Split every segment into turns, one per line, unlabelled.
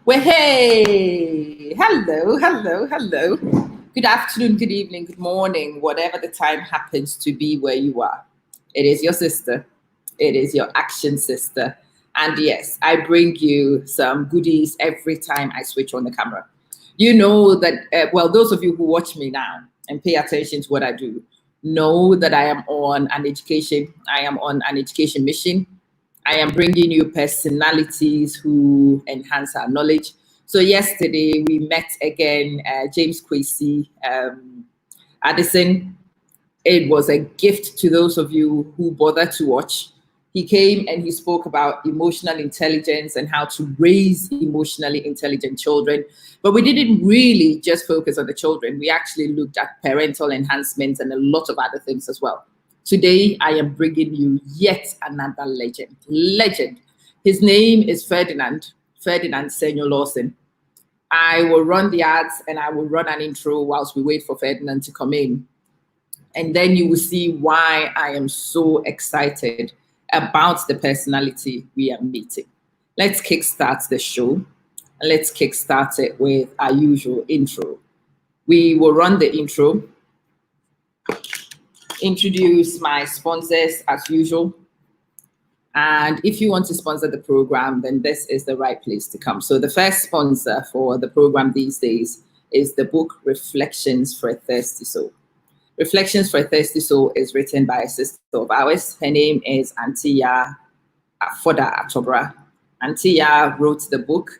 Well, hey, hello. Good afternoon, good evening, good morning, whatever the time happens to be where you are. It is your sister. It is your action sister. And yes, I bring you some goodies every time I switch on the camera. You know that, those of you who watch me now and pay attention to what I do know that I am on an education mission. I am bringing you personalities who enhance our knowledge. So yesterday we met again, James Kwesi Addison. It was a gift to those of you who bothered to watch. He came and he spoke about emotional intelligence and how to raise emotionally intelligent children. But we didn't really just focus on the children. We actually looked at parental enhancements and a lot of other things as well. Today, I am bringing you yet another legend. Legend. His name is Ferdinand Senyo Lawson. I will run the ads and I will run an intro whilst we wait for Ferdinand to come in. And then you will see why I am so excited about the personality we are meeting. Let's kickstart the show. And let's kickstart it with our usual intro. We will run the intro, introduce my sponsors as usual. And if you want to sponsor the program, then this is the right place to come. So the first sponsor for the program these days is the book Reflections for a Thirsty Soul. Reflections for a Thirsty Soul is written by a sister of ours. Her name is Antia Afoda Atobra. Antia wrote the book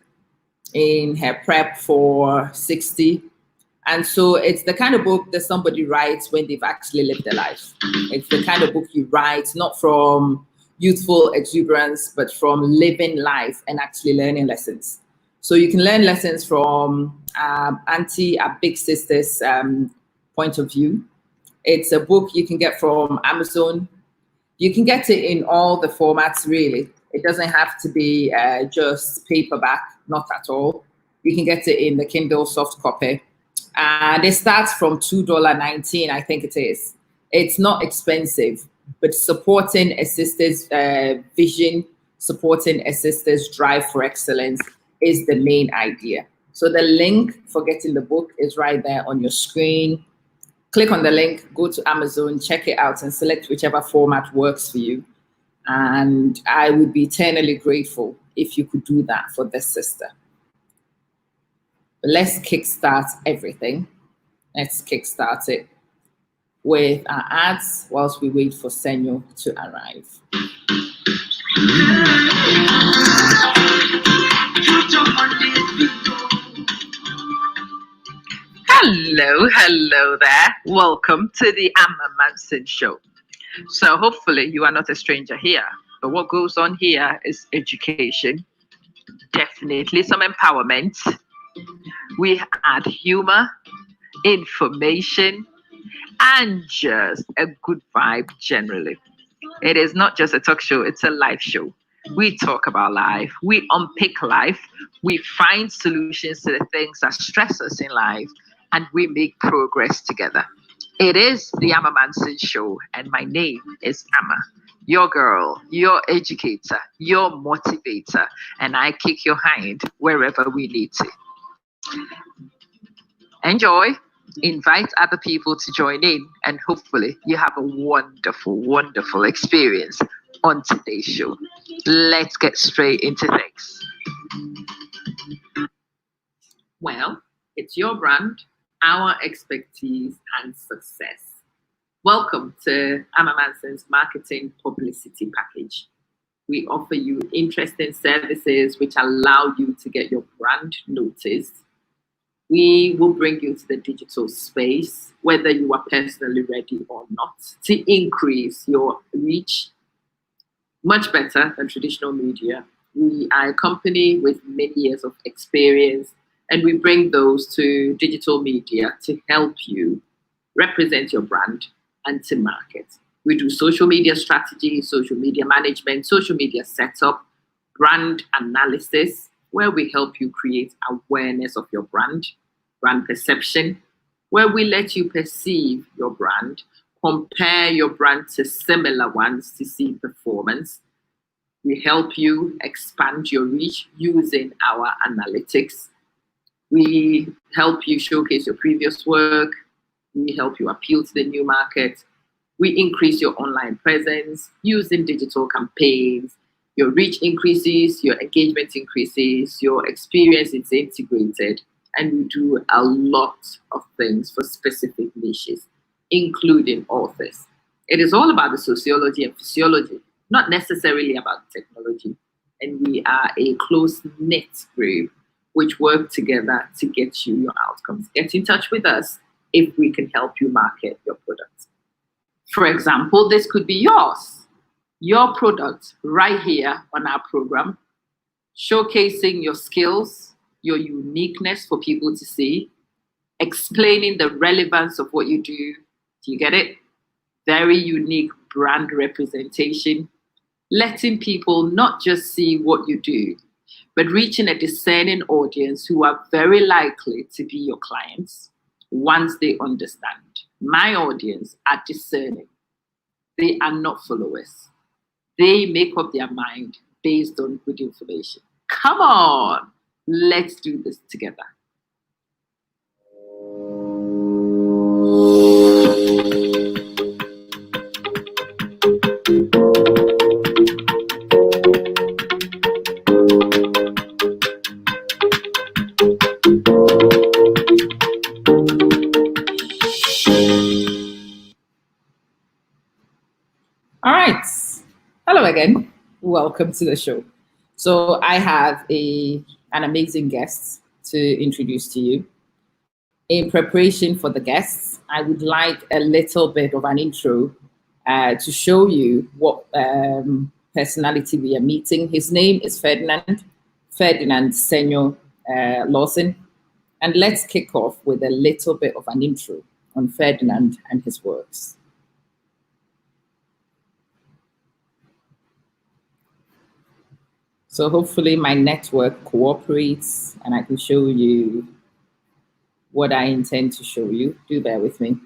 in her prep for 60. And so it's the kind of book that somebody writes when they've actually lived their life. It's the kind of book you write, not from youthful exuberance, but from living life and actually learning lessons. So you can learn lessons from Auntie, our big sister's point of view. It's a book you can get from Amazon. You can get it in all the formats, really. It doesn't have to be just paperback, not at all. You can get it in the Kindle soft copy. And it starts from $2.19, I think it is. It's not expensive, but supporting a sister's vision, supporting a sister's drive for excellence is the main idea. So the link for getting the book is right there on your screen. Click on the link, go to Amazon, check it out, and select whichever format works for you. And I would be eternally grateful if you could do that for this sister. But let's kickstart everything. Let's kickstart it with our ads whilst we wait for Senyo to arrive. Hello there. Welcome to the Amma Manson Show. So hopefully you are not a stranger here. But what goes on here is education, definitely some empowerment. We add humor, information, and just a good vibe generally. It is not just a talk show, it's a live show. We talk about life, we unpick life, we find solutions to the things that stress us in life, and we make progress together. It is the Amma Manson Show, and my name is Amma, your girl, your educator, your motivator, and I kick your hind wherever we need to. Enjoy, invite other people to join in, and hopefully you have a wonderful experience on today's show. Let's get straight into things. Well, it's your brand, our expertise, and success. Welcome to Amma Manson's marketing publicity package. We offer you interesting services which allow you to get your brand noticed. We will bring you to the digital space, whether you are personally ready or not, to increase your reach much better than traditional media. We are a company with many years of experience, and we bring those to digital media to help you represent your brand and to market. We do social media strategy, social media management, social media setup, brand analysis, where we help you create awareness of your brand perception, where we let you perceive your brand, compare your brand to similar ones to see performance. We help you expand your reach using our analytics. We help you showcase your previous work. We help you appeal to the new market. We increase your online presence using digital campaigns. Your reach increases, your engagement increases, your experience is integrated, and we do a lot of things for specific niches, including authors. It is all about the sociology and physiology, not necessarily about technology. And we are a close-knit group which work together to get you your outcomes. Get in touch with us if we can help you market your product. For example, this could be yours, your product right here on our program, showcasing your skills, your uniqueness for people to see, explaining the relevance of what you do. Do you get it? Very unique brand representation, letting people not just see what you do, but reaching a discerning audience who are very likely to be your clients once they understand. My audience are discerning. They are not followers. They make up their mind based on good information. Come on, let's do this together. All right. Hello again. Welcome to the show. So I have an amazing guest to introduce to you. In preparation for the guests, I would like a little bit of an intro to show you what personality we are meeting. His name is Ferdinand Senyo Lawson. And let's kick off with a little bit of an intro on Ferdinand and his works. So hopefully my network cooperates and I can show you what I intend to show you. Do bear with me.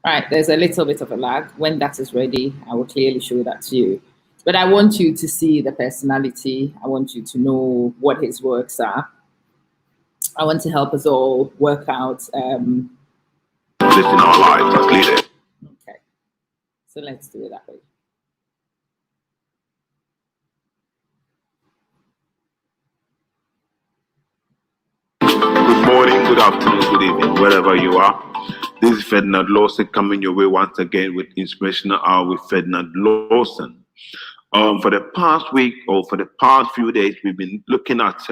All right, there's a little bit of a lag. When that is ready, I will clearly show that to you. But I want you to see the personality. I want you to know what his works are. I want to help us all work out.
This in our lives as leaders.
Okay, so let's do it that way.
Good morning, good afternoon, good evening, wherever you are. This is Ferdinand Lawson coming your way once again with Inspirational Hour with Ferdinand Lawson. For the past week or for the past few days, we've been looking at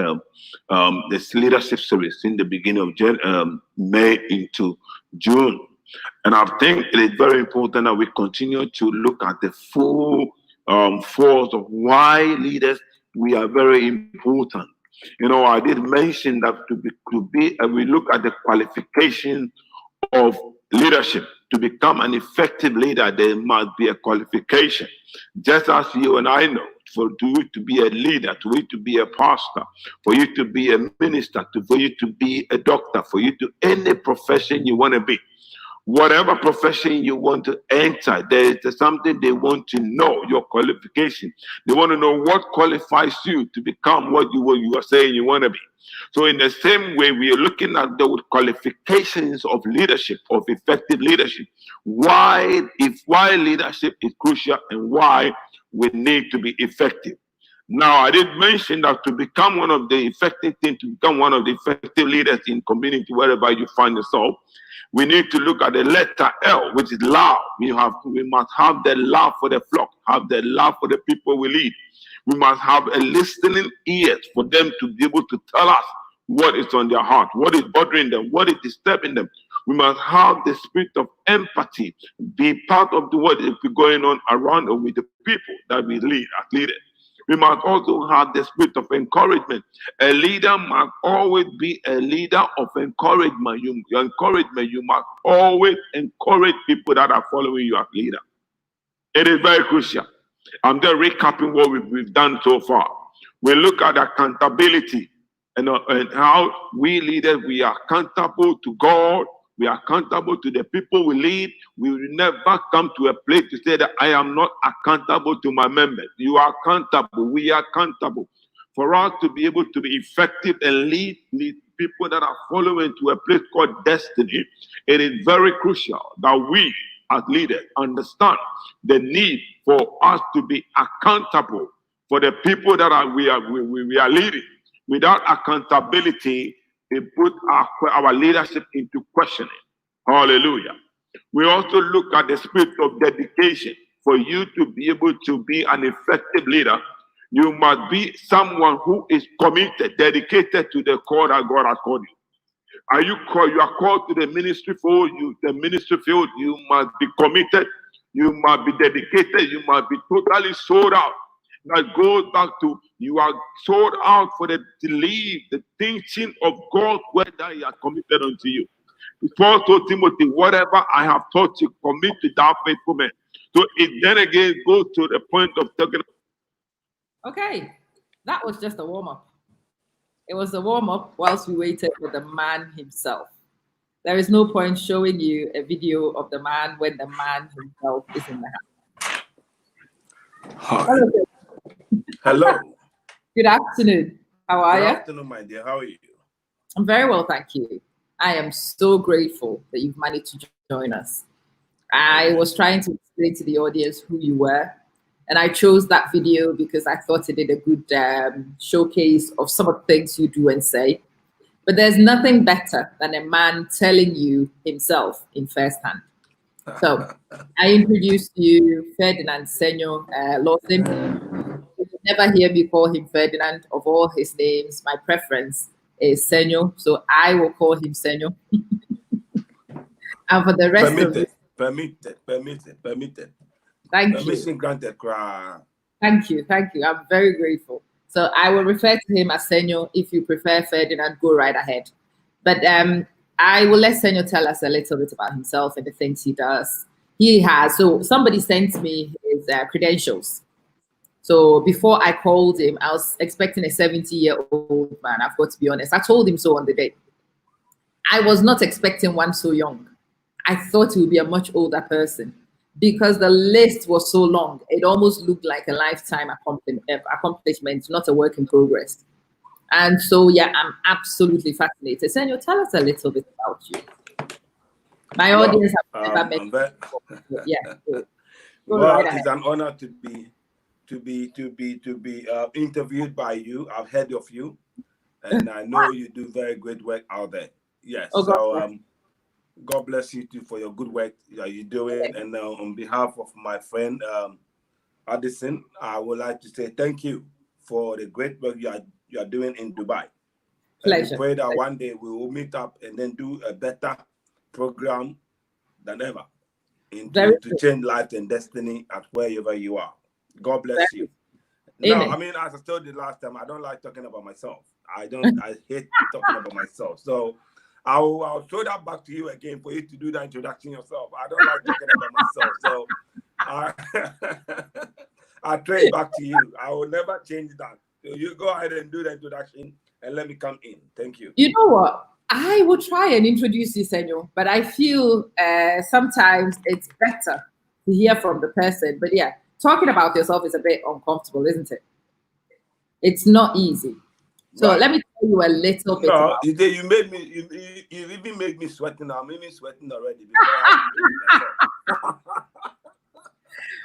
this leadership series in the beginning of May into June. And I think it is very important that we continue to look at the full force of why leaders, we are very important. You know, I did mention that we look at the qualification of leadership. To become an effective leader, there must be a qualification. Just as you and I know, for you to be a leader, for you to be a pastor, for you to be a minister, for you to be a doctor, for you to any profession you want to be, whatever profession you want to enter, there is something they want to know, your qualification. They want to know what qualifies you to become what you are saying you want to be. So in the same way, we are looking at the qualifications of leadership, of effective leadership. Why leadership is crucial and why we need to be effective. Now, I did mention that to become one of the effective things, to become one of the effective leaders in community, wherever you find yourself, we need to look at the letter L, which is love. We must have the love for the flock, have the love for the people we lead. We must have a listening ears for them to be able to tell us what is on their heart, what is bothering them, what is disturbing them. We must have the spirit of empathy, be part of what is going on around and with the people that we lead as leaders. We must also have the spirit of encouragement. A leader must always be a leader of encouragement. You must always encourage people that are following you as leader. It is very crucial. I'm just recapping what we've done so far. We look at accountability. and how we leaders, we are accountable to God. We are accountable to the people we lead. We will never come to a place to say that I am not accountable to my members. You are accountable. We are accountable. For us to be able to be effective and lead people that are following to a place called destiny, it is very crucial that we as leaders understand the need for us to be accountable for the people that we are leading. Without accountability, it puts our leadership into questioning. Hallelujah. We also look at the spirit of dedication. For you to be able to be an effective leader, you must be someone who is committed, dedicated to the call that God has called you. Are you called? You are called to the ministry field. The ministry field. You must be committed. You must be dedicated. You must be totally sold out. That goes back to you are sold out for the belief, the teaching of God's word that He has committed unto you. Paul told Timothy, whatever I have taught you, commit to that faithfulness. So it then again goes to the point of talking.
Okay, that was just a warm-up. It was a warm-up whilst we waited for the man himself. There is no point showing you a video of the man when the man himself is in the house.
Hi. Hello.
Good afternoon. How are you?
Good afternoon, my dear. How are you?
I'm very well, thank you. I am so grateful that you've managed to join us. I was trying to explain to the audience who you were, and I chose that video because I thought it did a good showcase of some of the things you do and say. But there's nothing better than a man telling you himself in first hand. So I introduced you Ferdinand Senyo Lawson. You will never hear me call him Ferdinand. Of all his names, my preference is Senyo, so I will call him Senyo. And for the rest of it,
permitted.
Thank
Permission
you.
granted.
Thank you. I'm very grateful. So I will refer to him as Senyo. If you prefer Ferdinand, go right ahead. But I will let Senyo tell us a little bit about himself and the things he does. So somebody sent me his credentials. So before I called him, I was expecting a 70-year-old man. I've got to be honest. I told him so on the day. I was not expecting one so young. I thought he would be a much older person because the list was so long. It almost looked like a lifetime accomplishment, not a work in progress. And so, yeah, I'm absolutely fascinated. Senyo, tell us a little bit about you. My audience have never met you before. Yeah.
Well, it's an honor to be interviewed by you. I've heard of you, and I know you do very great work out there. Yes. God bless you too for your good work that you're doing. And on behalf of my friend Addison, I would like to say thank you for the great work you are doing in Dubai.
Pleasure.
And we pray that one day we will meet up and then do a better program than ever to change life and destiny at wherever you are. God bless you.
Amen.
Now, I mean, as I told you last time, I don't like talking about myself. I hate talking about myself. So I'll throw that back to you again for you to do the introduction yourself. I don't like talking about myself. So I throw it back to you. I will never change that. So you go ahead and do the introduction and let me come in. Thank you.
You know what? I will try and introduce you, Senyo, but I feel sometimes it's better to hear from the person. But yeah, talking about yourself is a bit uncomfortable, isn't it? It's not easy. So let me tell you a little bit.
No, you made me. You even made me sweating. I'm even sweating already.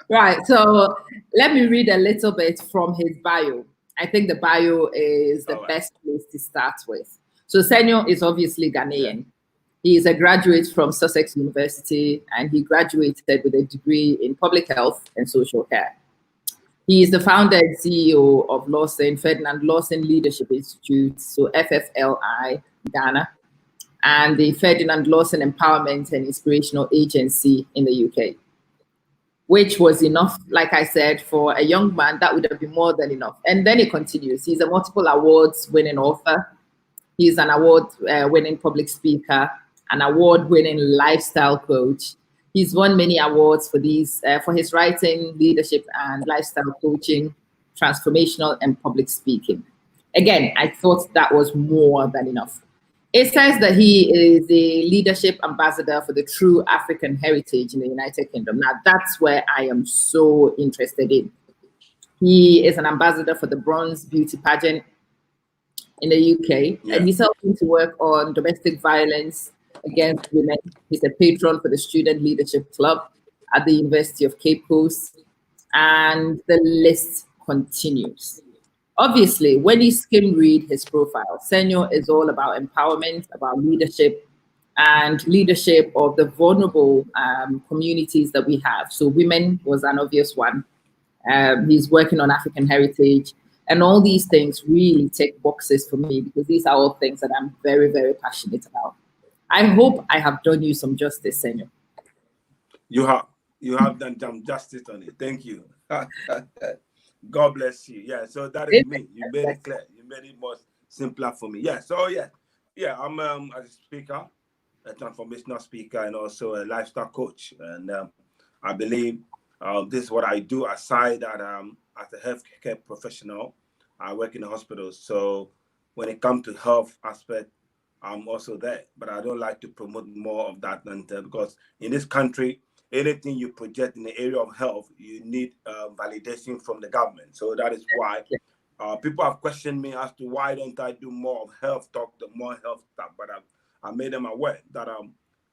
Right. So let me read a little bit from his bio. I think the bio is the best place to start with. So Senyo is obviously Ghanaian. Yeah. He is a graduate from Sussex University, and he graduated with a degree in public health and social care. He is the founder and CEO of Lawson, Ferdinand Lawson Leadership Institute, so FFLI, Ghana, and the Ferdinand Lawson Empowerment and Inspirational Agency in the UK, which was enough, like I said, for a young man. That would have been more than enough. And then it continues. He's a multiple awards winning author. He's an award winning public speaker, an award winning lifestyle coach. He's won many awards for his writing, leadership, and lifestyle coaching, transformational, and public speaking. Again, I thought that was more than enough. It says that he is a leadership ambassador for the true African heritage in the United Kingdom. Now, that's where I am so interested in. He is an ambassador for the Bronze Beauty Pageant in the UK, and he's helping to work on domestic violence against women. He's a patron for the Student Leadership Club at the University of Cape Coast, and the list continues. Obviously, when you skim read his profile, Senyo is all about empowerment, about leadership, and leadership of the vulnerable communities that we have. So women was an obvious one. He's working on African heritage, and all these things really tick boxes for me because these are all things that I'm very, very passionate about. I hope I have done you some justice, Senyo.
You have done some justice on it. Thank you. God bless you. Yeah, so that is me. You made it clear. You made it more simpler for me. Yeah, so I'm a speaker, a transformational speaker, and also a lifestyle coach. And I believe this is what I do aside that as a healthcare professional. I work in the hospital. So when it comes to health aspect, I'm also there. But I don't like to promote more of that because in this country, anything you project in the area of health, you need validation from the government. So that is why people have questioned me as to why don't I do more of health talk, more health stuff. But I made them aware that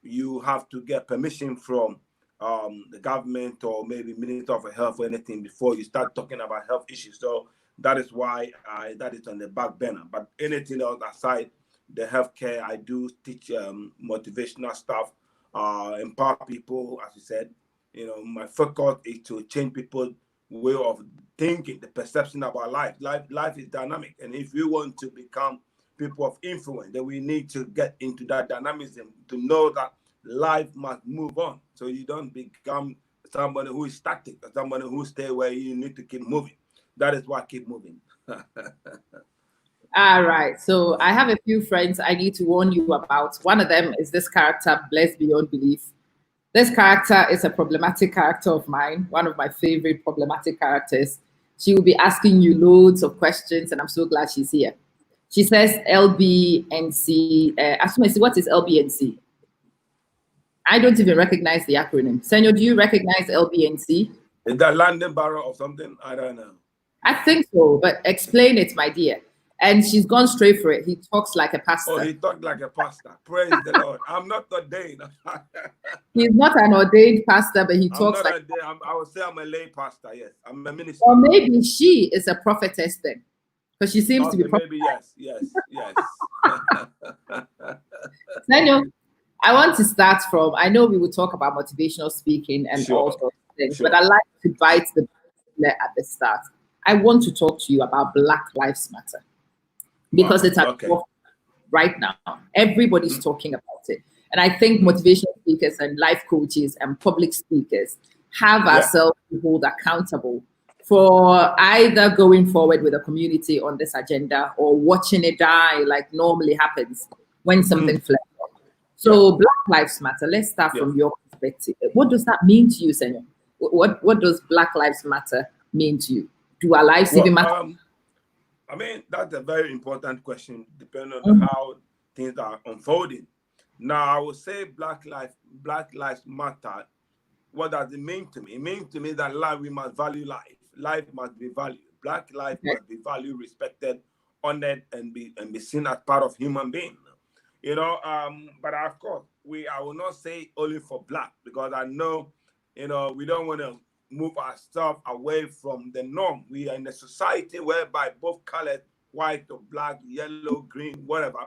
you have to get permission from the government or maybe Minister of Health or anything before you start talking about health issues. So that is why that is on the back burner. But anything else aside the healthcare, I do teach motivational stuff. Empower people, as you said. My focus is to change people's way of thinking, the perception about life. Life is dynamic, and if we want to become people of influence, then we need to get into that dynamism to know that life must move on. So you don't become somebody who is static, or somebody who stay where you need to keep moving. That is why I keep moving.
All right. So I have a few friends I need to warn you about. One of them is this character, Blessed Beyond Belief. This character is a problematic character of mine, one of my favorite problematic characters. She will be asking you loads of questions, and I'm so glad she's here. She says LBNC. Asumesi, what is LBNC? I don't even recognize the acronym. Senyo, do you recognize LBNC?
Is that London Borough or something? I don't know.
I think so, but explain it, my dear. And she's gone straight for it. He talks like a pastor.
Oh, he talks like a pastor. Praise the Lord. I'm not ordained.
He's not an ordained pastor, but he talks like...
I would say I'm a lay pastor, yes. I'm a minister.
Or maybe she is a prophetess then. Because she seems to be...
Maybe yes.
Daniel, I want to start from... I know we will talk about motivational speaking and all sorts of things, but I like to bite the bullet at the start. I want to talk to you about Black Lives Matter. Because it's right now. Everybody's talking about it. And I think motivational speakers and life coaches and public speakers have ourselves to hold accountable for either going forward with a community on this agenda or watching it die like normally happens when something flares up. So Black Lives Matter, let's start from your perspective. What does that mean to you, Senyo? What does Black Lives Matter mean to you? Do our lives even matter?
I mean, that's a very important question, depending on how things are unfolding. Now, I would say Black Lives Matter. What does it mean to me? It means to me that we must value life. Life must be valued. Black life must be valued, respected, honored, and be seen as part of human being. But of course, I will not say only for Black, because I know, we don't want to move ourselves away from the norm. We are in a society whereby both colors, white or black, yellow, green, whatever,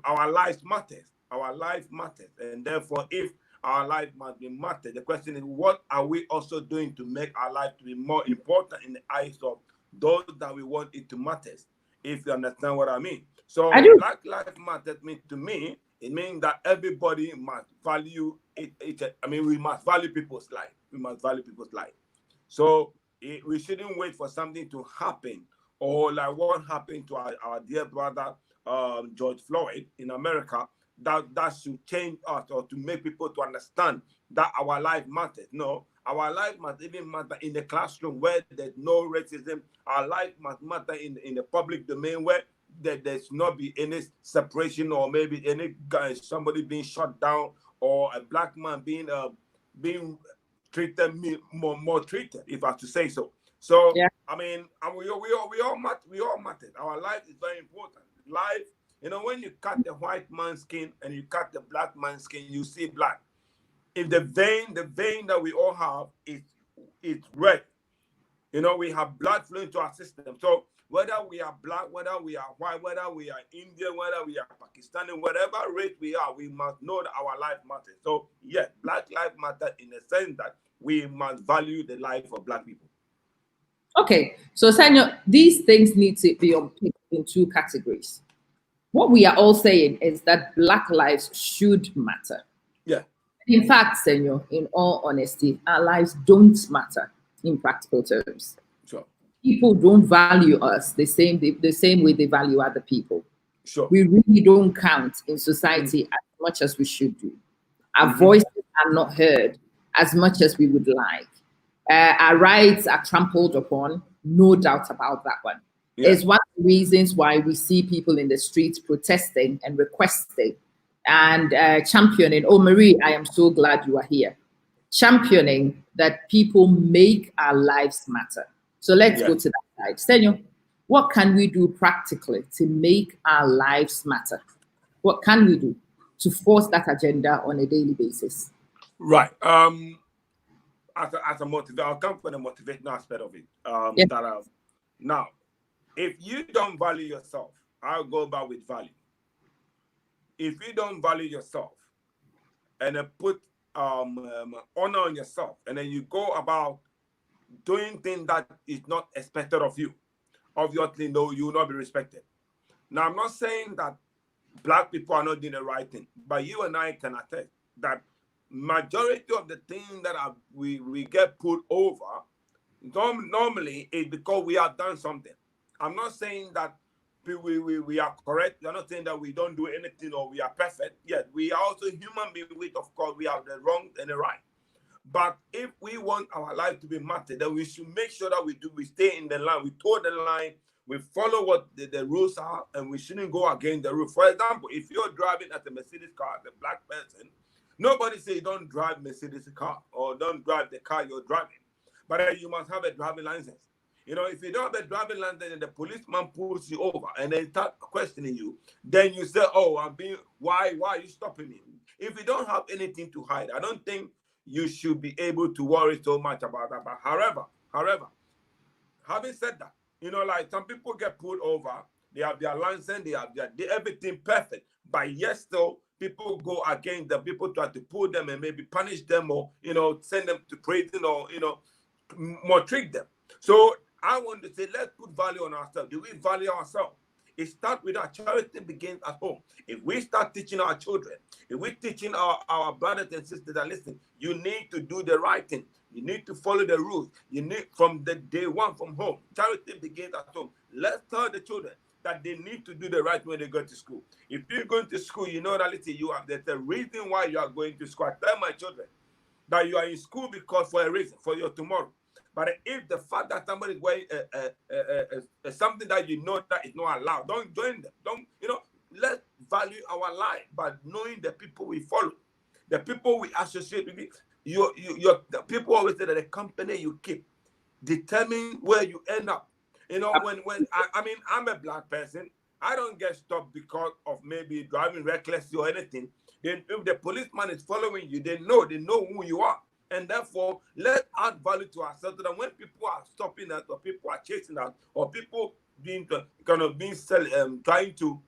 our lives matter. Our life matters. And therefore, if our life must be mattered, the question is, what are we also doing to make our life to be more important in the eyes of those that we want it to matter, if you understand what I mean? So Black Lives Matter to me, it means that everybody must value it. We must value people's life. We must value people's life. So we shouldn't wait for something to happen, or like what happened to our dear brother George Floyd in America, that should change us or to make people to understand that our life matters. No, Our life must even matter in the classroom where there's no racism. Our life must matter in the public domain where there's not be any separation, or maybe any guy, somebody being shut down, or a black man being treated more treated, if I have to say so. So
Yeah.
I mean, we all matter. Our life is very important. Life, when you cut the white man's skin and you cut the black man's skin, you see black. If the vein that we all have is red, we have blood flowing to our system. So whether we are black, whether we are white, whether we are Indian, whether we are Pakistani, whatever race we are, we must know that our life matters. So yes, Black Lives Matter in the sense that we must value the life of black people.
Okay, so Senyo, these things need to be unpicked in two categories. What we are all saying is that black lives should matter.
Yeah.
In fact, Senyo, in all honesty, our lives don't matter in practical terms.
Sure.
People don't value us the same way they value other people.
Sure.
We really don't count in society as much as we should do. Our voices are not heard as much as we would like. Our rights are trampled upon, no doubt about that one. Yeah. It's one of the reasons why we see people in the streets protesting and requesting and championing. Oh, Marie, I am so glad you are here. Championing that people make our lives matter. So let's go to that side. Senyo, what can we do practically to make our lives matter? What can we do to force that agenda on a daily basis?
Right. As a motivator, I'll come from the motivational aspect of it. Now, if you don't value yourself, I'll go back with value. If you don't value yourself and then put honor on yourself, and then you go about doing things that is not expected of you, obviously, no, you will not be respected. Now, I'm not saying that black people are not doing the right thing, but you and I can attest that majority of the things that we get put over normally is because we have done something. I'm not saying that we are correct. I'm not saying that we don't do anything or we are perfect. Yes, we are also human beings. Of course, we have the wrong and the right. But if we want our life to be mattered, then we should make sure that we stay in the line. We toe the line. We follow what the rules are, and we shouldn't go against the rules. For example, if you're driving at a Mercedes car as a black person, nobody say don't drive Mercedes car or don't drive the car you're driving. But you must have a driving license. If you don't have a driving license and the policeman pulls you over and they start questioning you, then you say, oh, why are you stopping me? If you don't have anything to hide, I don't think you should be able to worry so much about that. But however, having said that, like some people get pulled over, they have their license, they have everything perfect, but yes, still people go against them. People try to pull them and maybe punish them or send them to prison or maltreat them. So I want to say, let's put value on ourselves. Do we value ourselves? It starts with our charity begins at home. If we start teaching our children, if we're teaching our brothers and sisters that listen, you need to do the right thing. You need to follow the rules. You need from the day one from home. Charity begins at home. Let's tell the children that they need to do the right when they go to school. If you're going to school, that listen, there's a reason why you are going to school. I tell my children that you are in school because for a reason, for your tomorrow. But if the fact that somebody is wearing something that that is not allowed, don't join them. Let's value our life by knowing the people we follow, the people we associate with. The people always say that the company you keep determine where you end up. When I'm a black person, I don't get stopped because of maybe driving recklessly or anything. Then if the policeman is following you, they know who you are. And therefore, let's add value to ourselves so that when people are stopping us or people are chasing us or people trying to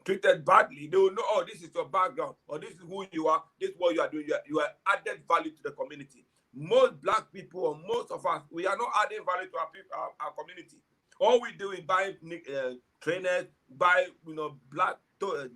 treated badly, they will know, oh, this is your background or this is who you are, this is what you are doing. You are added value to the community. Most black people or most of us, we are not adding value to our community. All we do is buy trainers, buy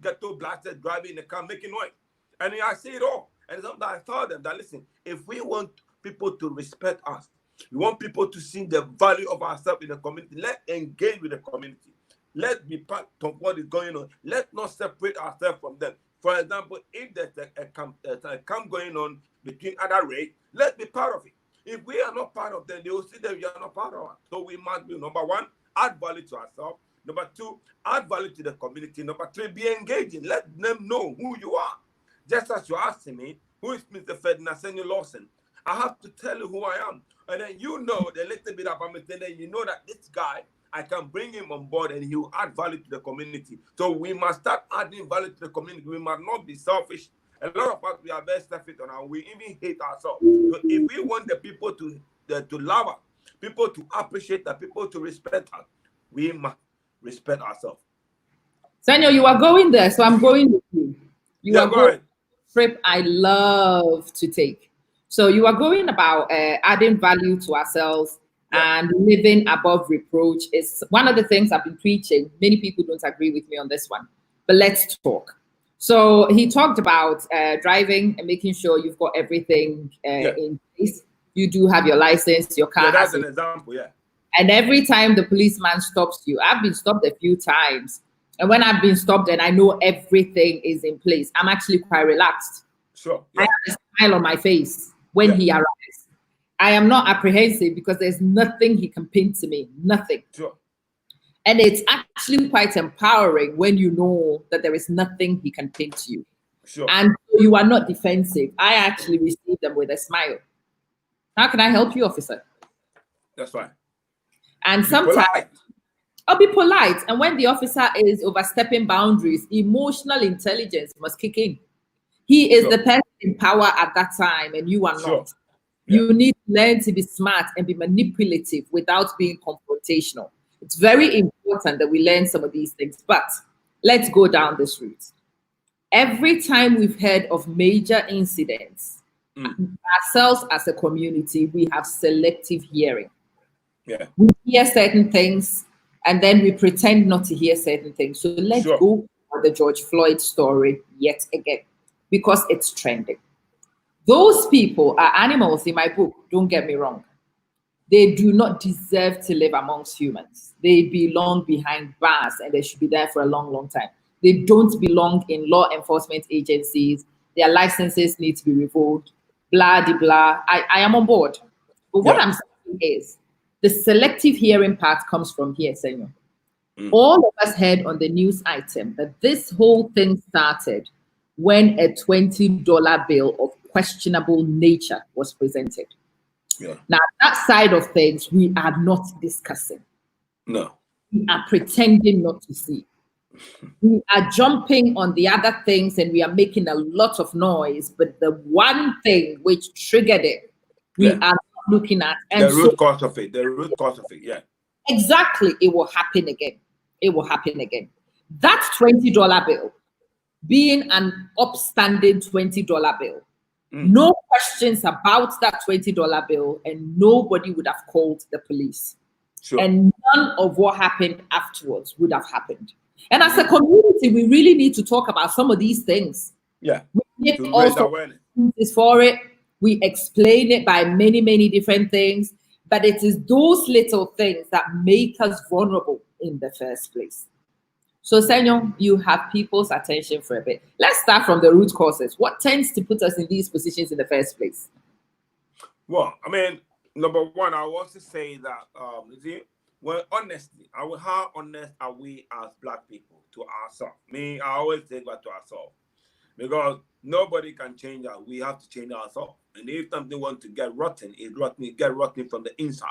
ghetto blasters driving in the car, making noise. And I see it all. And sometimes I tell them that, listen, if we want people to respect us, we want people to see the value of ourselves in the community, let's engage with the community. Let's be part of what is going on. Let's not separate ourselves from them. For example, if there's a camp going on between other race, let's be part of it. If we are not part of them, they will see that we are not part of it. So we must be, number one, add value to ourselves. Number two, add value to the community. Number three, be engaging. Let them know who you are. Just as you're asking me, who is Mr. Ferdinand Senyo Lawson? I have to tell you who I am. And then you know the little bit about me, and then you know that this guy, I can bring him on board and he will add value to the community. So we must start adding value to the community. We must not be selfish. A lot of us, we are very selfish and we even hate ourselves. So if we want the people to love us, people to appreciate us, people to respect us, we must respect ourselves.
Senyo, you are going there, so I'm going with you. You are going trip I love to take. So you are going about adding value to ourselves and living above reproach. Is one of the things I've been preaching. Many people don't agree with me on this one, but let's talk. So he talked about driving and making sure you've got everything in place. You do have your license, your car.
Yeah, that's an example, yeah.
And every time the policeman stops you, I've been stopped a few times. And when I've been stopped and I know everything is in place, I'm actually quite relaxed.
Sure.
Yeah. I have a smile on my face when he arrives. I am not apprehensive because there's nothing he can pin to me, nothing.
Sure.
And it's actually quite empowering when you know that there is nothing he can pin to you.
Sure.
And you are not defensive. I actually receive them with a smile. How can I help you, officer?
That's fine.
And sometimes I'll be polite. And when the officer is overstepping boundaries, emotional intelligence must kick in. He is the person in power at that time, and you are not. Yeah. You need to learn to be smart and be manipulative without being confrontational. It's very important that we learn some of these things. But let's go down this route. Every time we've heard of major incidents, ourselves as a community, we have selective hearing.
Yeah.
We hear certain things and then we pretend not to hear certain things. So let's go for the George Floyd story yet again, because it's trending. Those people are animals in my book, don't get me wrong. They do not deserve to live amongst humans. They belong behind bars and they should be there for a long, long time. They don't belong in law enforcement agencies. Their licenses need to be revoked, blah, de blah. I am on board. But what I'm saying is, the selective hearing part comes from here, Senyo. All of us heard on the news item that this whole thing started when a $20 bill of questionable nature was presented.
Yeah.
Now, that side of things, we are not discussing.
No.
We are pretending not to see. We are jumping on the other things and we are making a lot of noise, but the one thing which triggered it, we are not looking at. And
the root cause of it, yeah.
Exactly, it will happen again. It will happen again. That $20 bill, being an upstanding $20 bill, no questions about that $20 bill, and nobody would have called the police.
Sure.
And none of what happened afterwards would have happened. And as a community, we really need to talk about some of these things.
Yeah.
We need to also is for it. We explain it by many, many different things, but it is those little things that make us vulnerable in the first place. So, Senyo, you have people's attention for a bit. Let's start from the root causes. What tends to put us in these positions in the first place?
Well, I mean, number one, I want to say that, honestly, how honest are we as Black people to ourselves? I always take that to ourselves. Because nobody can change us. We have to change ourselves. And if something wants to get rotten, get rotten from the inside.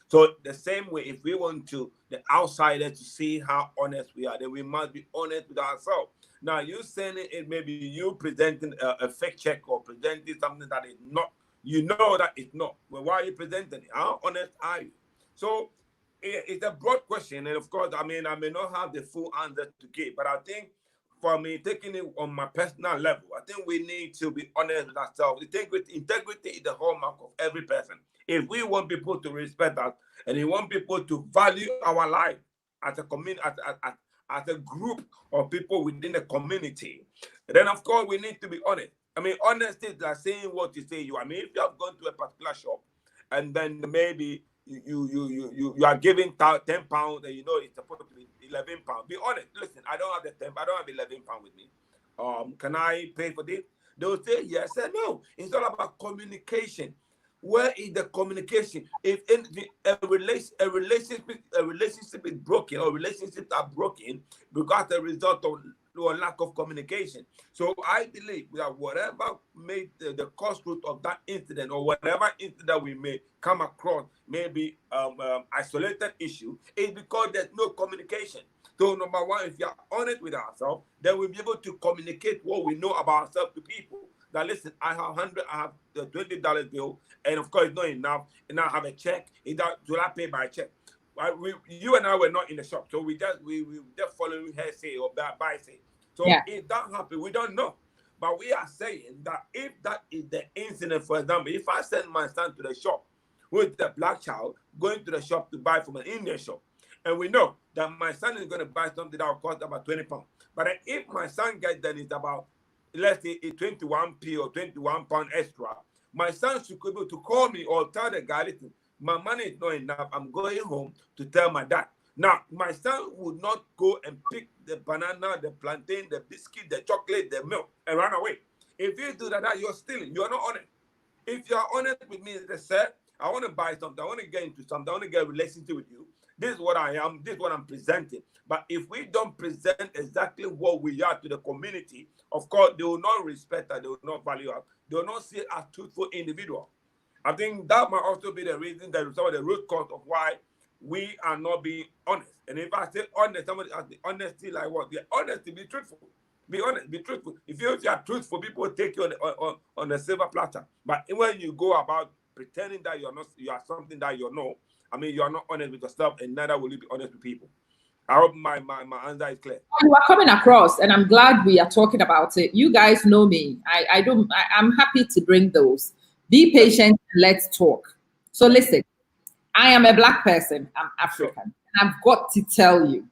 So the same way, if we want the outsider to see how honest we are, then we must be honest with ourselves. Now, you saying it, maybe you presenting a fake check or presenting something that is not, you know that it's not. Well, why are you presenting it? How honest are you? So it's a broad question. And of course, I may not have the full answer to give, but I think for me, taking it on my personal level, I think we need to be honest with ourselves. Integrity is the hallmark of every person. If we want people to respect us and we want people to value our life as a community, as a group of people within the community, then of course we need to be honest. I mean, honesty is like saying what you say you are. I mean, if you have gone to a particular shop and then maybe you are giving £10 and you know it's supposed to be £11. Be honest. Listen, I don't have the £10. I don't have £11 with me. can I pay for this? They'll say yes and no. It's all about communication. Where is the communication? If a relationship is broken, or relationships are broken because the result of lack of communication. So I believe that whatever made the cause root of that incident, or whatever incident we may come across, maybe isolated issue, is because there's no communication. So number one, if you are honest with ourselves, then we'll be able to communicate what we know about ourselves to people. Now listen, I have the $20 bill, and of course it's not enough. And now I have a check. Should I pay by check? You and I were not in the shop, so we just following her say or buy say. So if that happens, we don't know. But we are saying that if that is the incident, for example, if I send my son to the shop with the black child going to the shop to buy from an Indian shop, and we know that my son is going to buy something that will cost about 20 pounds. But then if my son gets then it's about, let's say, 21p or 21 pound extra, my son should be able to call me or tell the guy, listen, my money is not enough. I'm going home to tell my dad. Now, my son would not go and pick the banana, the plantain, the biscuit, the chocolate, the milk, and run away. If you do that, you're stealing. You're not honest. If you're honest with me, they say, I want to buy something. I want to get into something. I want to get a relationship with you. This is what I am. This is what I'm presenting. But if we don't present exactly what we are to the community, of course, they will not respect us. They will not value us. They will not see us as truthful individuals. I think that might also be the reason, that some of the root cause of why we are not being honest. And if I say honest, somebody asks the honesty like what? The honesty, be truthful. Be honest, be truthful. If you are truthful, people will take you on the silver platter. But when you go about pretending that you're not, you are something that you're not, I mean, you are not honest with yourself, and neither will you be honest with people. I hope my answer is clear.
You are coming across, and I'm glad we are talking about it. You guys know me. I'm happy to bring those. Be patient. Let's talk. So listen, I am a black person. I'm African. And I've got to tell you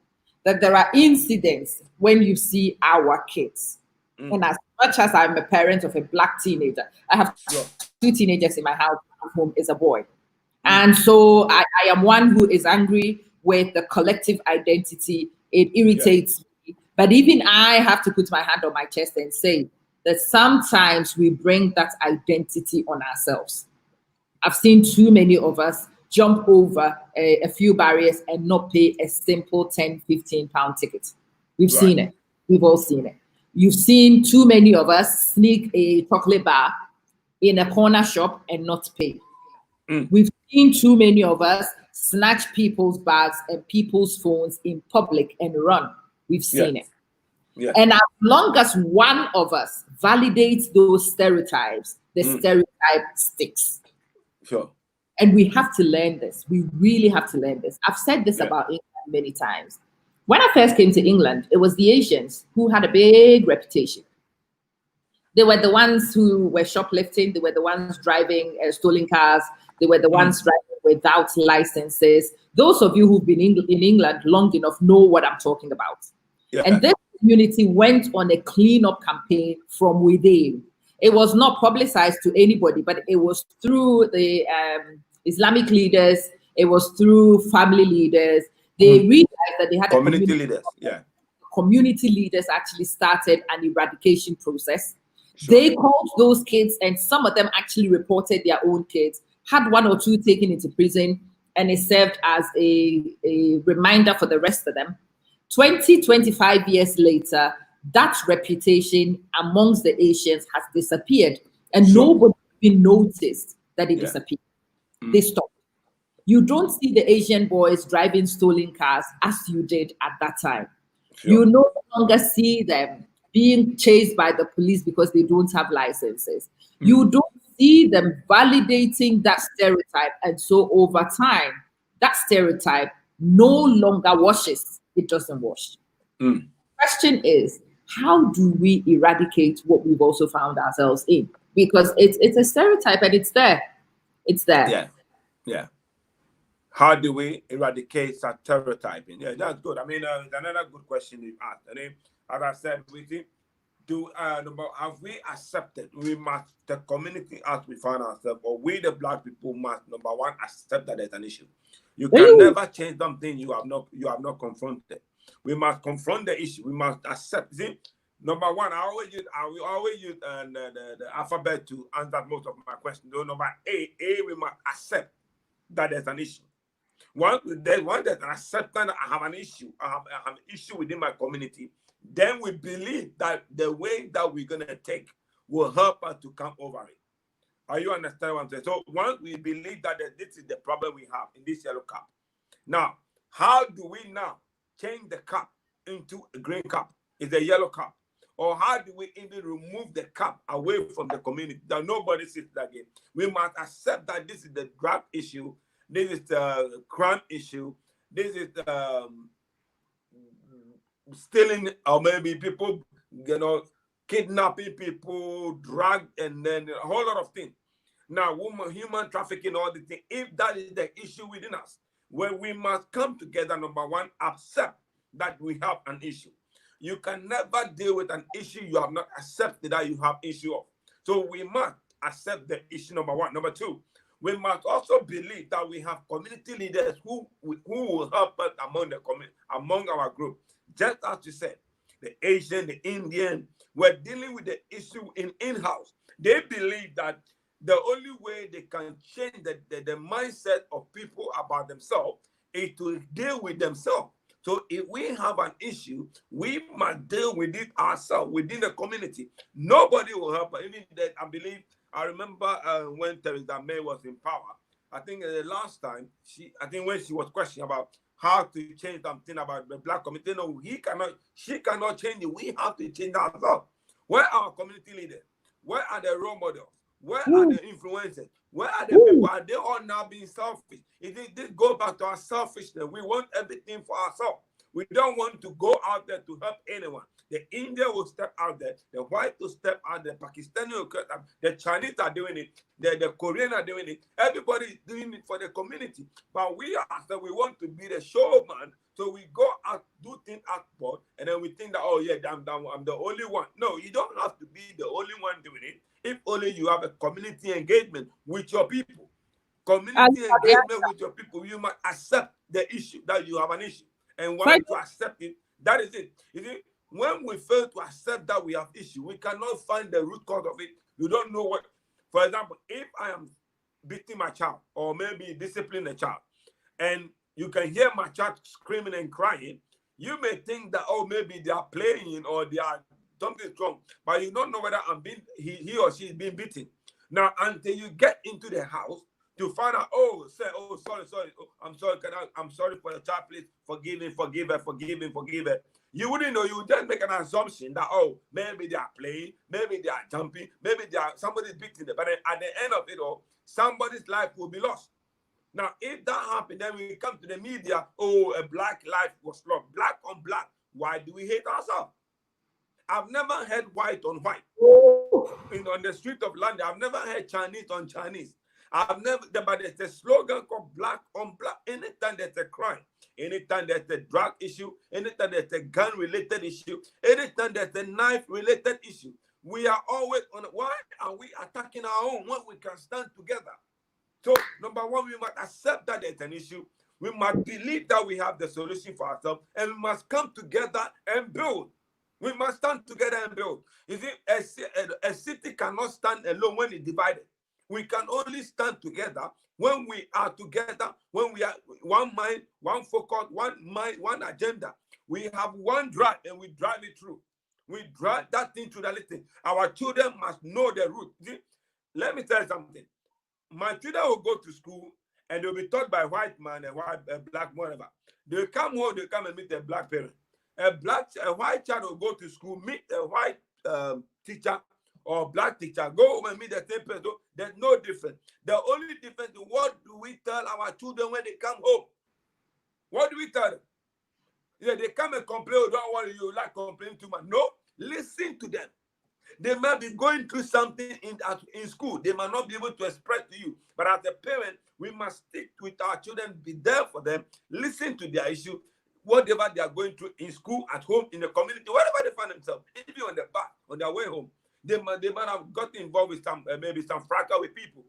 that there are incidents when you see our kids. And as much as I'm a parent of a black teenager, I have two teenagers in my house. One of whom is a boy. And so I am one who is angry with the collective identity. It irritates me. But even I have to put my hand on my chest and say that sometimes we bring that identity on ourselves. I've seen too many of us jump over a few barriers and not pay a simple 10, 15 pound ticket. We've seen it. We've all seen it. You've seen too many of us sneak a chocolate bar in a corner shop and not pay. We've seen too many of us snatch people's bags and people's phones in public and run. We've seen it. And as long as one of us validates those stereotypes, the stereotype sticks. And we have to learn this. We really have to learn this. I've said this about England many times. When I first came to England, it was the Asians who had a big reputation. They were the ones who were shoplifting. They were the ones driving stolen cars. They were the ones driving without licenses. Those of you who've been in England long enough know what I'm talking about. And this community went on a cleanup campaign from within. It was not publicized to anybody, but it was through the Islamic leaders. It was through family leaders. They realized that they had
community leaders.
Community leaders actually started an eradication process. They called those kids, and some of them actually reported their own kids, had one or two taken into prison, and it served as a reminder for the rest of them. 20, 25 years later, that reputation amongst the Asians has disappeared, and nobody even noticed that it disappeared. They stopped. You don't see the Asian boys driving stolen cars as you did at that time. You no longer see them being chased by the police because they don't have licenses. You don't see them validating that stereotype. And so over time, that stereotype no longer washes. It doesn't wash. The question is, how do we eradicate what we've also found ourselves in? Because it's a stereotype and it's there. It's there.
How do we eradicate stereotyping? Yeah, that's good. I mean, another good question you asked. I mean, as I said, we think, have we accepted? We must, the community as we find ourselves, or we the black people must, number one, accept that there's an issue. You can never change something you have not confronted. We must confront the issue. We must accept. See, Number one, I will always use the alphabet to answer most of my questions. So number A, we must accept that there's an issue. There's an acceptance that I have an issue. I have an issue within my community. Then we believe that the way that we're going to take will help us to come over it. Are you understand what I'm saying? So once we believe that this is the problem we have in this yellow cup. Now, how do we now change the cup into a green cup? It's a yellow cup. Or how do we even remove the cup away from the community that nobody sees again? We must accept that this is the drug issue. This is the crime issue. This is stealing, or maybe people, kidnapping people, drug, and then a whole lot of things. Now, human trafficking, all the things. If that is the issue within us, where we must come together, number one, accept that we have an issue. You can never deal with an issue you have not accepted that you have issue of. So we must accept the issue, number one. Number two, we must also believe that we have community leaders who will help us among our group. Just as you said, the Asian, the Indian, we're dealing with the issue in-house. They believe that the only way they can change the mindset of people about themselves is to deal with themselves. So if we have an issue, we must deal with it ourselves within the community. Nobody will help us. Even that, I remember when Theresa May was in power. I think the last time when she was questioning about how to change something about the black community, no, she cannot change it. We have to change ourselves. Where are our community leaders? Where are the role models? Where are the influencers? Where are the people? Are they all now being selfish? This goes back to our selfishness. We want everything for ourselves. We don't want to go out there to help anyone. The Indian will step out there. The white will step out there. The Pakistani will step out. The Chinese are doing it. The Koreans are doing it. Everybody is doing it for the community. But we want to be the showman. So we go out, do things outward, and then we think that, oh yeah, I'm the only one. No, you don't have to be the only one doing it. If only you have a community engagement with your people. Community engagement with your people, you must accept the issue, that you have an issue. And once you accept it, that is it. You see, when we fail to accept that we have issue, we cannot find the root cause of it. You don't know what. For example, if I am beating my child or maybe disciplining a child, and you can hear my child screaming and crying, you may think that, oh, maybe they are playing or they are something wrong, but you don't know whether he or she is being beaten. Now, until you get into the house to find out, sorry, oh, I'm sorry, I'm sorry for the child, please forgive her. You wouldn't know. You would just make an assumption that, oh, maybe they are playing, maybe they are jumping, maybe somebody's beating them. But at the end of it all, somebody's life will be lost. Now, if that happens, then we come to the media, oh, a black life was lost, black on black. Why do we hate ourselves? I've never heard white on white. On the street of London, I've never heard Chinese on Chinese. But there's a slogan called black on black. Anytime there's a crime, anytime there's a drug issue, anytime there's a gun-related issue, anytime there's a knife-related issue, we are always on. Why are we attacking our own when we can stand together? So, number one, we must accept that there's an issue. We must believe that we have the solution for ourselves, and we must come together and build. We must stand together and build. You see, a city cannot stand alone when it's divided. We can only stand together when we are together, when we are one mind, one focus, one mind, one agenda. We have one drive and we drive it through. We drive that thing through the little. Our children must know the root. See, let me tell you something. My children will go to school and they'll be taught by a white man, a black, whatever. They come home, they come and meet a black parent. A white child will go to school, meet a white teacher or black teacher, go home and meet the same person. There's no difference. The only difference is, what do we tell our children when they come home? What do we tell them? Yeah, they come and complain, oh, don't worry, you like complaining too much. No, listen to them. They might be going through something in school. They might not be able to express to you. But as a parent, we must stick with our children, be there for them, listen to their issue, whatever they are going through in school, at home, in the community, wherever they find themselves, even on the bus, on their way home. They might have gotten involved with maybe some fracas with people.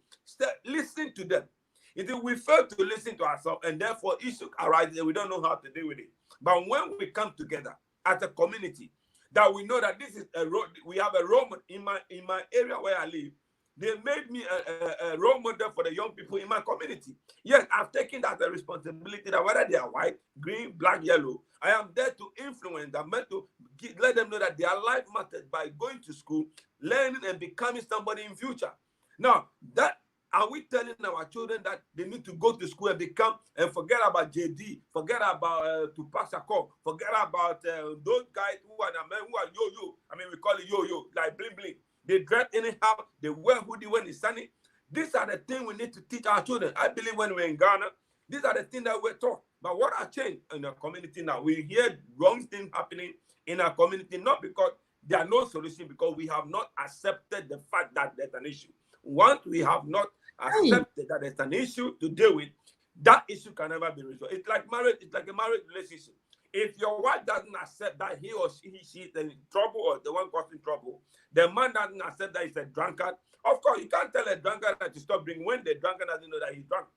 Listen to them. If we fail to listen to ourselves, and therefore issues arise and we don't know how to deal with it. But when we come together as a community, that we know that this is a road. We have a role model in my area where I live. They made me a role model for the young people in my community. Yes, I've taken that a responsibility that whether they are white, green, black, yellow, I am there to influence them, to let them know that their life matters by going to school, learning, and becoming somebody in future. Now, that are we telling our children that they need to go to school and become and forget about JD, forget about Tupac Shakur, forget about those guys who are yo-yo. I mean, we call it yo-yo, like bling bling. They dress anyhow, they wear hoodie when it's sunny. These are the things we need to teach our children. I believe when we're in Ghana, these are the things that we're taught. But what has changed in our community now? We hear wrong things happening in our community, not because there are no solution, because we have not accepted the fact that there's an issue. Once we have not accepted that there's an issue to deal with, that issue can never be resolved. It's like marriage, it's like a marriage relationship. If your wife doesn't accept that he or she is in trouble or the one causing trouble, the man doesn't accept that he's a drunkard. Of course, you can't tell a drunkard that to stop drinking when the drunkard doesn't know that he's drunk.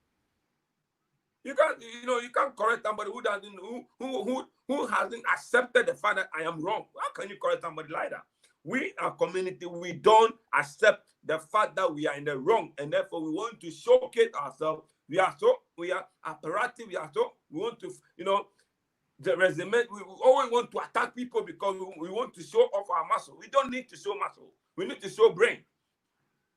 You can't correct somebody who doesn't, who hasn't accepted the fact that I am wrong. How can you correct somebody like that? We, our community, we don't accept the fact that we are in the wrong, and therefore we want to showcase ourselves. We are apparative. We want to, the resume. We always want to attack people because we want to show off our muscle. We don't need to show muscle. We need to show brain.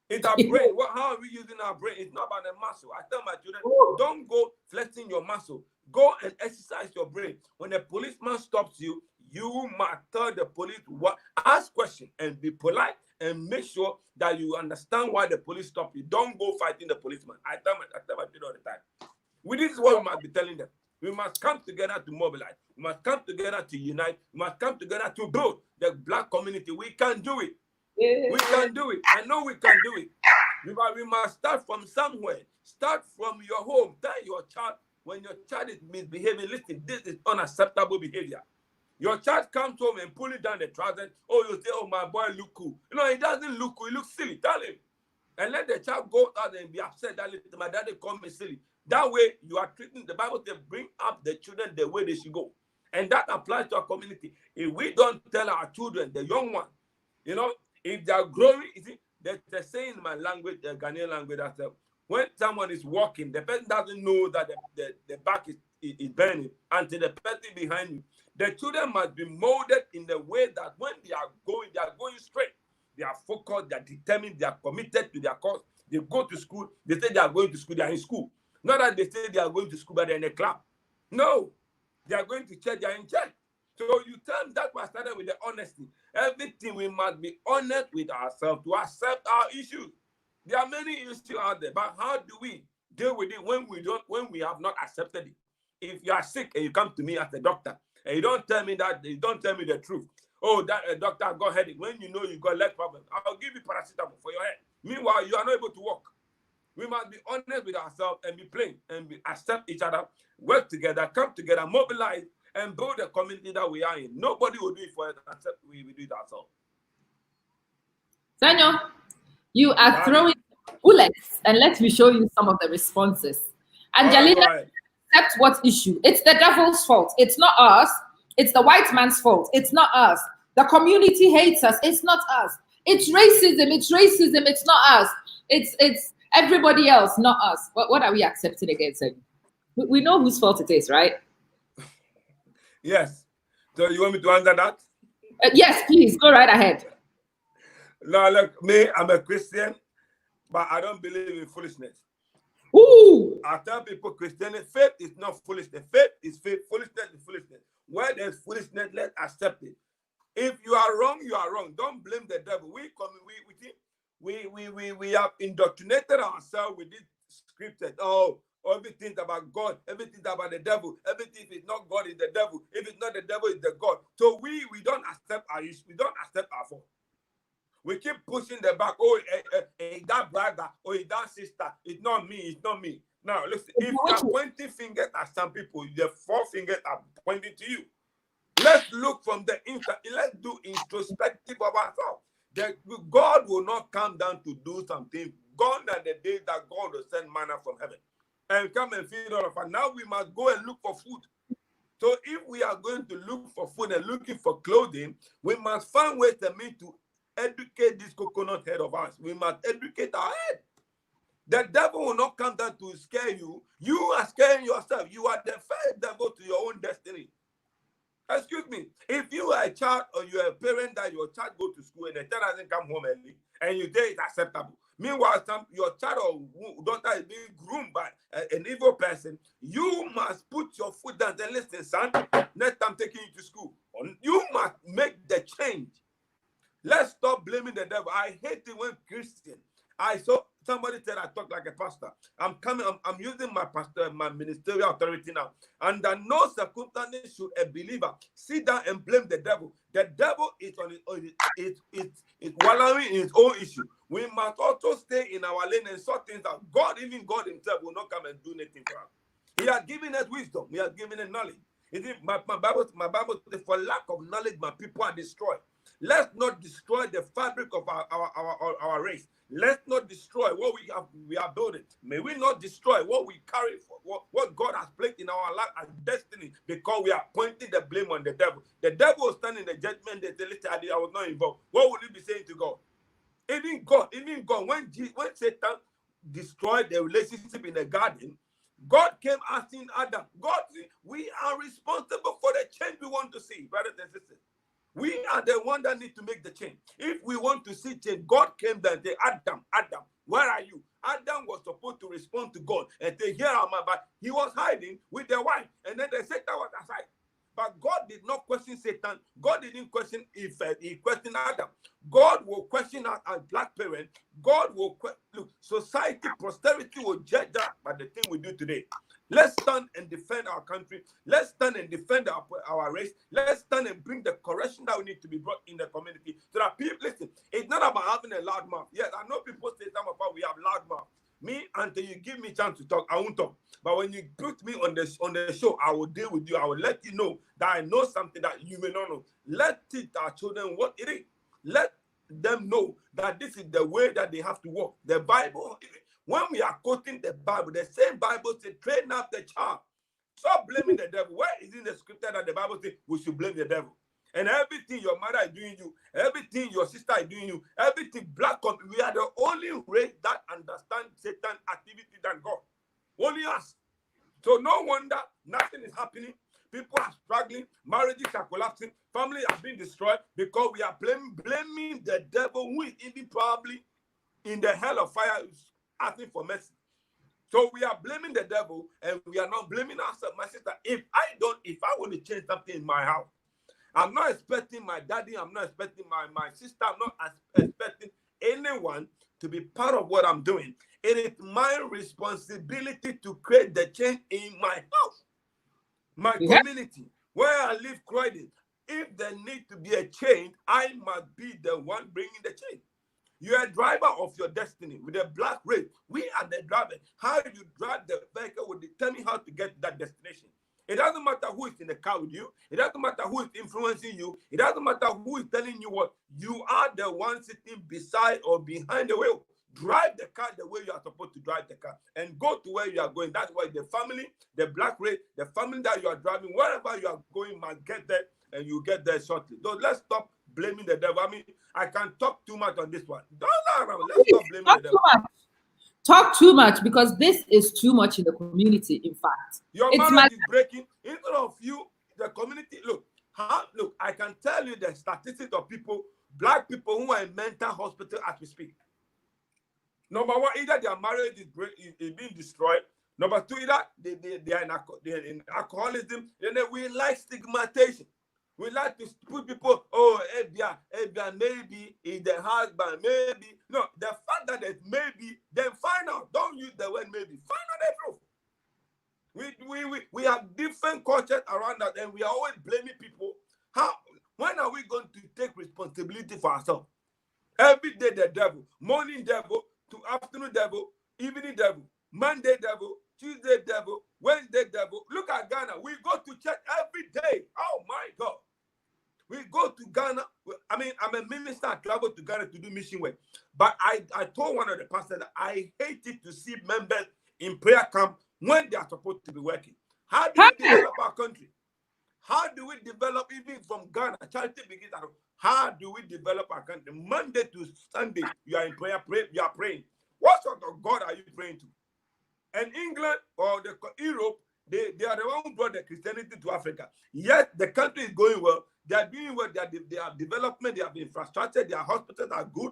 It's our brain. How are we using our brain? It's not about the muscle. I tell my children, don't go flexing your muscle. Go and exercise your brain. When a policeman stops you, you must tell the police what, ask questions and be polite and make sure that you understand why the police stop you. Don't go fighting the policeman. I tell my children all the time. This is what we must be telling them. We must come together to mobilize. We must come together to unite. We must come together to build the black community. We can do it. We can do it. I know we can do it. We must start from somewhere. Start from your home. Tell your child, when your child is misbehaving, listen, this is unacceptable behavior. Your child comes home and pull it down the trousers. Oh, you say, oh, my boy look cool. He doesn't look cool. He looks silly. Tell him. And let the child go out and be upset that my daddy called me silly. That way, you are treating, the Bible says, bring up the children the way they should go. And that applies to our community. If we don't tell our children, the young ones, if they are growing, you see, there's a saying in my language, the Ghanaian language, that when someone is walking, the person doesn't know that the back is burning until the person behind you. The children must be molded in the way that when they are going straight. They are focused, they are determined, they are committed to their cause. They go to school, they say they are going to school, they are in school. Not that they say they are going to school, but they're in a club. No, they are going to church, they are in church. So you tell them that we started with the honesty. Everything we must be honest with ourselves to accept our issues. There are many issues out there, but how do we deal with it when we have not accepted it? If you are sick and you come to me as a doctor and you don't tell me the truth. Oh, that doctor got headache. When you know you got leg problem, I'll give you paracetamol for your head. Meanwhile, you are not able to walk. We must be honest with ourselves and be plain and accept each other, work together, come together, mobilize, and build the community that we are in. Nobody will do it for us except we do it ourselves.
Senyo, you are throwing bullets, and let me show you some of the responses. Angelina, accept what issue? It's the devil's fault. It's not us. It's the white man's fault. It's not us. The community hates us. It's not us. It's racism. It's racism. It's not us. It's everybody else, not us. What are we accepting against it? We know whose fault it is, right?
Yes. So you want me to answer that?
Yes, please. Go right ahead.
No, look, me, I'm a Christian, but I don't believe in foolishness.
Ooh.
I tell people Christianity, faith is not foolishness. Faith is faith. Foolishness is foolishness. Where there's foolishness, let's accept it. If you are wrong, you are wrong. Don't blame the devil. We have indoctrinated ourselves with this scripture. Oh, everything's about God. Everything's about the devil. Everything, if it's not God, it's the devil. If it's not the devil, it's the God. So we don't accept our issue. We don't accept our fault. We keep pushing the back. Oh, that brother, or that sister. It's not me. It's not me. Now, listen, if you are pointing fingers at some people, the 4 fingers are pointing to you. Let's look from the inside. Let's do introspective of ourselves. God will not come down to do something. Gone are the days that God will send manna from heaven and come and feed all of us. Now we must go and look for food. So if we are going to look for food and looking for clothing, we must find ways to educate this coconut head of ours. We must educate our head. The devil will not come down to scare you. You are scaring yourself. You are the first devil to your own destiny. Excuse me. If you are a child or you are a parent that your child go to school and the child doesn't come home early and you say it's acceptable. Meanwhile, your child or daughter is being groomed by an evil person, you must put your foot down and listen, son, next time taking you to school. You must make the change. Let's stop blaming the devil. I hate it when Christians. I saw somebody said I talk like a pastor. I'm using my ministerial authority now. Under no circumstances should a believer sit down and blame the devil. The devil is wallowing in his own issue. We must also stay in our lane and sort things out. Even God himself will not come and do anything for us. He has given us wisdom. He has given us knowledge. My Bible says, for lack of knowledge, my people are destroyed. Let's not destroy the fabric of our race. Let's not destroy what we are building. May we not destroy what we carry, what God has placed in our life as destiny, because we are pointing the blame on the devil. The devil will stand in the judgment day. I was not involved. What would he be saying to God? Even God, when Satan destroyed the relationship in the garden, God came asking Adam, God, we are responsible for the change we want to see, brothers and sisters. We are the one that need to make the change. If we want to see change, God came down and said, Adam, where are you? Adam was supposed to respond to God and say, here am I, but he was hiding with the wife, and then the Satan was aside. But God did not question Satan. God didn't question Eve. He questioned Adam. God will question us as black parents. God will look. Society, posterity will judge that by the thing we do today. Let's stand and defend our country. Let's stand and defend our race. Let's stand and bring the correction that we need to be brought in the community. So that people listen. It's not about having a loud mouth. Yes, I know people say some of us we have loud mouth. Me, until you give me a chance to talk, I won't talk. But when you put me on the show, I will deal with you. I will let you know that I know something that you may not know. Let teach our children what it is. Let them know that this is the way that they have to walk. The Bible, when we are quoting the Bible, the same Bible says, train up the child. Stop blaming the devil. Where is in the scripture that the Bible says we should blame the devil? And everything your mother is doing you, everything your sister is doing you, everything black country, we are the only race that understands Satan's activity than God. Only us. So no wonder nothing is happening. People are struggling. Marriages are collapsing. Families are being destroyed because we are blaming the devil, who is even probably in the hell of fire asking for mercy. So we are blaming the devil and we are not blaming ourselves. My sister, if I want to change something in my house, I'm not expecting my daddy, I'm not expecting my sister, I'm not expecting anyone to be part of what I'm doing. It is my responsibility to create the change in my house, my community, where I live, Croydon. If there needs to be a change, I must be the one bringing the change. You're a driver of your destiny with a black race. We are the driver. How you drive the vehicle will determine how to get to that destination. It doesn't matter who is in the car with you. It doesn't matter who is influencing you. It doesn't matter who is telling you what. You are the one sitting beside or behind the wheel. Drive the car the way you are supposed to drive the car and go to where you are going. That's why the family, the black race, the family that you are driving, wherever you are going, must get there, and you get there shortly. So let's stop blaming the devil. I mean, I can talk too much on this one. Let's stop blaming the devil.
Talk too much, because this is too much in the community. In fact,
your marriage is breaking. Instead of you, the community. Look, I can tell you the statistics of people, black people who are in mental hospital as we speak. Number one, either their marriage is being destroyed. Number two, either they are in alcoholism. Then we like stigmatization. We like to put people, Ebia, maybe is the husband, maybe. No, the fact that it's maybe, then find out. Don't use the word maybe. Find out the truth. We have different cultures around that, and we are always blaming people. When are we going to take responsibility for ourselves? Every day the devil, morning devil, to afternoon devil, evening devil, Monday devil, Tuesday devil, Wednesday devil. Look at Ghana. We go to church every day. Oh my God. We go to Ghana. I mean, I'm a minister. I travel to Ghana to do mission work. But I told one of the pastors that I hated to see members in prayer camp when they are supposed to be working. How do we develop our country? How do we develop, even from Ghana? Charity begins at home. How do we develop our country? Monday to Sunday, you are in prayer, you are praying. What sort of God are you praying to? And England or Europe, they are the one who brought the Christianity to Africa. Yet the country is going well. They are doing well. They have development. They have infrastructure. Their hospitals are good.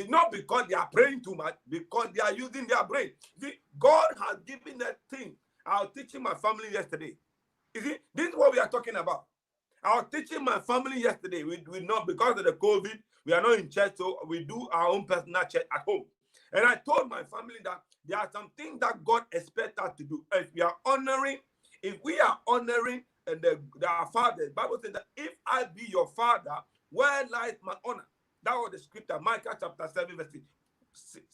Not because they are praying too much, because they are using their brain. See, God has given that thing. I was teaching my family yesterday. You see, this is what we are talking about. I was teaching my family yesterday. We not, because of the COVID, we are not in church, so we do our own personal church at home. And I told my family that there are some things that God expects us to do. If we are honoring our father, the Bible says that if I be your father, where lies my honor? That was the scripture, Micah chapter 7, verse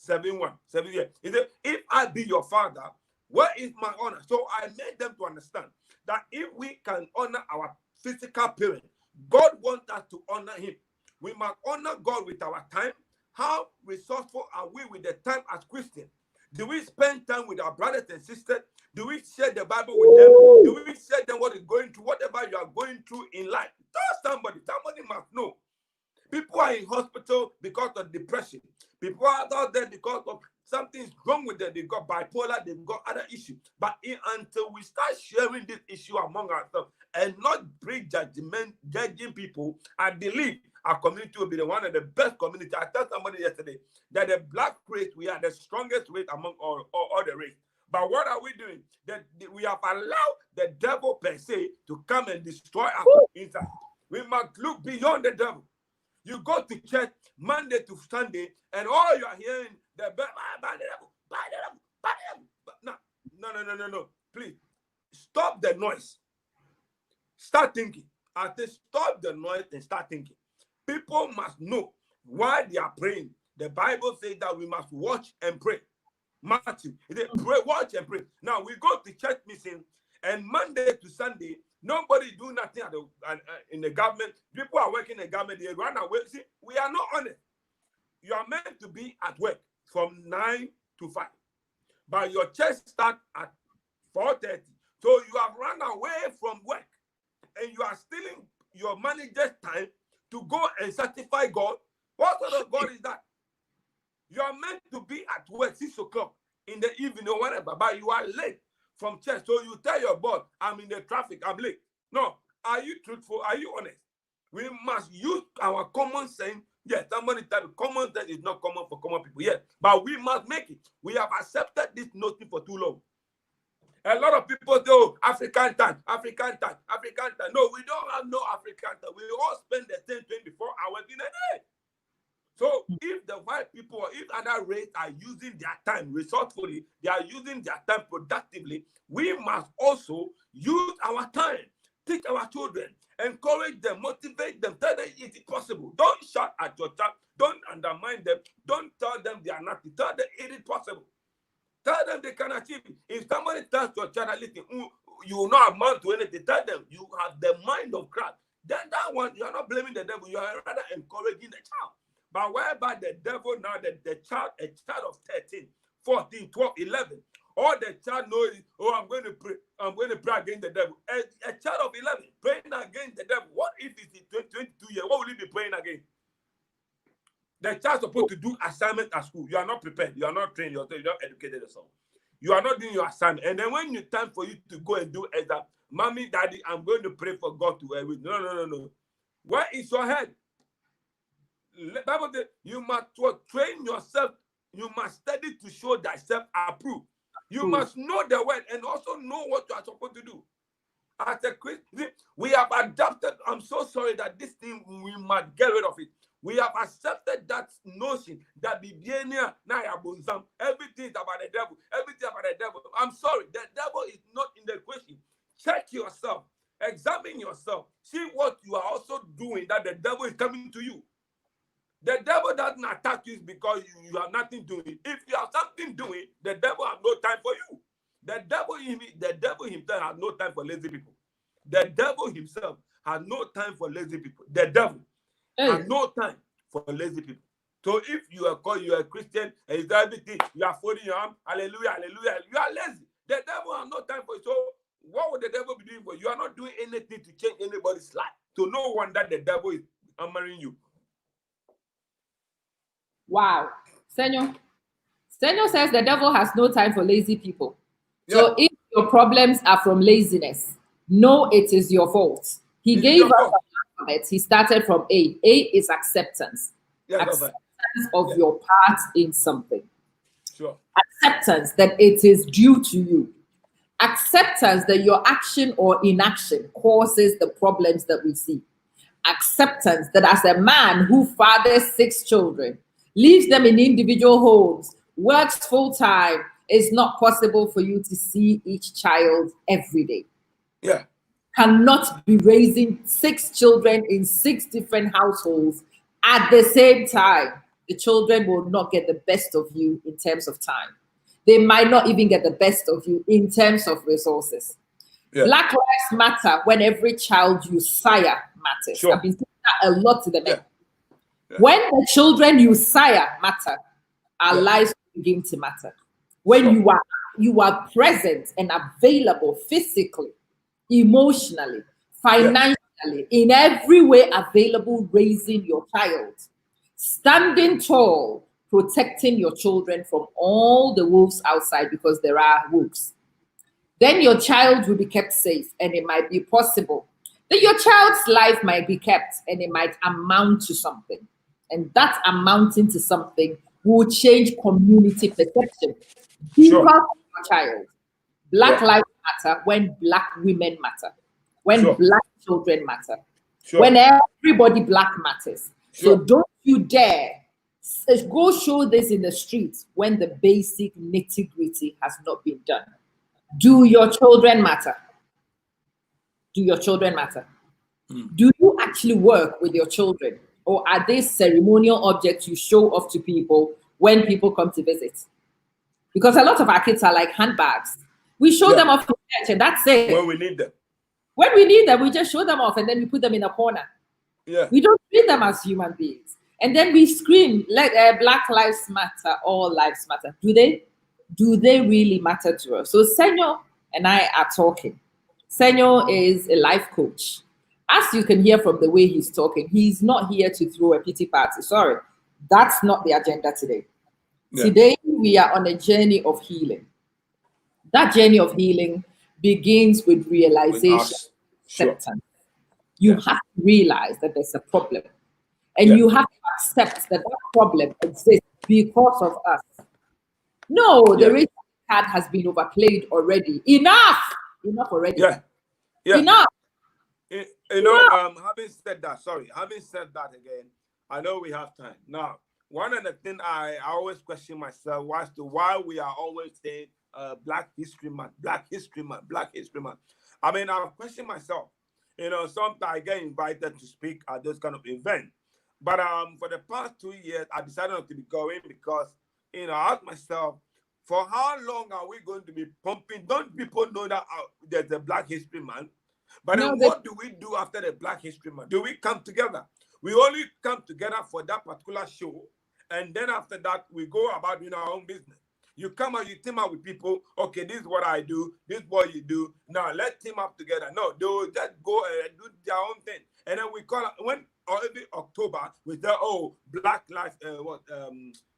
7:1. He said, if I be your father, where is my honor? So I made them to understand that if we can honor our physical parent, God wants us to honor him. We must honor God with our time. How resourceful are we with the time as Christians? Do we spend time with our brothers and sisters? Do we share the Bible with them? Do we share them what is going through, whatever you are going through in life? Tell somebody. Somebody must know. People are in hospital because of depression. People are out there because of something's wrong with them. They've got bipolar, they've got other issues. But until we start sharing this issue among ourselves and not bring judgment, judging people, I believe our community will be one of the best communities. I told somebody yesterday that the black race, we are the strongest race among all the race. But what are we doing? That we have allowed the devil per se to come and destroy us inside. We must look beyond the devil. You go to church Monday to Sunday, and all you are hearing, the no. Please, stop the noise. Start thinking. I say stop the noise and start thinking. People must know why they are praying. The Bible says that we must watch and pray. Matthew, they pray, watch and pray. Now, we go to church meeting, and Monday to Sunday, nobody do nothing in the government. People are working in the government. They run away. See, we are not honest. You are meant to be at work from 9 to 5. But your church starts at 4:30. So you have run away from work. And you are stealing your manager's time to go and sanctify God. What sort of God is that? You are meant to be at work 6 o'clock in the evening or whatever. But you are late from church. So you tell your boss, I'm in the traffic, I'm late. No. Are you truthful? Are you honest? We must use our common sense. Yes, somebody said common sense is not common for common people. Yes, but we must make it. We have accepted this notion for too long. A lot of people say, oh, African time. No, we don't have no African time. We all spend the same 24 hours in a day. So if the white people or if other race are using their time resourcefully, they are using their time productively, we must also use our time. Teach our children, encourage them, motivate them, tell them it is possible. Don't shout at your child. Don't undermine them. Don't tell them they are nothing. Tell them it is possible. Tell them they can achieve it. If somebody tells your child, listen, you will not amount to anything, tell them you have the mind of Christ. Then that one, you are not blaming the devil. You are rather encouraging the child. But whereby the devil now, a child of 13, 14, 12, 11, all the child knows is, oh, I'm going to pray against the devil. A child of 11 praying against the devil. What if it's 22 years? What will he be praying against? The child is supposed to do assignment at school. You are not prepared. You are not trained. You are not educated yourself. You are not doing your assignment. And then when it's time for you to go and do exam, mommy, daddy, I'm going to pray for God to help with. No. Where is your head? Bible says you must train yourself. You must study to show thyself approved. You must know the word and also know what you are supposed to do. As a Christian, we have adopted. I'm so sorry that this thing, we must get rid of it. We have accepted that notion that everything is about the devil. Everything about the devil. I'm sorry, the devil is not in the question. Check yourself. Examine yourself. See what you are also doing that the devil is coming to you. The devil doesn't attack you because you have nothing doing. If you have something doing, the devil has no time for you. The devil himself has no time for lazy people. The devil himself has no time for lazy people. The devil has no time for lazy people. So if you are called, you are a Christian, and it's everything, you are folding your arm, hallelujah, hallelujah, you are lazy. The devil has no time for you. So what would the devil be doing for you? You are not doing anything to change anybody's life. So no wonder the devil is hammering you.
Wow. Senyo says the devil has no time for lazy people. So if your problems are from laziness, no, it is your fault. He gave us an alphabet. He started from A. A is acceptance. Acceptance of your part in something.
Sure.
Acceptance that it is due to you. Acceptance that your action or inaction causes the problems that we see. Acceptance that as a man who fathers 6 children, leaves them in individual homes, works full-time, it's not possible for you to see each child every day.
Yeah.
Cannot be raising 6 children in 6 different households at the same time. The children will not get the best of you in terms of time. They might not even get the best of you in terms of resources. Yeah. Black lives matter when every child you sire matters.
Sure.
I've been saying that a lot to the men.
Yeah. Yeah.
When the children you sire matter, our lives begin to matter. When you are present and available physically, emotionally, financially, in every way available, raising your child, standing tall, protecting your children from all the wolves outside, because there are wolves, then your child will be kept safe, and it might be possible that your child's life might be kept, and it might amount to something. And that amounting to something will change community perception. Because of your child. Black lives matter when Black women matter. When Black children matter. When everybody Black matters. So don't you dare go show this in the streets when the basic nitty-gritty has not been done. Do your children matter? Do your children matter? Do you actually work with your children? Or are they ceremonial objects you show off to people when people come to visit? Because a lot of our kids are like handbags. We show them off to church and that's it.
When we need them.
When we need them, we just show them off and then we put them in a corner.
Yeah.
We don't treat them as human beings. And then we scream, Black lives matter, all lives matter. Do they? Do they really matter to us? So Senyo and I are talking. Senyo is a life coach. As you can hear from the way he's talking, he's not here to throw a pity party. Sorry, that's not the agenda today. Yeah. Today, we are on a journey of healing. That journey of healing begins with realization, acceptance. You have to realize that there's a problem. And you have to accept that that problem exists because of us. No, the race card has been overplayed already. Enough already. Enough.
Having said that again, I know we have time. Now, one of the things I always question myself as to why we are always saying Black History Month, Black History Month, Black History Month. I mean, I've questioned myself. Sometimes I get invited to speak at those kind of events. But for the past 2 years, I decided not to be going because, I asked myself, for how long are we going to be pumping? Don't people know that there's a Black History Month? But then what do we do after the Black History Month? Do we come together? We only come together for that particular show. And then after that, we go about doing our own business. You come out, you team up with people. Okay, this is what I do. This is what you do. Now, let's team up together. No, they will just go and do their own thing. And then we call it, every October, we say,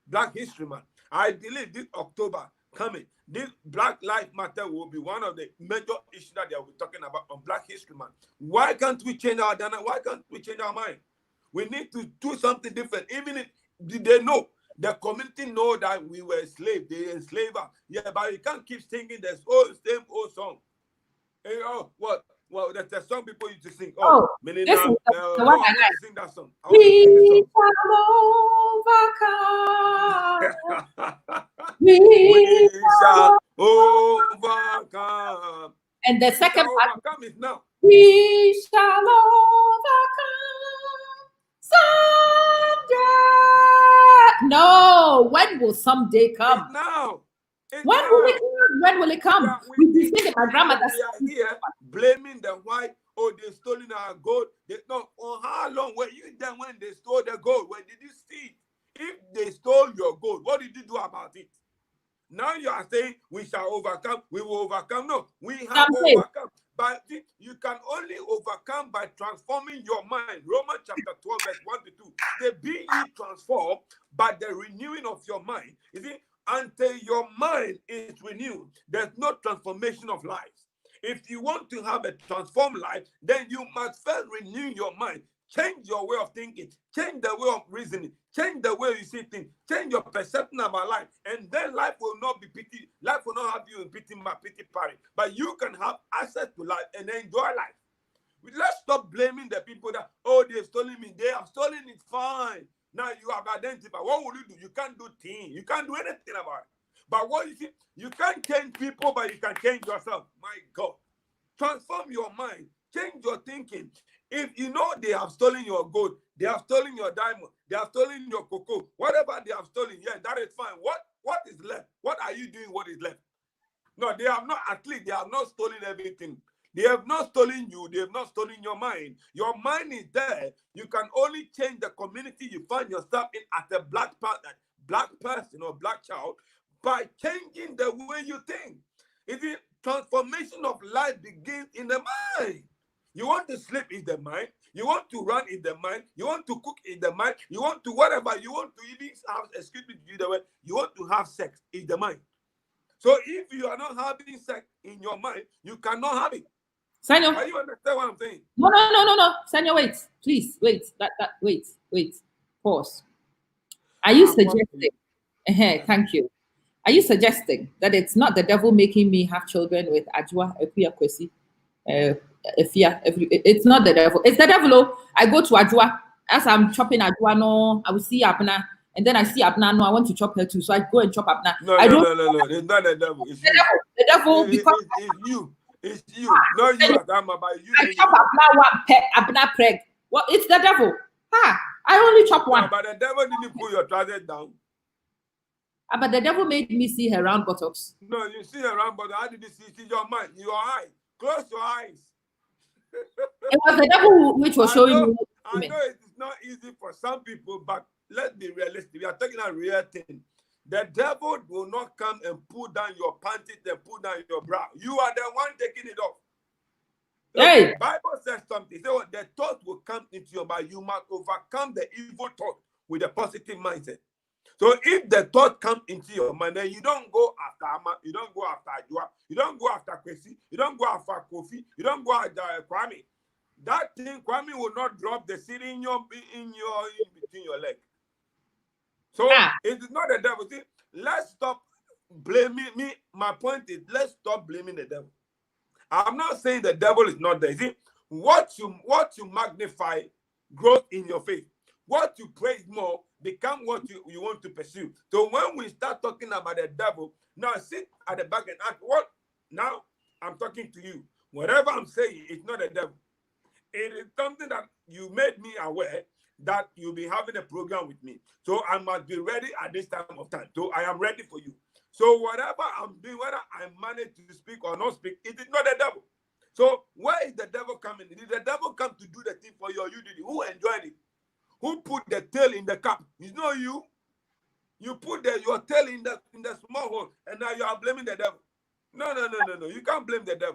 Black History Month. I believe this October coming, this Black Lives Matter will be one of the major issues that they will be talking about on Black History Month. Why can't we change our dynamic? Why can't we change our mind? We need to do something different. Even if they know, the community know that we were slaves, they enslaved us. Yeah, but you can't keep singing the same old song. Hey, what? Well, that's the song people used to sing.
This is the one I like.
Sing that song.
We shall overcome. And the second part,
overcome is now.
We shall overcome someday. No, when will someday come?
It's now.
When will it come? When will it come?
Yeah,
we think my grandmother
we are here blaming the white. Oh, they stolen our gold. On how long were you there when they stole the gold? When did you see it? If they stole your gold, what did you do about it? Now you are saying we shall overcome. We will overcome. No, we have overcome. But you can only overcome by transforming your mind. Romans chapter 12, verse 1 to 2. They be ye transformed by the renewing of your mind. You see, until your mind is renewed, there's no transformation of life. If you want to have a transformed life, then you must first renew your mind. Change your way of thinking. Change the way of reasoning. Change the way you see things. Change your perception about life. And then life will not be pity. Life will not have you in pity party. But you can have access to life and enjoy life. Let's stop blaming the people that, oh, they've stolen me. They have stolen it, fine. Now you have identified. What will you do? You can't do things. You can't do anything about it. But what you see, you can't change people, but you can change yourself. My God. Transform your mind. Change your thinking. If you know they have stolen your gold, they have stolen your diamond, they have stolen your cocoa, whatever they have stolen, yeah, that is fine. What is left? What are you doing? What is left? No, they have not, at least they have not stolen everything. They have not stolen you. They have not stolen your mind. Your mind is there. You can only change the community you find yourself in as a black person or black child by changing the way you think. If the transformation of life begins in the mind. You want to sleep in the mind. You want to run in the mind. You want to cook in the mind. You want to whatever. You want to even have, excuse me, you want to have sex in the mind. So if you are not having sex in your mind, you cannot have it.
Senyo,
Are you understand what I'm saying?
No. Senyo, wait. Please, wait. Wait. Pause. Are you suggesting? Thank you. Are you suggesting that it's not the devil making me have children with Ajwa, Ekuya Kwesi, it's not the devil. It's the devil. Oh, I go to Ajwa. As I'm chopping Ajwa, no, I will see Abna. And then I see Abna, no, I want to chop her too. So I go and chop Abna.
No. It's not the devil. It's you.
The devil, because
it's you. It's you. Not you, Adama, but you.
I chop Abna one, Abna preg. Well, it's the devil. I only chop one.
No, but the devil didn't put your trousers down.
But the devil made me see her round buttocks.
No, you see her round buttocks. How did you see your mind? Your eyes. Close your eyes.
It was the devil which was showing me.
I know it is not easy for some people, but let's be realistic. We are talking a real thing. The devil will not come and pull down your panties and pull down your bra. You are the one taking it off.
Hey.
The Bible says something. So the thought will come into your mind. You must overcome the evil thought with a positive mindset. So if the thought comes into your mind, then you don't go after Ama, you don't go after Ajwa, you don't go after Kwesi, you don't go after Kofi, you don't go after Kwame. That thing, Kwame will not drop the seed in between your leg. So it is not the devil. See, let's stop blaming me. My point is, let's stop blaming the devil. I'm not saying the devil is not there. See, what you magnify growth in your faith. What you praise more become what you want to pursue. So when we start talking about the devil, now sit at the back and ask, what? Now I'm talking to you. Whatever I'm saying, it's not the devil. It is something that you made me aware that you'll be having a program with me. So I must be ready at this time of time. So I am ready for you. So whatever I'm doing, whether I manage to speak or not speak, it is not the devil. So where is the devil coming? Did the devil come to do the thing for you or you did it? Who enjoyed it? Who put the tail in the cup? It's not you. You put your tail in the small hole, and now you are blaming the devil. No. You can't blame the devil.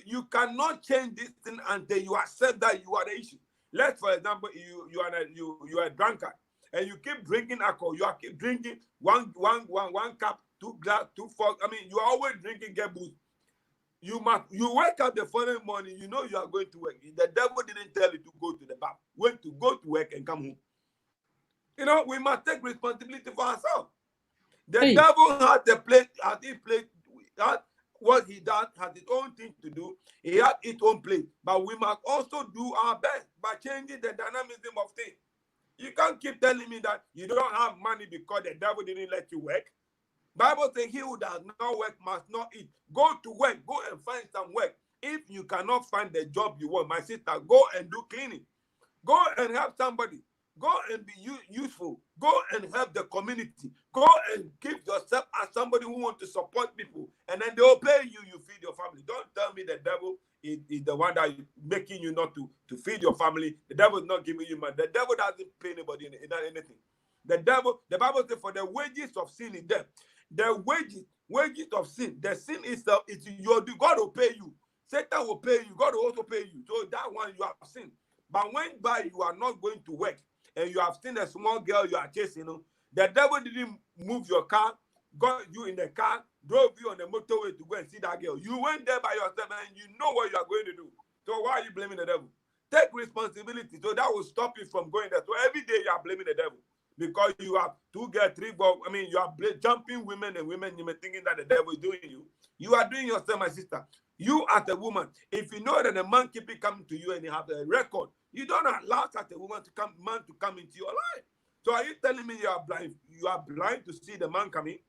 You cannot change this thing until you accept that you are the issue. Let's, for example, you are a drunkard, and you keep drinking alcohol. You keep drinking one cup, 2 glass, 2 forks. I mean, you are always drinking get booze. You wake up the following morning, you know you are going to work. The devil didn't tell you to go to the bar. Went to go to work and come home. You know, we must take responsibility for ourselves. The devil had the place, what he does, has his own thing to do. He had his own place. But we must also do our best by changing the dynamism of things. You can't keep telling me that you don't have money because the devil didn't let you work. Bible says he who does not work must not eat. Go to work. Go and find some work. If you cannot find the job you want, my sister, go and do cleaning. Go and help somebody. Go and be useful. Go and help the community. Go and keep yourself as somebody who wants to support people. And then they will pay you, you feed your family. Don't tell me the devil is the one that is making you not to feed your family. The devil is not giving you money. The devil doesn't pay anybody anything. The Bible says for the wages of sin is death. The wages wages of sin. The sin itself is God will pay you. Satan will pay you. God will also pay you. So that one you have sinned. But when you are not going to work and you have seen a small girl you are chasing, the devil didn't move your car, got you in the car, drove you on the motorway to go and see that girl. You went there by yourself and you know what you are going to do. So why are you blaming the devil? Take responsibility. So that will stop you from going there. So every day you are blaming the devil because you have 2 girls, 3 girls. I mean, you are jumping women and women. You may thinking that the devil is doing you. You are doing yourself, my sister. You as a woman, if you know that a man keep coming to you and you have a record, you don't allow such a woman to come into your life. So are you telling me you are blind? You are blind to see the man coming?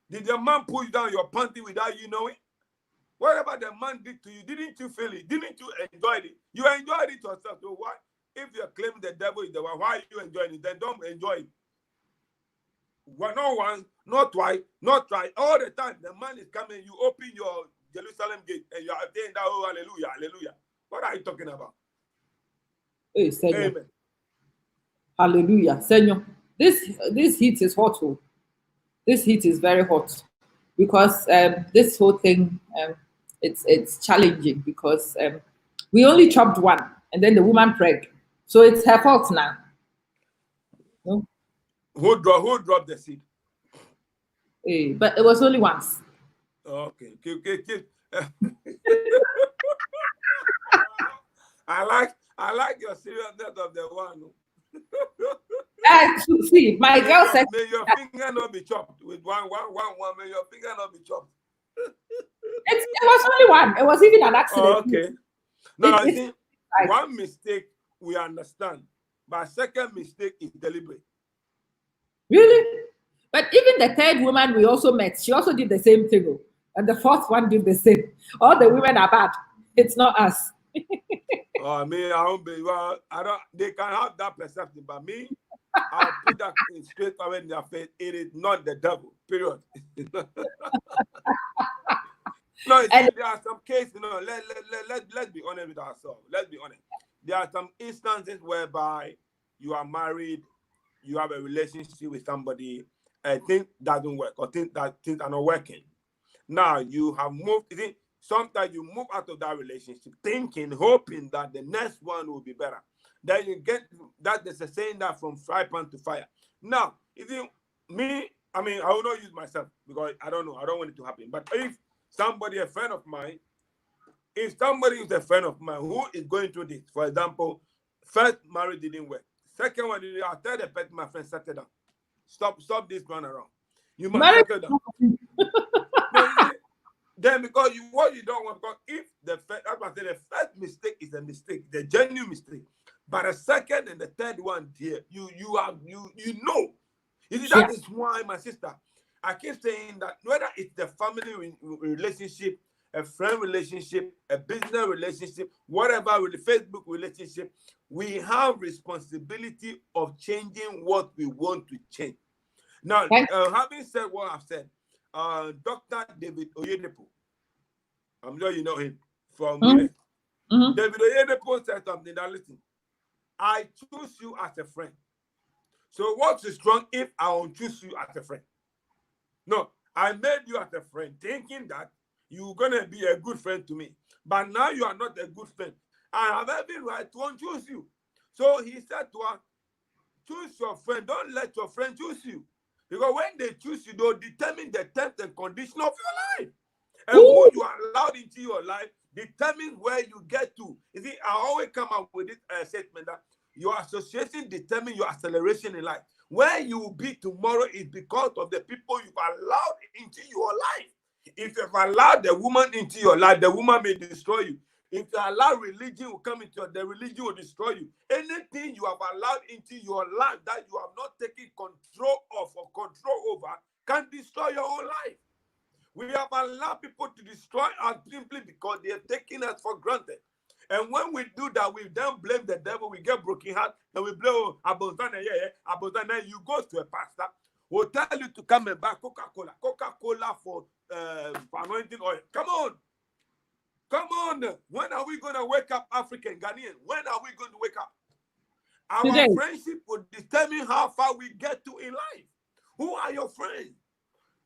Did the man push down your panty without you knowing? Whatever the man did to you, didn't you feel it? Didn't you enjoy it? You enjoyed it yourself. So why? If you claim the devil is the one, why are you enjoying it? Then don't enjoy it. Well, not once, not twice, not thrice. All the time, the man is coming, you open your Jerusalem gate and you are saying that, oh, hallelujah, hallelujah. What are you talking about?
Hey, Senyo.
Amen.
Hallelujah. Senyo, this heat is hot. This heat is very hot because this whole thing, it's challenging because we only chopped one and then the woman prayed. So it's her fault now. No?
Who dropped the seed?
Hey, but it was only once.
Okay. I like your seriousness of the one.
See, my girl said,
may your finger not be chopped with one. May your finger not be chopped.
It was only one. It was even an accident.
Oh, okay. Now, I think one mistake we understand, but second mistake is deliberate.
Really? But even the third woman we also met, she also did the same thing. And the fourth one did the same. All the women are bad. It's not us.
I mean, I don't be, well, I don't, they can have that perception, but me, I'll put that straight away in their face. It is not the devil, period. No, there are some cases, let's be honest with ourselves. Let's be honest. There are some instances whereby you are married, you have a relationship with somebody, and things doesn't work, or things are not working. Now, you have moved, sometimes you move out of that relationship thinking, hoping that the next one will be better. Then you get that there's a saying that from fry pan to fire. Now, I will not use myself because I don't know, I don't want it to happen. But if somebody, a friend of mine, if somebody is a friend of mine who is going through this, for example, first marriage didn't work. Second one, I'll tell the person, my friend, settle down. Stop this run around. You must settle down. Then because what you don't want, because if the first mistake is a mistake, the genuine mistake, but the second and the third one, dear, you know. That is why, my sister, I keep saying that whether it's the family relationship, a friend relationship, a business relationship, whatever, with the Facebook relationship, we have responsibility of changing what we want to change. Now, having said what I've said, Dr. David Oyedepo, I'm sure you know him from Udience. David Oyedepo said something that, listen, I choose you as a friend. So what's wrong if I don't choose you as a friend? No, I made you as a friend thinking that you're going to be a good friend to me. But now you are not a good friend. I have every right to choose you. So he said to her, choose your friend. Don't let your friend choose you. Because when they choose you, they'll determine the terms and conditions of your life. And who you are allowed into your life determines where you get to. You see, I always come up with this statement that your association determines your acceleration in life. Where you will be tomorrow is because of the people you've allowed into your life. If you've allowed the woman into your life, the woman may destroy you. If you allow religion will come into the religion will destroy you. Anything you have allowed into your life that you have not taken control of or control over can destroy your whole life. We have allowed people to destroy us simply because they are taking us for granted. And when we do that, we then blame the devil. We get broken heart and we blame Abozana. You go to a pastor who will tell you to come and buy Coca-Cola for anointing oil. Come on. When are we going to wake up, African Ghanaian? When are we going to wake up? Our friendship will determine how far we get to in life. Who are your friends?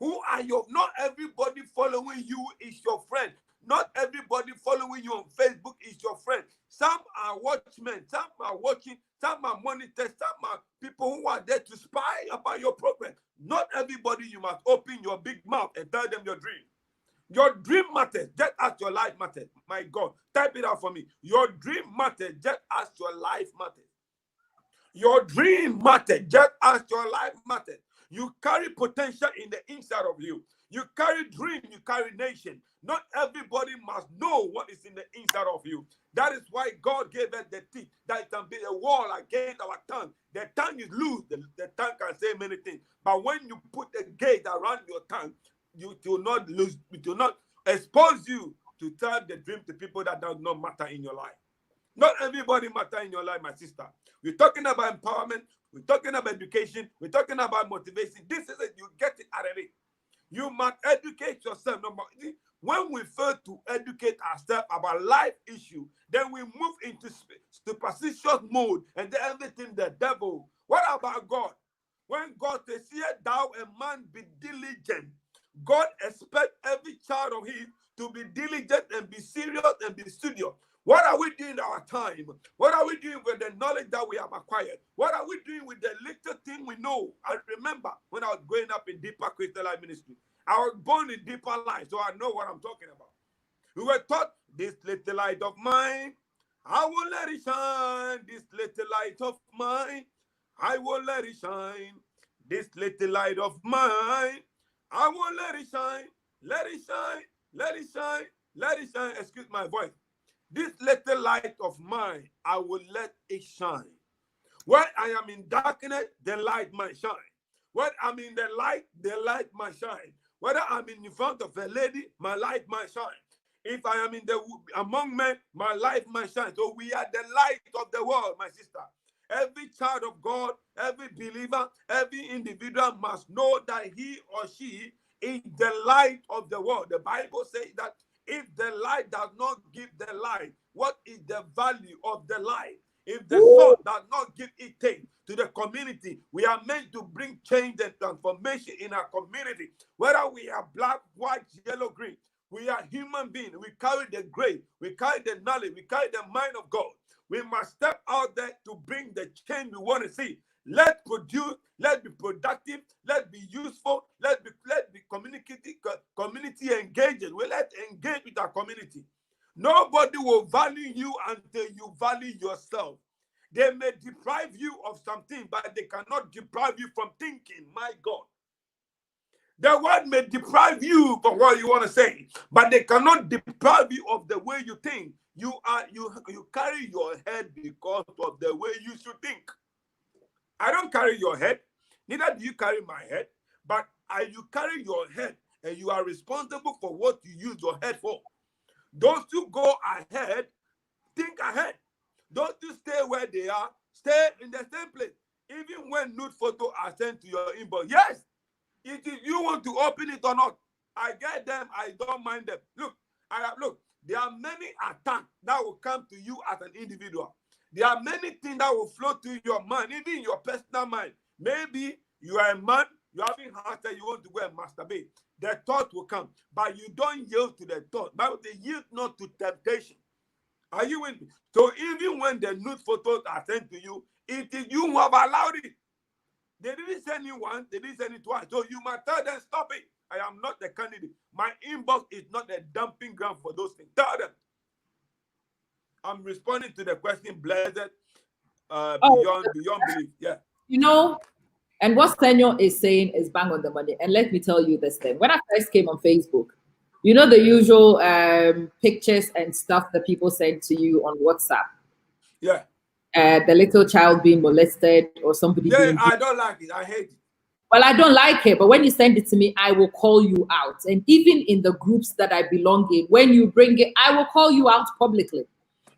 Who are your, not everybody following you is your friend. Not everybody following you on Facebook is your friend. Some are watchmen, some are watching, some are monitors, some are people who are there to spy about your progress. Not everybody you must open your big mouth and tell them your dream. Your dream matters just as your life matters. My God, type it out for me. Your dream matters just as your life matters. Your dream matters just as your life matters. You carry potential in the inside of you. You carry dream, you carry nation. Not everybody must know what is in the inside of you. That is why God gave us the teeth, that it can be a wall against our tongue. The tongue is loose. The tongue can say many things. But when you put a gate around your tongue, you will not lose, it will not expose you to tell the dream to people that does not matter in your life. Not everybody matter in your life, my sister. We're talking about empowerment. We're talking about education. We're talking about motivation. This is it. You get it out of it. You must educate yourself. When we fail to educate ourselves about life issue, then we move into superstitious mode and then everything the devil. What about God? When God says, "Here thou a man be diligent," God expects every child of his to be diligent and be serious and be studious. What are we doing in our time? What are we doing with the knowledge that we have acquired? What are we doing with the little thing we know? I remember when I was growing up in deeper Christian life ministry, I was born in deeper life, so I know what I'm talking about. We were taught, this little light of mine, I will let it shine. This little light of mine, I will let it shine. This little light of mine, I will let it shine. Let it shine. Let it shine. Let it shine. Excuse my voice. This little light of mine, I will let it shine. When I am in darkness, the light might shine. When I'm in the light might shine. Whether I'm in front of a lady, my light might shine. If I am in the among men, my light might shine. So we are the light of the world, my sister. Every child of God, every believer, every individual must know that he or she is the light of the world. The Bible says that if the light does not give the light, what is the value of the light? If the sun does not give it taste to the community, we are meant to bring change and transformation in our community. Whether we are black, white, yellow, green, we are human beings. We carry the grace, we carry the knowledge, we carry the mind of God. We must step out there to bring the change we want to see. Let's produce, let's be productive, let's be useful, let's be community engaging. We let's engage with our community. Nobody will value you until you value yourself. They may deprive you of something, but they cannot deprive you from thinking. My God. The word may deprive you from what you want to say, but they cannot deprive you of the way you think. You carry your head because of the way you should think. I don't carry your head, neither do you carry my head, but you carry your head and you are responsible for what you use your head for. Those who go ahead, think ahead. Those who stay where they are, stay in the same place. Even when nude photos are sent to your inbox, yes, if you want to open it or not, I get them, I don't mind them. Look, there are many attacks that will come to you as an individual. There are many things that will flow to your mind, even your personal mind. Maybe you are a man, you're having heart that you want to go and masturbate. The thought will come, but you don't yield to the thought. But they yield not to temptation. Are you with me? So even when the nude photos are sent to you, it is you who have allowed it. They didn't send you once, they didn't send it twice. So you must tell them, stop it. I am not the candidate. My inbox is not a dumping ground for those things. Tell them. I'm responding to the question, blessed, beyond belief. Yeah.
You know, and what Senyo is saying is bang on the money. And let me tell you this thing. When I first came on Facebook, you know the usual pictures and stuff that people send to you on WhatsApp.
Yeah.
The little child being molested or somebody being...
I don't like it. I hate it.
Well, I don't like it, but when you send it to me, I will call you out. And even in the groups that I belong in, when you bring it, I will call you out publicly.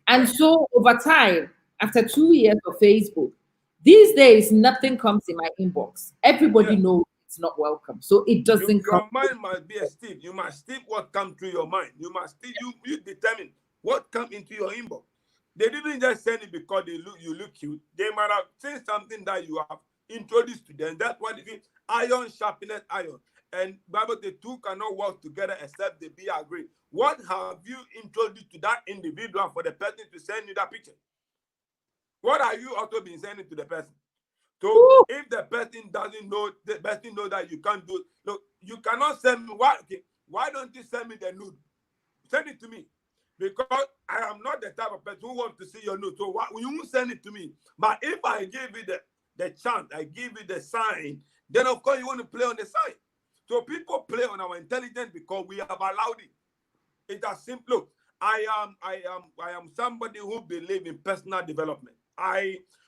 And so over time, after 2 years of Facebook, these days, nothing comes in my inbox. Everybody knows it's not welcome. So it doesn't come.
Your mind must be a sieve. You must sieve what comes through your mind. You must you determine what comes into your inbox. They didn't just send it because you look cute. They might have seen something that you have introduced to them. That's what it is. Iron sharpened iron. And Bible, the two cannot work together except they be agreed. What have you introduced to that individual for the person to send you that picture? What are you also been sending to the person? So if the person doesn't know, the person knows that you can't do it. Look, you cannot send me. Why don't you send me the nude? Send it to me. Because I am not the type of person who wants to see your nude. So you won't send it to me. But if I give you the chance, I give you the sign, then of course you want to play on the sign. So people play on our intelligence because we have allowed it. It's as simple. Look, I am somebody who believes in personal development.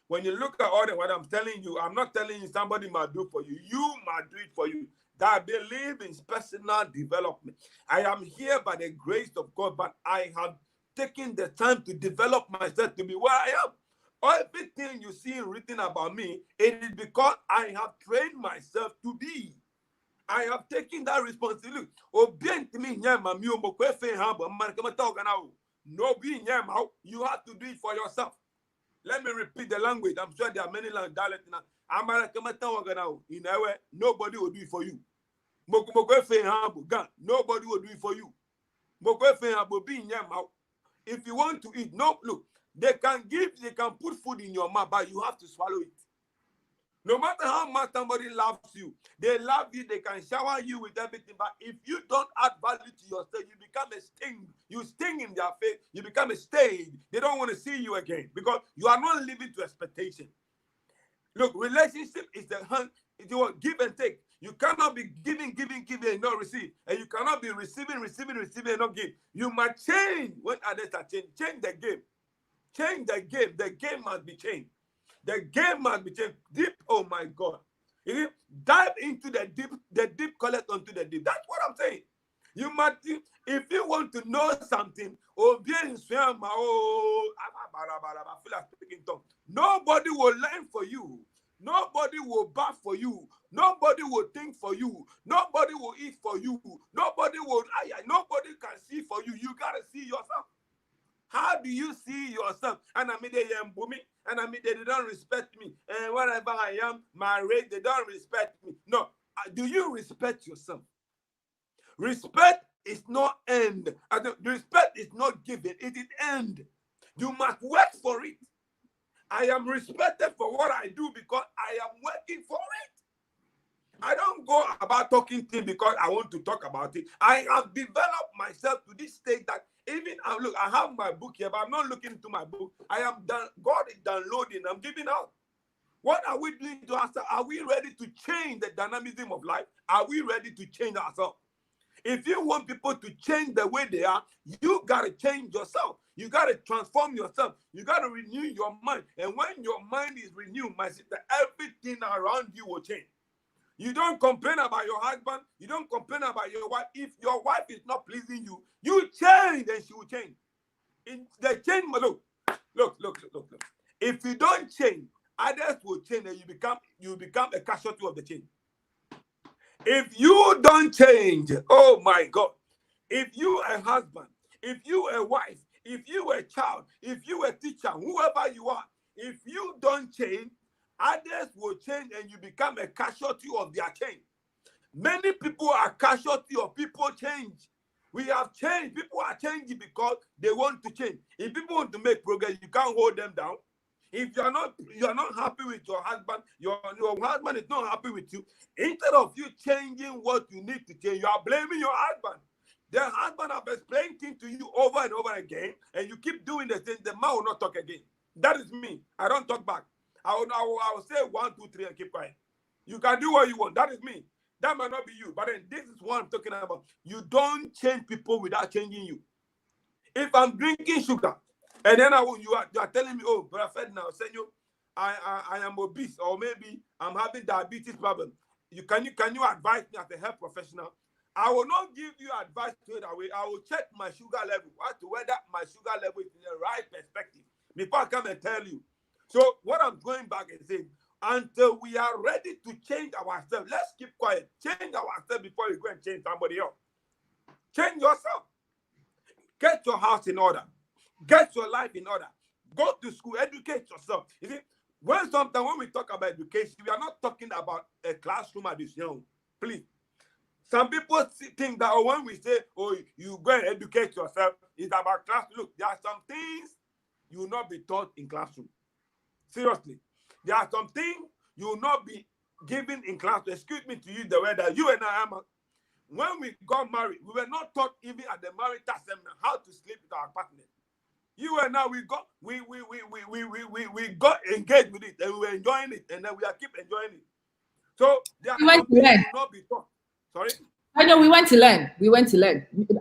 When you look at all what I'm telling you, I'm not telling you somebody might do for you. You might do it for you. That believe in personal development. I am here by the grace of God, but I have taken the time to develop myself to be where I am. Everything you see written about me, it is because I have trained myself to be. I have taken that responsibility. You have to do it for yourself. Let me repeat the language. I'm sure there are many dialects now. Nobody will do it for you. Nobody will do it for you. If you want to eat, no, look, they can put food in your mouth, but you have to swallow it. No matter how much somebody loves you, they love you, they can shower you with everything, but if you don't add value to yourself, you become a sting. You sting in their face, you become a stain. They don't want to see you again because you are not living to expectation. Look, relationship is the hand, it's your give and take. You cannot be giving and not receive. And you cannot be receiving and not give. You must change when others are changing. Change the game. Change the game. The game must be changed. The game must be changed. Deep, oh my God. Dive into the deep collect onto the deep. That's what I'm saying. You must, if you want to know something, I feel like speaking tongue. Nobody will learn for you. Nobody will bath for you. Nobody will think for you. Nobody will eat for you. Nobody can see for you. You gotta see yourself. How do you see yourself? And I mean, they don't respect me. And wherever I am, my race, they don't respect me. No. Do you respect yourself? Respect is not end. Respect is not given. It is end. You must work for it. I am respected for what I do because I am working for it. I don't go about talking things because I want to talk about it. I have developed myself to this state that even, look, I have my book here, but I'm not looking into my book. I am done. God is downloading. I'm giving out. What are we doing to ourselves? Are we ready to change the dynamism of life? Are we ready to change ourselves? If you want people to change the way they are, you got to change yourself. You got to transform yourself. You got to renew your mind. And when your mind is renewed, my sister, everything around you will change. You don't complain about your husband. You don't complain about your wife. If your wife is not pleasing you, you change and she will change. The change, look. If you don't change, others will change and you become a casualty of the change. If you don't change, oh my God, if you a husband, if you a wife, if you a child, if you a teacher, whoever you are, if you don't change, others will change and you become a casualty of their change. Many people are casualty of people change. We have changed. People are changing because they want to change. If people want to make progress, you can't hold them down. If you're not happy with your husband, your husband is not happy with you, instead of you changing what you need to change, you are blaming your husband. The husband has explained things to you over and over again, and you keep doing the thing, the man will not talk again. That is me. I don't talk back. I will say 1, 2, 3 and keep quiet. You can do what you want. That is me. That might not be you. But then this is what I'm talking about. You don't change people without changing you. If I'm drinking sugar, and then you are telling me, oh, Brother Ferdinand Senyo, I am obese, or maybe I'm having diabetes problem. Can you advise me as a health professional? I will not give you advice straight away. I will check my sugar level as to whether my sugar level is in the right perspective before I come and tell you. So what I'm going back and saying, until we are ready to change ourselves, let's keep quiet. Change ourselves before you go and change somebody else. Change yourself. Get your house in order. Get your life in order. Go to school. Educate yourself. You see, when we talk about education, we are not talking about a classroom addition. Please. Some people think that when we say, oh, you go and educate yourself, it's about class. Look, there are some things you will not be taught in classroom. Seriously. There are some things you will not be given in class. Excuse me to use the word that you and I am. When we got married, we were not taught even at the marital seminar how to sleep with our partner. You and I, we got engaged with it, and we were enjoying it, and then we are keep enjoying it. So there are some things you will not be taught. Sorry?
I know we went to learn.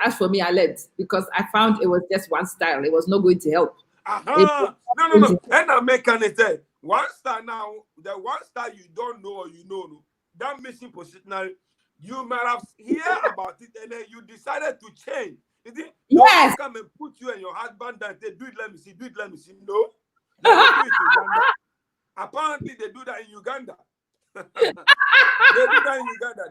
As for me, I learned because I found it was just one style. It was not going to help.
No. And I'm making it say one style now, the one style you don't know or you know, that missing positional, you might have heard about it and then you decided to change.
Yes.
Come and put you and your husband down and say, do it, let me see. No. They do it in Uganda. Apparently, they do that in Uganda. They do that in Uganda.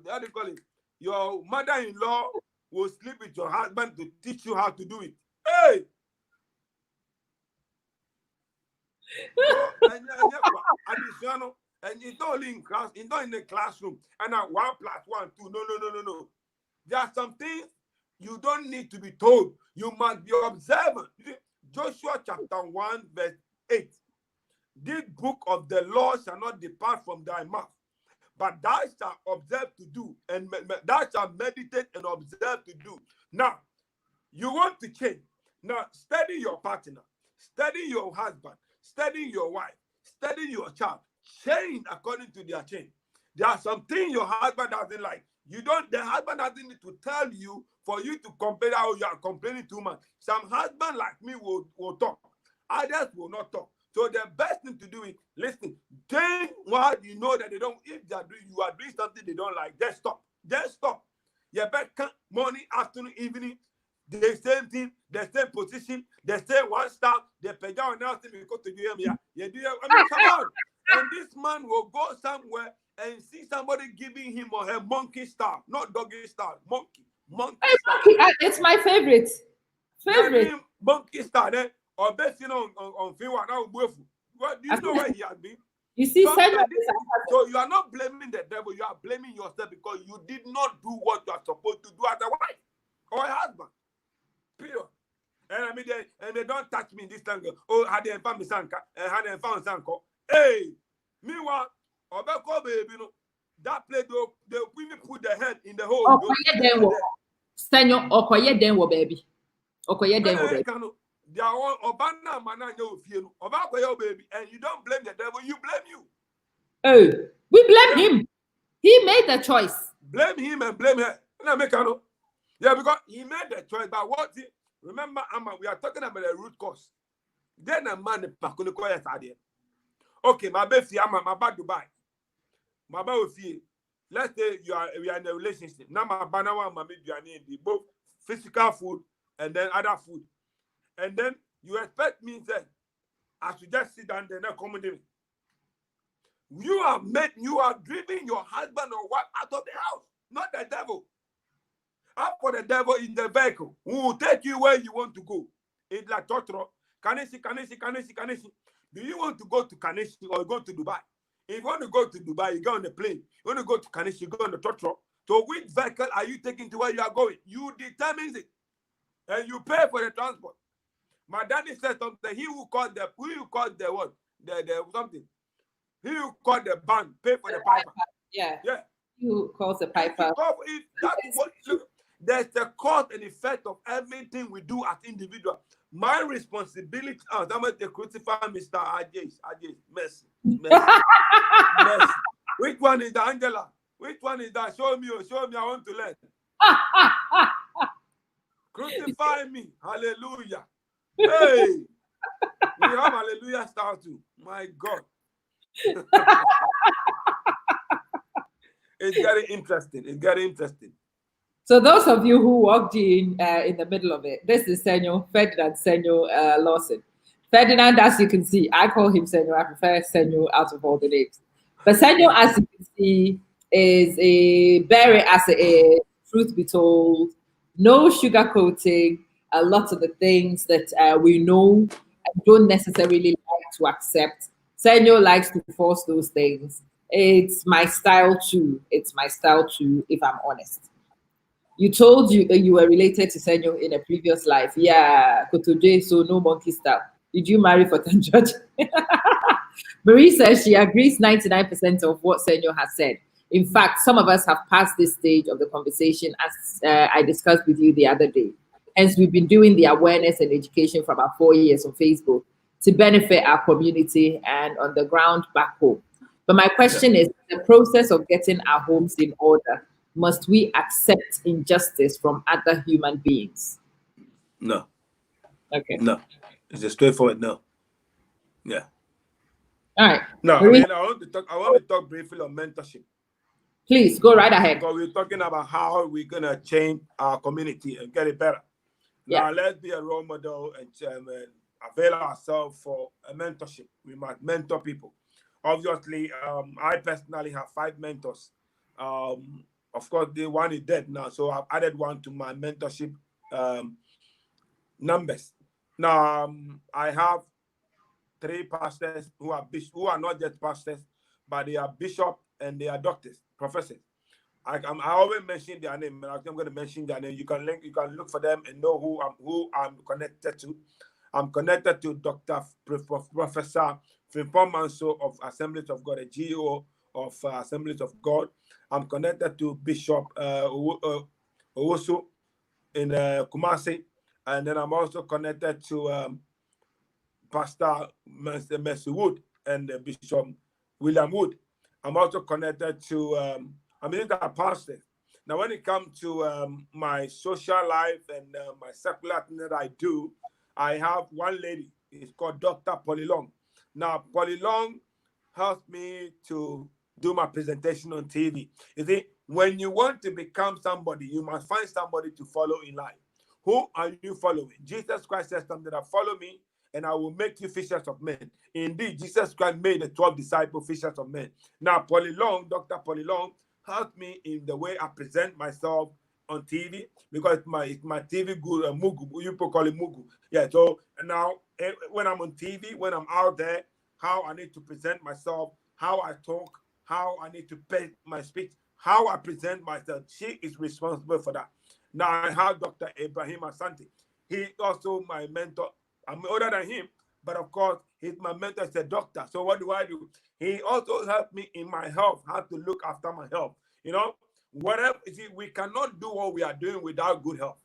How do you call it? Your mother-in-law will sleep with your husband to teach you how to do it. Hey! And it's not only in class, it's not in the classroom. And now 1 + 1 2. No. There are some things you don't need to be told. You must be observant. Joshua chapter 1, verse 8. This book of the law shall not depart from thy mouth, but thou shalt observe to do, and thou shalt meditate and observe to do. Now, you want to change. Now, study your partner, study your husband, study your wife, study your child. Change according to their change. There are some things your husband doesn't like. The husband doesn't need to tell you for you to complain how you are complaining too much. Some husband like me will talk. Others will not talk. So the best thing to do is listen. Then what you know that they don't, if you are doing something they don't like, just stop. Just stop. You better morning, afternoon, evening, the same thing, the same position, the same one star, the pay down announcing because to do him. Come on. And this man will go somewhere and see somebody giving him or her monkey star, not doggy star, monkey star.
It's my favorite.
Monkey star, eh? Or best, on Fiwa now. What do you know where he has been?
You see,
so you are not blaming the devil, you are blaming yourself because you did not do what you are supposed to do as a wife or a husband. Period. And I mean, they don't touch me in this time. Oh, had they found me sanka and had they found sanko. Hey, meanwhile, Obeko baby, that place they even put the head in the hole.
Senyo, Okoye denwo baby. Okoye denwo baby.
They are all Obana Mananya Fienu, Obako baby, and you don't blame the devil, you blame you.
Oh, we blame him. He made the choice.
Blame him and blame her. Yeah, because he made the choice. But what? Remember, we are talking about the root cause. Then a man okay, my baby, my bad Dubai. My baby, let's say we are in a relationship. Now my banawa, my baby, both physical food and then other food. And then you expect me that I should just sit down there and accommodate. You are driving your husband or wife out of the house, not the devil. Up for the devil in the vehicle who will take you where you want to go. It's like Totoro. Kaneshi. Do you want to go to Kaneshi or go to Dubai? If you want to go to Dubai, you go on the plane. You want to go to Kaneshi, you go on the Totoro. So which vehicle are you taking to where you are going? You determine it. And you pay for the transport. My daddy said something. He who called the what? The something. He who called the band, pay for the piper.
Yeah. Who calls the piper?
There's the cause and effect of everything we do as individuals. My responsibility. That was the crucify Mr. Ajay. Mercy. Which one is the Angela? Which one is that? Show me. I want to learn. Crucify me. Hallelujah. Hey, we have hallelujah star too. My God. It's very interesting.
So those of you who walked in the middle of it, this is Ferdinand Senyo Lawson. Ferdinand, as you can see, I call him Senyo. I prefer Senyo out of all the names. But Senyo, as you can see, is a very as it is, truth be told, no sugarcoating. A lot of the things that we know and don't necessarily like to accept. Senyo likes to force those things. It's my style too. It's my style too, if I'm honest. You told you were related to Senyo in a previous life. Yeah, Kotoje, so no monkey style. Did you marry for Tanjoj? Marie says she agrees 99% of what Senyo has said. In fact, some of us have passed this stage of the conversation, as I discussed with you the other day. Hence, we've been doing the awareness and education for about 4 years on Facebook to benefit our community and on the ground back home. But my question is, the process of getting our homes in order, must we accept injustice from other human beings?
No.
Okay.
No. It's a straightforward no. Yeah.
All right.
No,
Marie,
I want to talk briefly on mentorship.
please go right ahead.
Because we're talking about how we're gonna change our community and get it better.
Yeah.
Now let's be a role model and avail ourselves for a mentorship. We must mentor people. Obviously, I personally have 5 mentors. Of course, the one is dead now, so I've added one to my mentorship numbers. Now, I have 3 pastors who are not just pastors, but they are bishops and they are doctors, professors. I always mention their name, and I'm going to mention their name. You can look for them and know who I'm connected to. I'm connected to Dr. Professor Frimpong Manso of Assemblies of God, a GO of Assemblies of God. I'm connected to Bishop Owusu in Kumasi, and then I'm also connected to Pastor Mercy Wood and Bishop William Wood. I'm also connected to these are pastors. Now, when it comes to my social life and my secular thing that I do, I have one lady. It's called Dr. Polly Long. Now, Polly Long helps me to do my presentation on TV. You see, when you want to become somebody, you must find somebody to follow in life. Who are you following? Jesus Christ says something that follow me, and I will make you fishers of men. Indeed, Jesus Christ made the 12 disciples fishers of men. Now, Polly Long, Dr. Polly Long, helped me in the way I present myself on TV, because it's my TV good, mugu. You people call it mugu. Yeah, so now when I'm on TV, when I'm out there, how I need to present myself, how I talk, how I need to pay my speech, how I present myself. She is responsible for that. Now I have Dr. Ibrahim Asante. He also my mentor. I'm older than him, but of course, he's my mentor as a doctor. So what do? He also helped me in my health, how to look after my health. You know, whatever, see, we cannot do what we are doing without good health.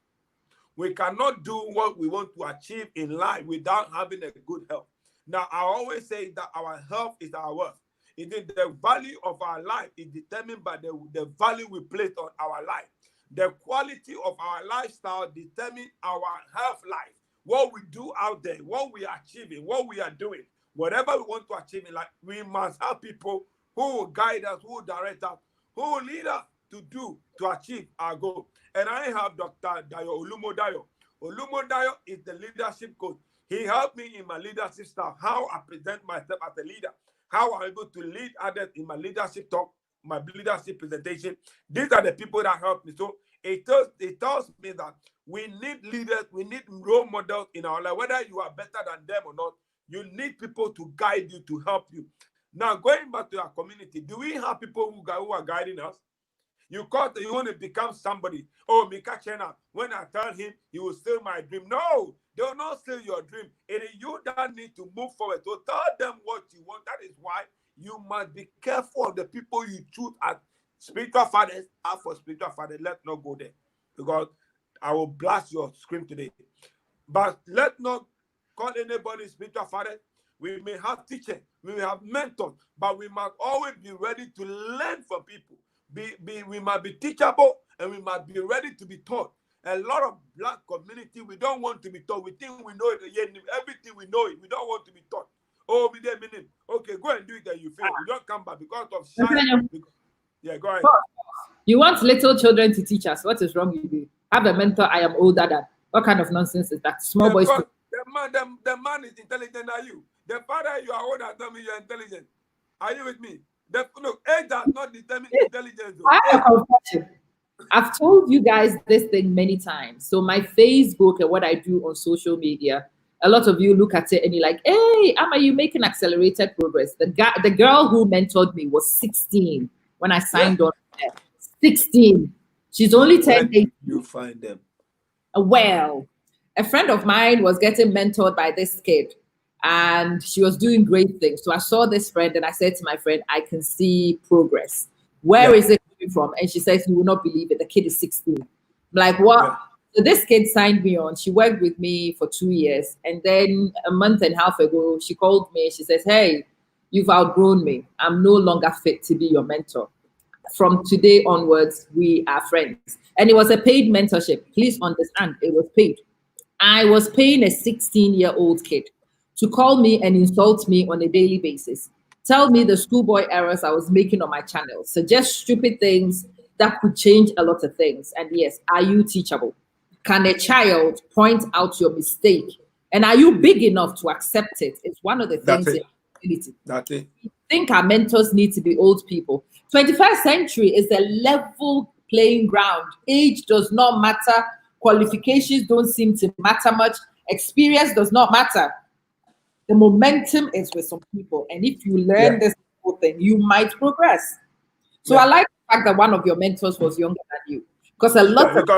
We cannot do what we want to achieve in life without having a good health. Now, I always say that our health is our worth. Indeed, the value of our life is determined by the value we place on our life. The quality of our lifestyle determines our health life. What we do out there, what we are achieving, what we are doing, whatever we want to achieve in life, we must have people who will guide us, who will direct us, who will lead us to achieve our goal. And I have Dr. Dayo Olumodayo. Olumodayo is the leadership coach. He helped me in my leadership style, how I present myself as a leader, how I'm able to lead others in my leadership talk, my leadership presentation. These are the people that help me. So it tells me that we need leaders, we need role models in our life. Whether you are better than them or not, you need people to guide you, to help you. Now, going back to our community, do we have people who are guiding us? You want to become somebody. Oh, Mika Chena, when I tell him, he will steal my dream. No, they will not steal your dream. It is you that need to move forward. So tell them what you want. That is why you must be careful of the people you choose as spiritual fathers. As for spiritual fathers, let's not go there, because I will blast your screen today. But let's not call anybody spiritual father. We may have teachers, we may have mentors, but we must always be ready to learn from people. We must be teachable, and we must be ready to be taught. A lot of black community, we don't want to be taught. We think we know it. Everything we know it. We don't want to be taught. Oh, okay, go and do it, and you fail. You don't come back because of shy. Yeah, go ahead.
You want little children to teach us. What is wrong with you? Have a mentor. I am older than. What kind of nonsense is that? Small boys.
The man is intelligent than you. The father, you are older than me, you are intelligent. Are you with me? Look, age does not determine intelligence.
I've told you guys this thing many times. So my Facebook and what I do on social media, a lot of you look at it and you're like, hey, Amma, you making accelerated progress. The girl who mentored me was 16 when I signed on. 16. She's only 10 days.
You find them?
Well, a friend of mine was getting mentored by this kid and she was doing great things. So I saw this friend and I said to my friend, I can see progress. Where is it coming from? And she says, you will not believe it. The kid is 16. I'm like, what? Yeah. So this kid signed me on. She worked with me for 2 years. And then a month and a half ago, she called me. She says, hey, you've outgrown me. I'm no longer fit to be your mentor. From today onwards, we are friends. And it was a paid mentorship. Please understand, it was paid. I was paying a 16-year-old kid to call me and insult me on a daily basis. Tell me the schoolboy errors I was making on my channel. Suggest stupid things that could change a lot of things. And yes, are you teachable? Can a child point out your mistake? And are you big enough to accept it? It's one of the things in ability.
That's it.
I think our mentors need to be old people. 21st century is a level playing ground. Age does not matter. Qualifications don't seem to matter much. Experience does not matter. The momentum is with some people. And if you learn this whole thing, you might progress. So I like the fact that one of your mentors was younger than you. Because a lot of...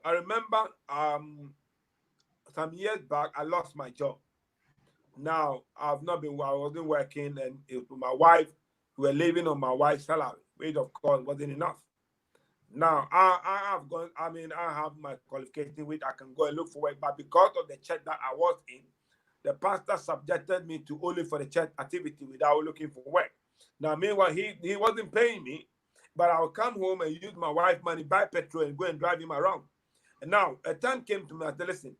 I remember some years back, I lost my job. Now, I wasn't working, and my wife, we were living on my wife's salary, which of course wasn't enough. Now, I have my qualification, which I can go and look for work, but because of the church that I was in, the pastor subjected me to only for the church activity without looking for work. Now, meanwhile, he wasn't paying me, but I would come home and use my wife's money, buy petrol, and go and drive him around. And now, a time came to me, I said, listen,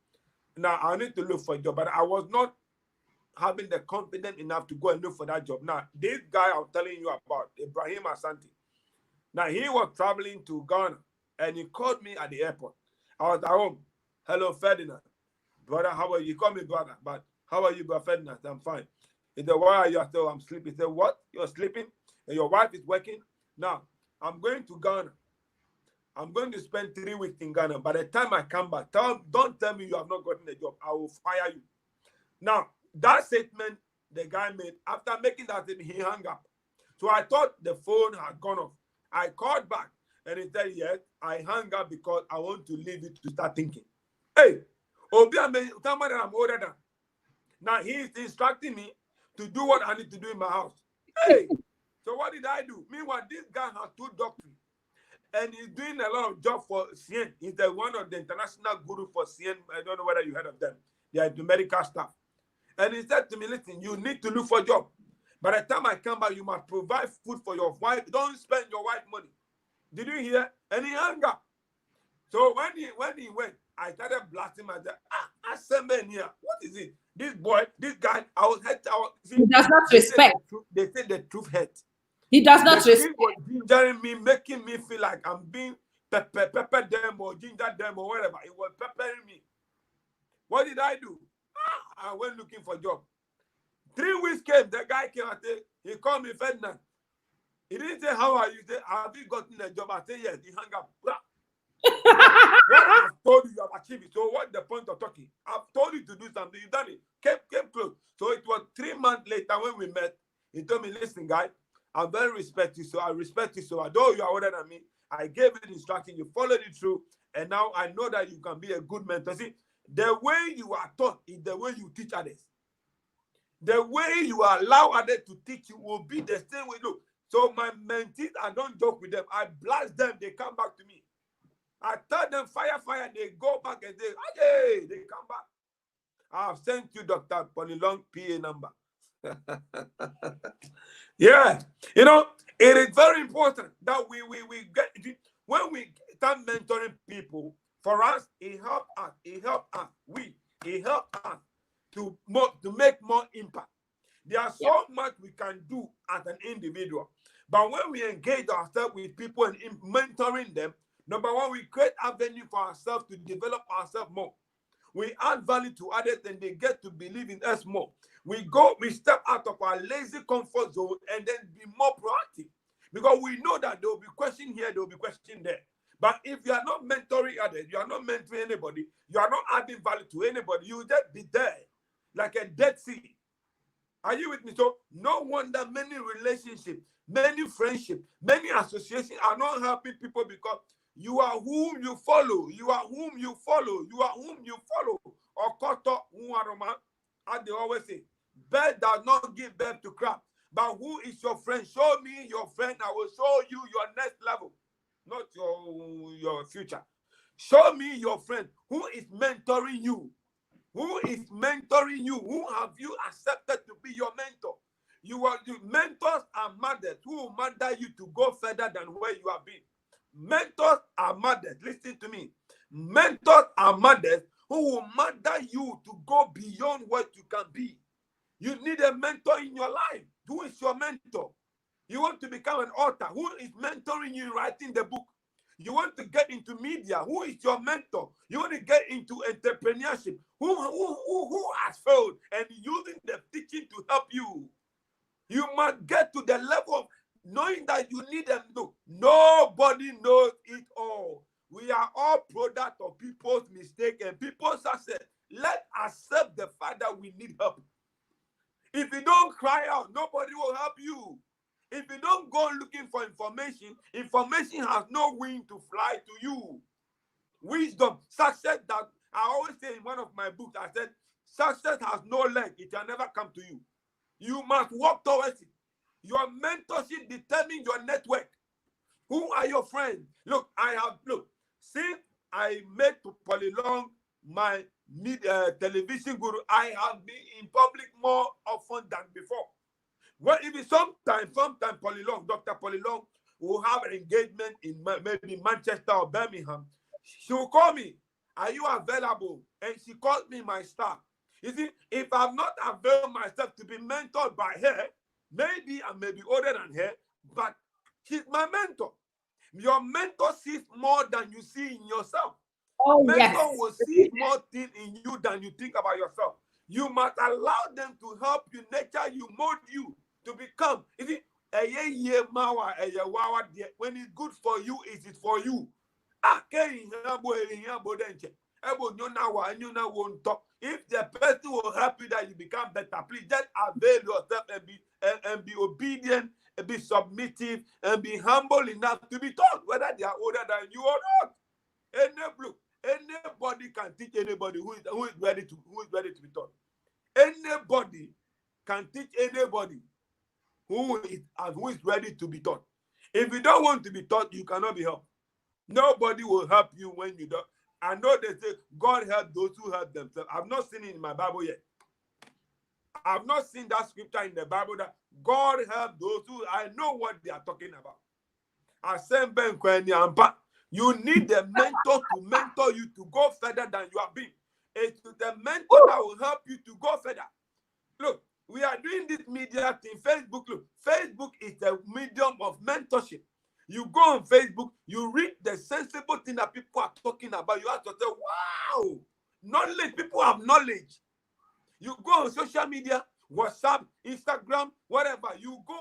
now I need to look for a job, but I was not having the confidence enough to go and look for that job. Now, this guy I'm telling you about, Ibrahim Asante, now he was traveling to Ghana, and he called me at the airport. I was at home. Hello, Ferdinand. Brother, how are you? He called me brother, but how are you, brother Ferdinand? I'm fine. He said, why are you? I said, I'm sleeping. He said, what? You're sleeping? And your wife is working? Now, I'm going to Ghana. I'm going to spend 3 weeks in Ghana. By the time I come back, don't tell me you have not gotten a job. I will fire you. Now, that statement the guy made, after making that statement, he hung up. So I thought the phone had gone off. I called back, and he said, yes, I hung up because I want to leave it to start thinking. Hey, somebody I'm older than. Now he's instructing me to do what I need to do in my house. Hey, so what did I do? Meanwhile, this guy has 2 doctorates, and he's doing a lot of job for CN. He's one of the international guru for CN. I don't know whether you heard of them. They are the medical staff. And he said to me, listen, you need to look for a job. By the time I come back, you must provide food for your wife. Don't spend your wife's money. Did you hear? And he hung up. So when he went, I started blasting myself. I said, man, here, what is it? This boy, this guy,
he does not respect.
They say the truth hurts.
He does not respect.
He was gingering me, making me feel like I'm being pepper them or ginger them or whatever. He was peppering me. What did I do? I went looking for a job. 3 weeks came, the guy came and said, he called me Ferdinand. He didn't say, how are you? He said, have you gotten a job? I said, yes. He hung up. What I've told you, you have achieved it. So what's the point of talking? I've told you to do something. You've done it. Came close. So it was 3 months later when we met. He told me, listen, guy, I very respect you. So I respect you. So although you are older than me, I gave you the instruction. You followed it through. And now I know that you can be a good mentor. See, the way you are taught is the way you teach others. The way you allow others to teach you will be the same way. Look, so my mentees, I don't joke with them. I blast them. They come back to me. I tell them, fire, they go back and say, hey, they come back. I have sent you Dr. Ponilong PA number. Yeah. You know, it is very important that we get, when we start mentoring people, for us, it helps us. It helps us to make more impact. There's so much we can do as an individual. But when we engage ourselves with people and mentoring them, number one, we create avenue for ourselves to develop ourselves more. We add value to others and they get to believe in us more. We step out of our lazy comfort zone and then be more proactive. Because we know that there will be question here, there will be question there. But if you are not mentoring others, you are not mentoring anybody, you are not adding value to anybody, you will just be there like a Dead Sea. Are you with me? So no wonder many relationships, many friendships, many associations are not helping people because you are whom you follow. You are whom you follow. You are whom you follow. Or koto uaroma, as they always say. Bird does not give birth to crab. But who is your friend? Show me your friend. I will show you your next level, not your future. Show me your friend who is mentoring you. Who is mentoring you? Who have you accepted to be your mentor? Mentors are mothers who will mother you to go further than where you have been. Mentors are mothers. Listen to me. Mentors are mothers who will mother you to go beyond what you can be. You need a mentor in your life. Who is your mentor? You want to become an author. Who is mentoring you in writing the book? You want to get into media. Who is your mentor? You want to get into entrepreneurship. Who has failed and using the teaching to help you? You must get to the level of knowing that you need them. No, nobody knows it all. We are all product of people's mistake and people's success. Let's accept the fact that we need help. If you don't cry out, nobody will help you. If you don't go looking for information, information has no wing to fly to you. Wisdom, success, that I always say in one of my books, I said, success has no leg. It can never come to you. You must walk towards it. Your mentorship determines your network. Who are your friends? Look, since I made to Polylong my television guru, I have been in public more often than before. Well, even sometimes Polylong, Dr. Polylong will have an engagement in maybe Manchester or Birmingham. She will call me, are you available? And she calls me my staff. You see, if I've not availed myself to be mentored by her, maybe I may be older than her, but she's my mentor. Your mentor sees more than you see in yourself.
Oh,
mentor will see more things in you than you think about yourself. You must allow them to help you, nurture you, mold you to become. Is it when it's good for you, is it for you? If the person will help you that you become better, please just avail yourself and be obedient, and be submissive, and be humble enough to be taught, whether they are older than you or not. Anybody can teach anybody who is ready to be taught. Anybody can teach anybody who is ready to be taught. If you don't want to be taught, you cannot be helped. Nobody will help you when you don't. I know they say God help those who help themselves. I've not seen it in my Bible yet. I've not seen that scripture in the Bible that God help those who. I know what they are talking about. You need a mentor to mentor you to go further than you have been. It's the mentor that will help you to go further. Look, we are doing this media thing. Facebook, look, Facebook is a medium of mentorship. You go on Facebook, you read the sensible thing that people are talking about. You have to say, wow, knowledge. People have knowledge. You go on social media, WhatsApp, Instagram, whatever. You go,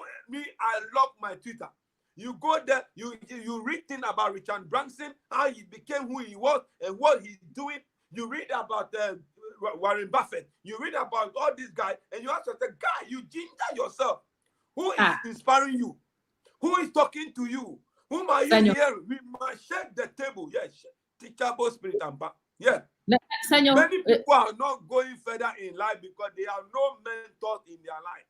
I love my Twitter. You go there, you read things about Richard Branson, how he became who he was and what he's doing. You read about Warren Buffett. You read about all these guys, and you ask yourself, guy, you ginger yourself. Who is inspiring you? Who is talking to you? Whom are you hearing? We must shake the table. Yes, teachable spirit and back. Yeah. Many people are not going further in life because they have no mentors in their life.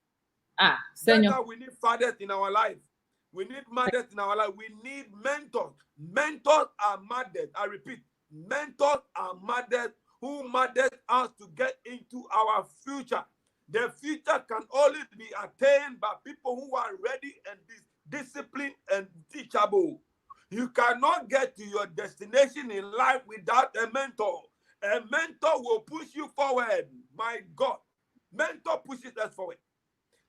Senyo. We need fathers in our life. We need mothers in our life. We need mentors. Mentors are mothers. I repeat, mentors are mothers who mothers us to get into our future. The future can only be attained by people who are ready and disciplined and teachable. You cannot get to your destination in life without a mentor. A mentor will push you forward. My God. Mentor pushes us forward.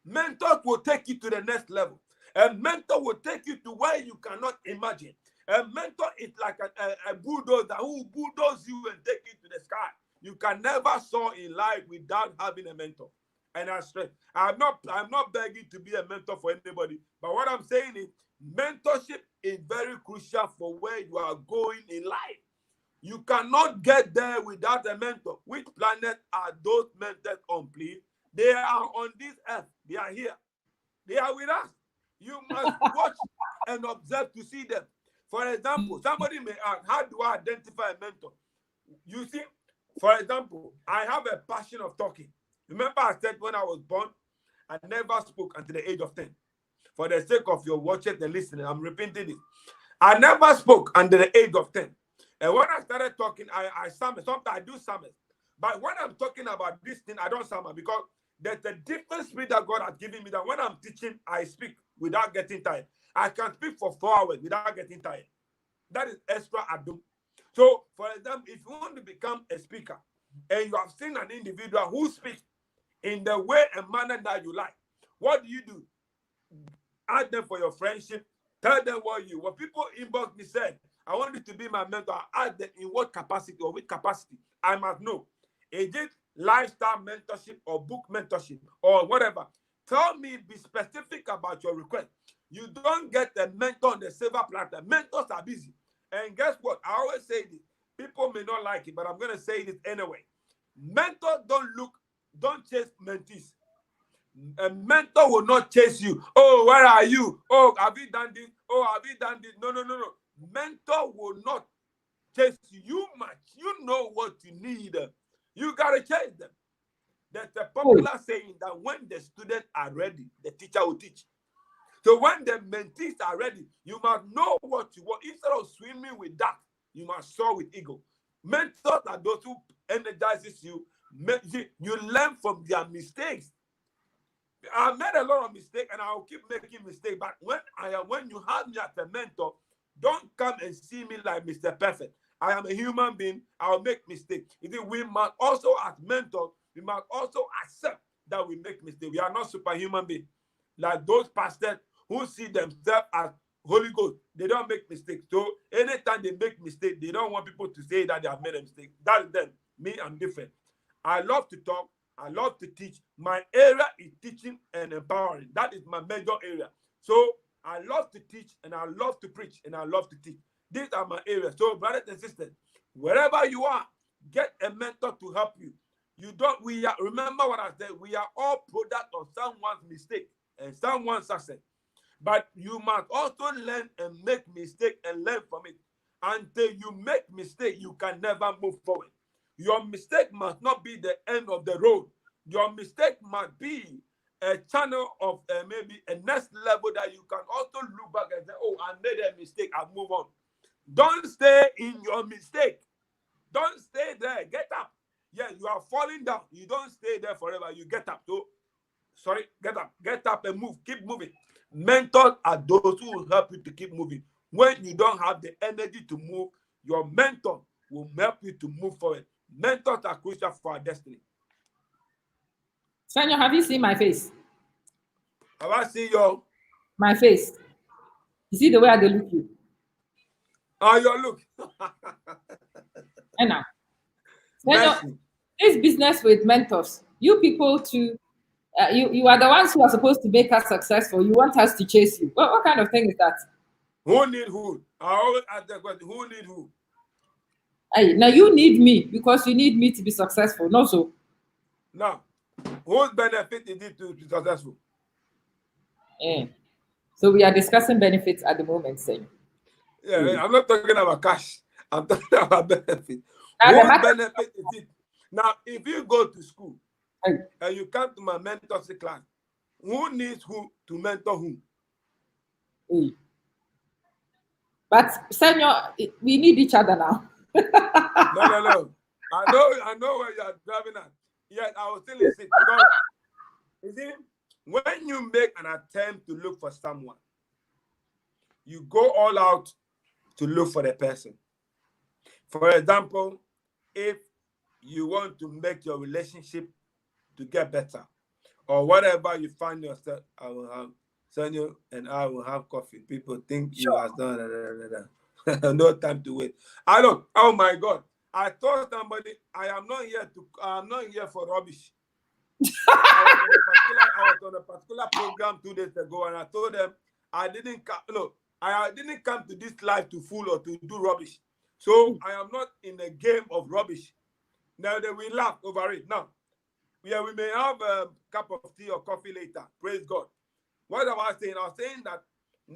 Mentors will take you to the next level. A mentor will take you to where you cannot imagine. A mentor is like a bulldozer who bulldoze you and take you to the sky. You can never soar in life without having a mentor. And I'm not begging to be a mentor for anybody. But what I'm saying is mentorship is very crucial for where you are going in life. You cannot get there without a mentor. Which planet are those mentors on, please? They are on this earth. They are here. They are with us. You must watch and observe to see them. For example, somebody may ask, how do I identify a mentor? You see, for example, I have a passion of talking. Remember I said when I was born, I never spoke until the age of 10. For the sake of your watching and listening, I'm repeating it. I never spoke until the age of 10. And when I started talking, I stammer. Sometimes I do stammer. But when I'm talking about this thing, I don't stammer because there's a different spirit that God has given me that when I'm teaching, I speak without getting tired. I can speak for 4 hours without getting tired. That is extra adum. So, for example, if you want to become a speaker and you have seen an individual who speaks in the way and manner that you like, what do? Ask them for your friendship. Tell them what people inbox me said, I want you to be my mentor. I ask them in what capacity or which capacity. I must know. Is it lifestyle mentorship or book mentorship or whatever? Tell me, be specific about your request. You don't get a mentor on the silver platter. Mentors are busy. And guess what? I always say this. People may not like it, but I'm going to say this anyway. Mentors don't chase mentees. A mentor will not chase you. Oh, where are you? Oh, have you done this? Oh, have you done this? No. Mentor will not chase you. You know what you need. You got to chase them. There's a popular saying that when the students are ready, the teacher will teach. So when the mentees are ready, you must know what you want. Instead of swimming with duck, you must soar with eagle. Mentors are those who energizes you. You learn from their mistakes. I made a lot of mistakes and I will keep making mistakes. But when you have me as a mentor, don't come and see me like Mr. Perfect. I am a human being. I will make mistakes. We must also, as mentors, we must also accept that we make mistakes. We are not superhuman beings. Like those pastors who see themselves as Holy Ghost, they don't make mistakes. So anytime they make mistakes, they don't want people to say that they have made a mistake. That's them. Me, I'm different. I love to talk. I love to teach. My area is teaching and empowering. That is my major area. So I love to teach and I love to preach and I love to teach. These are my areas. So brothers and sisters, wherever you are, get a mentor to help you. Remember what I said, we are all product of someone's mistake and someone's success. But you must also learn and make mistake and learn from it. Until you make mistake, you can never move forward. Your mistake must not be the end of the road. Your mistake must be a channel of maybe a next level that you can also look back and say, oh, I made a mistake, I'll move on. Don't stay in your mistake. Don't stay there. Get up. Yeah, you are falling down. You don't stay there forever. You get up. Get up and move. Keep moving. Mentors are those who will help you to keep moving. When you don't have the energy to move, your mentor will help you to move forward. Mentors are crucial for our destiny.
Senyo, have you seen my face?
Have I seen
my face? You see the way I look you?
Oh, your look.
And now, Senyo, this business with mentors, you people too, you are the ones who are supposed to make us successful. You want us to chase you. What kind of thing is that?
Who need who? I always ask the question, who need who?
Hey, now you need me because you need me to be successful, not so.
Now, whose benefit is it to be successful?
Yeah. So we are discussing benefits at the moment, Senyo.
Yeah, I'm not talking about cash. I'm talking about benefit. Whose benefit is it? Now, if you go to school and you come to my mentorship class, who needs who to mentor whom?
But Senyo, we need each other now.
No. I know where you are driving at. Yet I will still insist because you see, when you make an attempt to look for someone, you go all out to look for the person. For example, if you want to make your relationship to get better, or whatever you find yourself, I will have Senyo and I will have coffee. People think you are done. No time to wait. I don't. Oh my God! I told somebody I am not here for rubbish. I was on a particular program 2 days ago, and I told them I didn't come to this life to fool or to do rubbish. So I am not in a game of rubbish. Now that we laugh over it. Now, yeah, we may have a cup of tea or coffee later. Praise God. What am I saying? I was saying that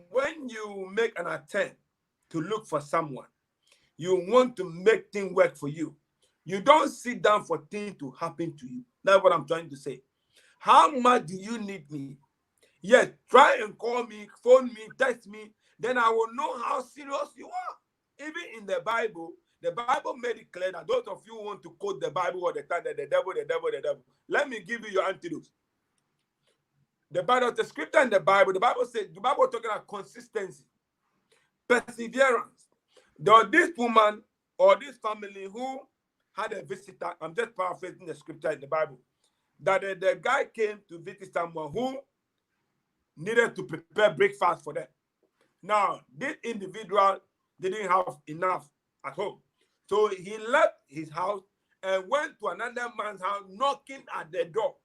when you make an attempt to look for someone, you want to make things work for you. You don't sit down for things to happen to you. That's what I'm trying to say. How much do you need me? Yes, try and call me, phone me, text me. Then I will know how serious you are. Even in the Bible made it clear that those of you who want to quote the Bible all the time, that the devil. Let me give you your antidote. The scripture in the Bible says, the Bible talking about consistency, perseverance. There was this woman or this family who had a visitor. I'm just paraphrasing the scripture in the Bible. That the guy came to visit someone who needed to prepare breakfast for them. Now, this individual didn't have enough at home. So he left his house and went to another man's house, knocking at the door.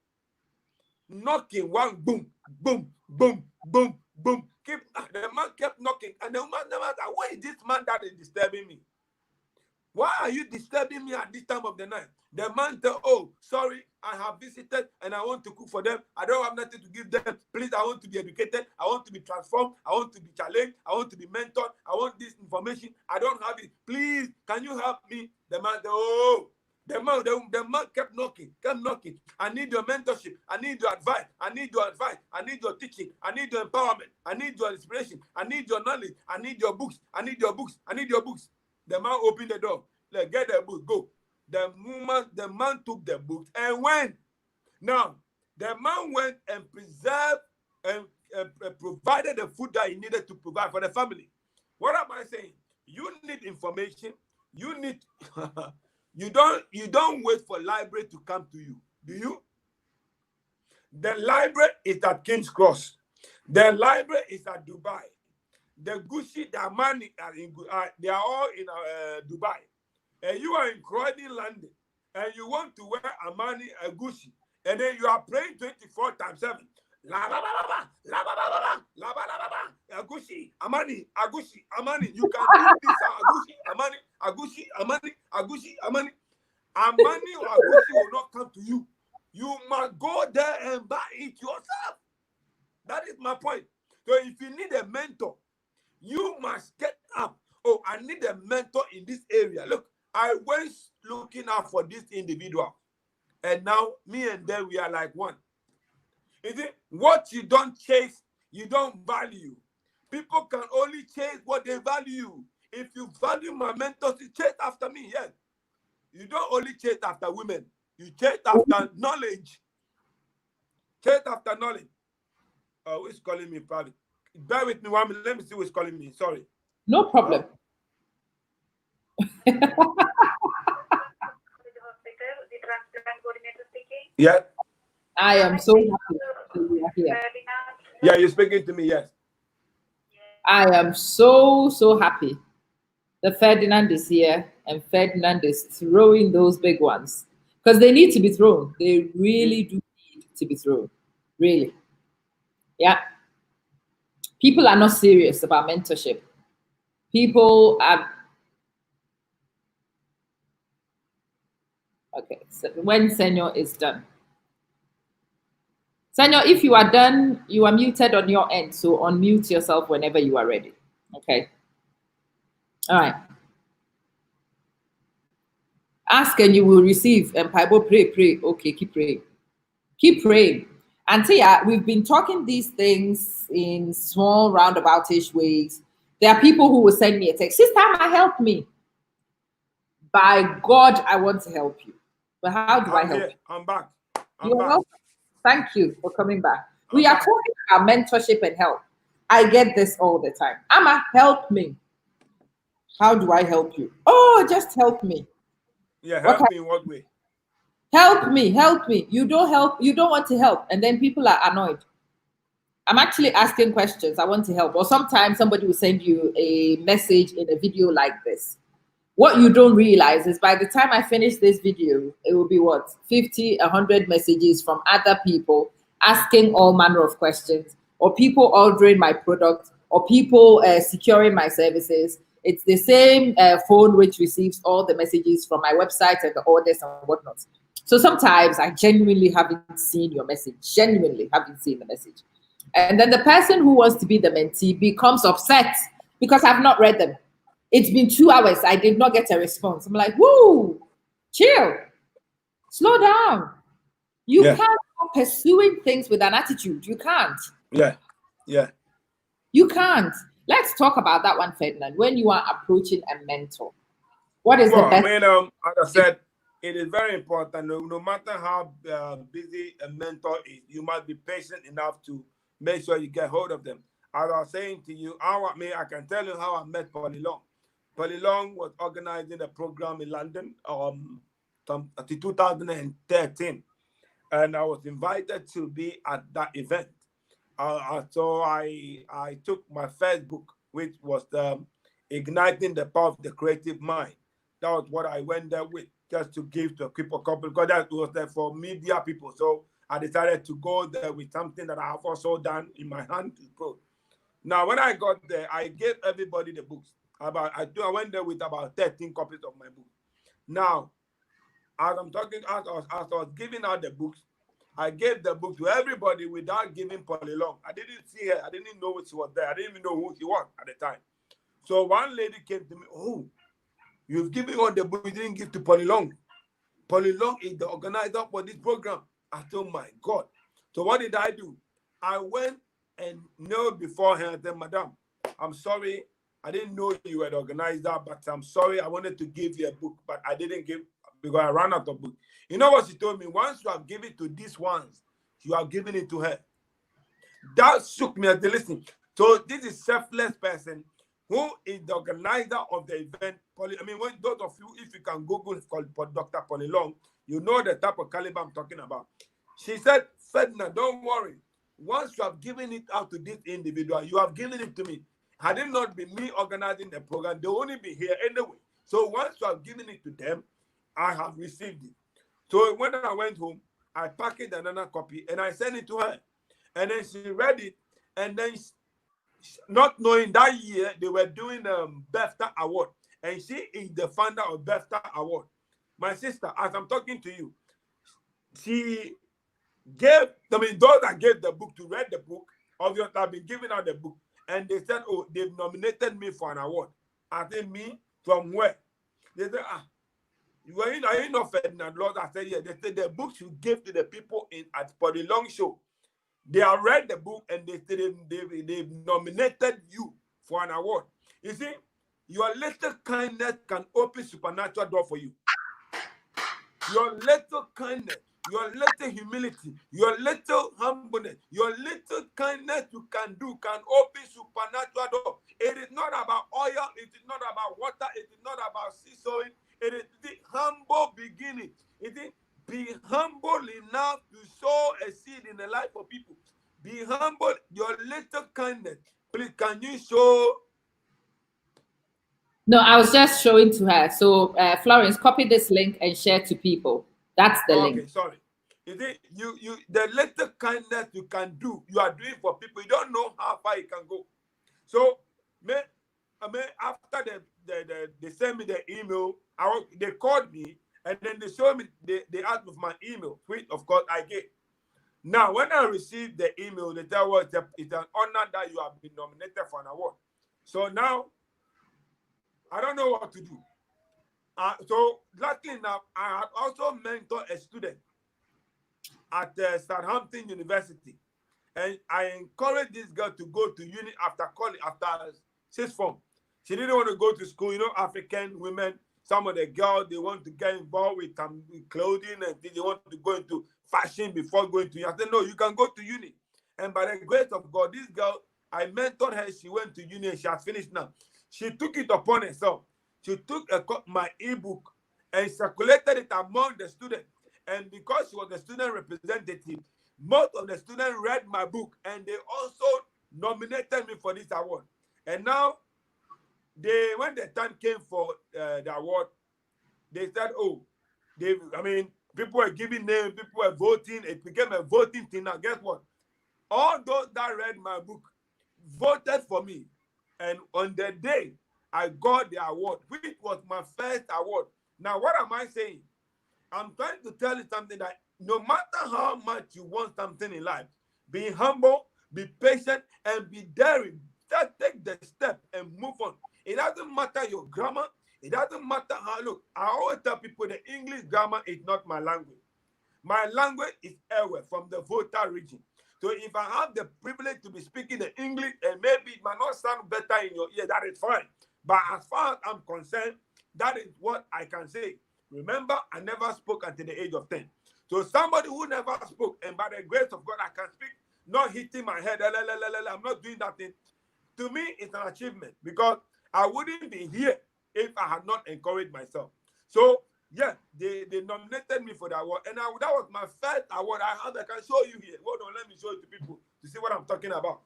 Knocking, one boom, boom, boom, boom, boom. The man kept knocking, and the man said, "Why is this man that is disturbing me? Why are you disturbing me at this time of the night?" The man said, "Oh, sorry, I have visited and I want to cook for them. I don't have nothing to give them. Please, I want to be educated. I want to be transformed. I want to be challenged. I want to be mentored. I want this information. I don't have it. Please, can you help me?" The man said, "Oh." The man kept knocking. I need your mentorship. I need your advice. I need your advice. I need your teaching. I need your empowerment. I need your inspiration. I need your knowledge. I need your books. I need your books. I need your books. The man opened the door. Like, get the book, go. The man took the books and went. Now, the man went and preserved and provided the food that he needed to provide for the family. What am I saying? You need information. You need... You don't wait for library to come to you, do you? The library is at King's Cross. The library is at Dubai. The Gucci, the Armani are they are all in Dubai. And you are in Croydon, London, and you want to wear Armani and Gucci, and then you are praying 24/7. La ba ba ba la ba ba ba la ba la ba Agushi, Amani, Agushi, Amani. You can do this, Agushi, Amani, Agushi, Amani, Agushi, Amani. Amani or Agushi will not come to you. You must go there and buy it yourself. That is my point. So if you need a mentor, you must get up. Oh, I need a mentor in this area. Look, I went looking out for this individual, and now me and them, we are like one. Is it what you don't chase, you don't value? People can only chase what they value. If you value my mentors, you chase after me, yes. You don't only chase after women. You chase after knowledge. Chase after knowledge. Who is calling me private? Bear with me 1 minute. Let me see who is calling me. Sorry.
No problem.
Yeah.
I am so happy here.
Yeah, you're speaking to me, yes.
I am so happy. The Ferdinand is here, and Ferdinand is throwing those big ones. Because they need to be thrown. They really do need to be thrown. Really. Yeah. People are not serious about mentorship. People are... Okay, so when Senyo is done. Senyo, if you are done, you are muted on your end, so unmute yourself whenever you are ready. Okay. All right. Ask and you will receive. And Bible, pray. Okay, keep praying. Keep praying. And so, yeah, we've been talking these things in small roundaboutish ways. There are people who will send me a text. Sister, help me. By God, I want to help you. But how do I help you?
I'm back.
Thank you for coming back. We are talking about mentorship and help. I get this all the time. Amma, help me. How do I help you? Oh, just help me.
Yeah, help me in what way?
Help me. You don't help. You don't want to help. And then people are annoyed. I'm actually asking questions. I want to help. Or sometimes somebody will send you a message in a video like this. What you don't realize is by the time I finish this video, it will be what? 50, 100 messages from other people asking all manner of questions, or people ordering my product, or people securing my services. It's the same phone which receives all the messages from my website and the orders and whatnot. So sometimes I genuinely haven't seen your message, genuinely haven't seen the message. And then the person who wants to be the mentee becomes upset because I've not read them. It's been 2 hours. I did not get a response. I'm like, whoo, chill, slow down. You can't go pursuing things with an attitude. You can't.
Yeah.
You can't. Let's talk about that one, Ferdinand. When you are approaching a mentor, what is the best?
I mean, as I said, it is very important. No matter how busy a mentor is, you must be patient enough to make sure you get hold of them. As I was saying to you, I can tell you how I met Polly Long. Polly Long was organizing a program in London until 2013. And I was invited to be at that event. So I took my first book, which was Igniting the Power of the Creative Mind. That was what I went there with, just to give to people, because that was there for media people. So I decided to go there with something that I have also done in my hand to pro. Now, when I got there, I gave everybody the books. I went there with about 13 copies of my book. Now, as I was giving out the books, I gave the book to everybody without giving Polly Long. I didn't see her. I didn't know she was there. I didn't even know who she was at the time. So one lady came to me, oh, you've given all the book, you didn't give to Polly Long. Polly Long is the organizer for this program. I said, oh my God. So what did I do? I went and knelt before her and said, Madam, I'm sorry. I didn't know you were the organizer, but I'm sorry. I wanted to give you a book, but I didn't give because I ran out of book. You know what she told me? Once you have given it to these ones, you are giving it to her. That shook me as they listen. So this is selfless person who is the organizer of the event. I mean, when those of you, if you can Google Dr. Polly Long, you know the type of caliber I'm talking about. She said, Ferdinand, don't worry. Once you have given it out to this individual, you have given it to me. Had it not been me organizing the program, they'll only be here anyway. So once you have given it to them, I have received it. So when I went home, I packaged another copy and I sent it to her. And then she read it. And then, not knowing that year, they were doing BAFTA Award. And she is the founder of BAFTA Award. My sister, as I'm talking to you, she gave, those that gave the book to read the book, obviously I've been giving out the book. And they said, oh, they've nominated me for an award. I said, me? From where? They said, are you not Ferdinand Lawson? I said, yeah. They said the books you gave to the people at Polly Long show, they have read the book and they said they've nominated you for an award. You see, your little kindness can open supernatural door for you. Your little kindness, your little humility, your little humbleness, your little kindness you can do can open supernatural door. It is not about oil, it is not about water, it is not about sea sowing. It is the humble beginning. It is be humble enough to sow a seed in the life of people. Be humble, your little kindness. Please, can you show?
No, I was just showing to her. So, Florence, copy this link and share to people. That's the link.
Okay, sorry. Is it the little kindness you can do, you are doing for people. You don't know how far you can go. So, after they sent me the email, they called me and then they showed me they asked for my email, which of course I gave. Now, when I received the email, they tell me it's an honor that you have been nominated for an award. So now, I don't know what to do. So, luckily enough, I had also mentored a student at Southampton University. And I encouraged this girl to go to uni after college, after sixth form. She didn't want to go to school. You know, African women, some of the girls, they want to get involved with clothing and they want to go into fashion before going to uni. I said, no, you can go to uni. And by the grace of God, this girl, I mentored her. She went to uni and she has finished now. She took it upon herself. She took my ebook and circulated it among the students. And because she was the student representative, most of the students read my book and they also nominated me for this award. And now, when the time came for the award, they said, oh, people were giving names, people were voting. It became a voting thing. Now, guess what? All those that read my book voted for me. And on the day, I got the award, which was my first award. Now, what am I saying? I'm trying to tell you something that no matter how much you want something in life, be humble, be patient, and be daring. Just take the step and move on. It doesn't matter your grammar. It doesn't matter how. Look, I always tell people the English grammar is not my language. My language is Ewe from the Volta region. So if I have the privilege to be speaking the English, and maybe it might not sound better in your ear, that is fine. But as far as I'm concerned, that is what I can say. Remember, I never spoke until the age of 10. So somebody who never spoke, and by the grace of God, I can speak, not hitting my head, I'm not doing that thing. To me, it's an achievement because I wouldn't be here if I had not encouraged myself. So, yeah, they nominated me for the award, and that was my first award I had. I can show you here. Hold on, let me show it to people to see what I'm talking about.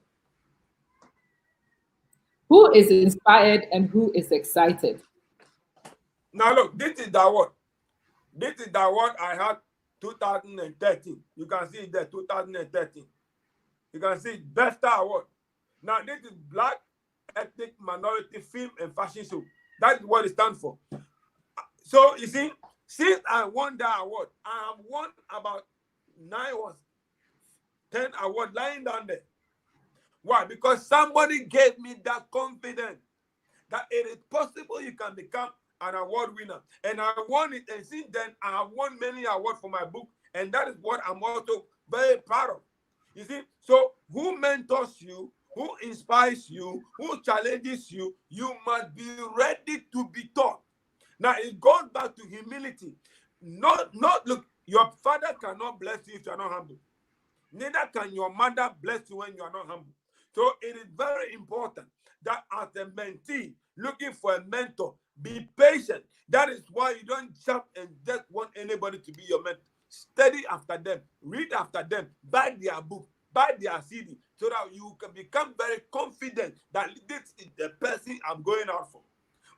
Who is inspired and who is excited?
Now, look, this is the award. This is the award I had 2013. You can see it there, 2013. You can see Best Award. Now, this is Black Ethnic Minority Film and Fashion Show. That's what it stands for. So, you see, since I won that award, I have won about 9 or 10 awards lying down there. Why? Because somebody gave me that confidence that it is possible you can become an award winner. And I won it. And since then, I have won many awards for my book. And that is what I'm also very proud of. You see, so who mentors you, who inspires you, who challenges you, you must be ready to be taught. Now, it goes back to humility. Not look, your father cannot bless you if you are not humble. Neither can your mother bless you when you are not humble. So it is very important that as a mentee, looking for a mentor, be patient. That is why you don't jump and just want anybody to be your mentor. Study after them, read after them, buy their book, buy their CD, so that you can become very confident that this is the person I'm going out for.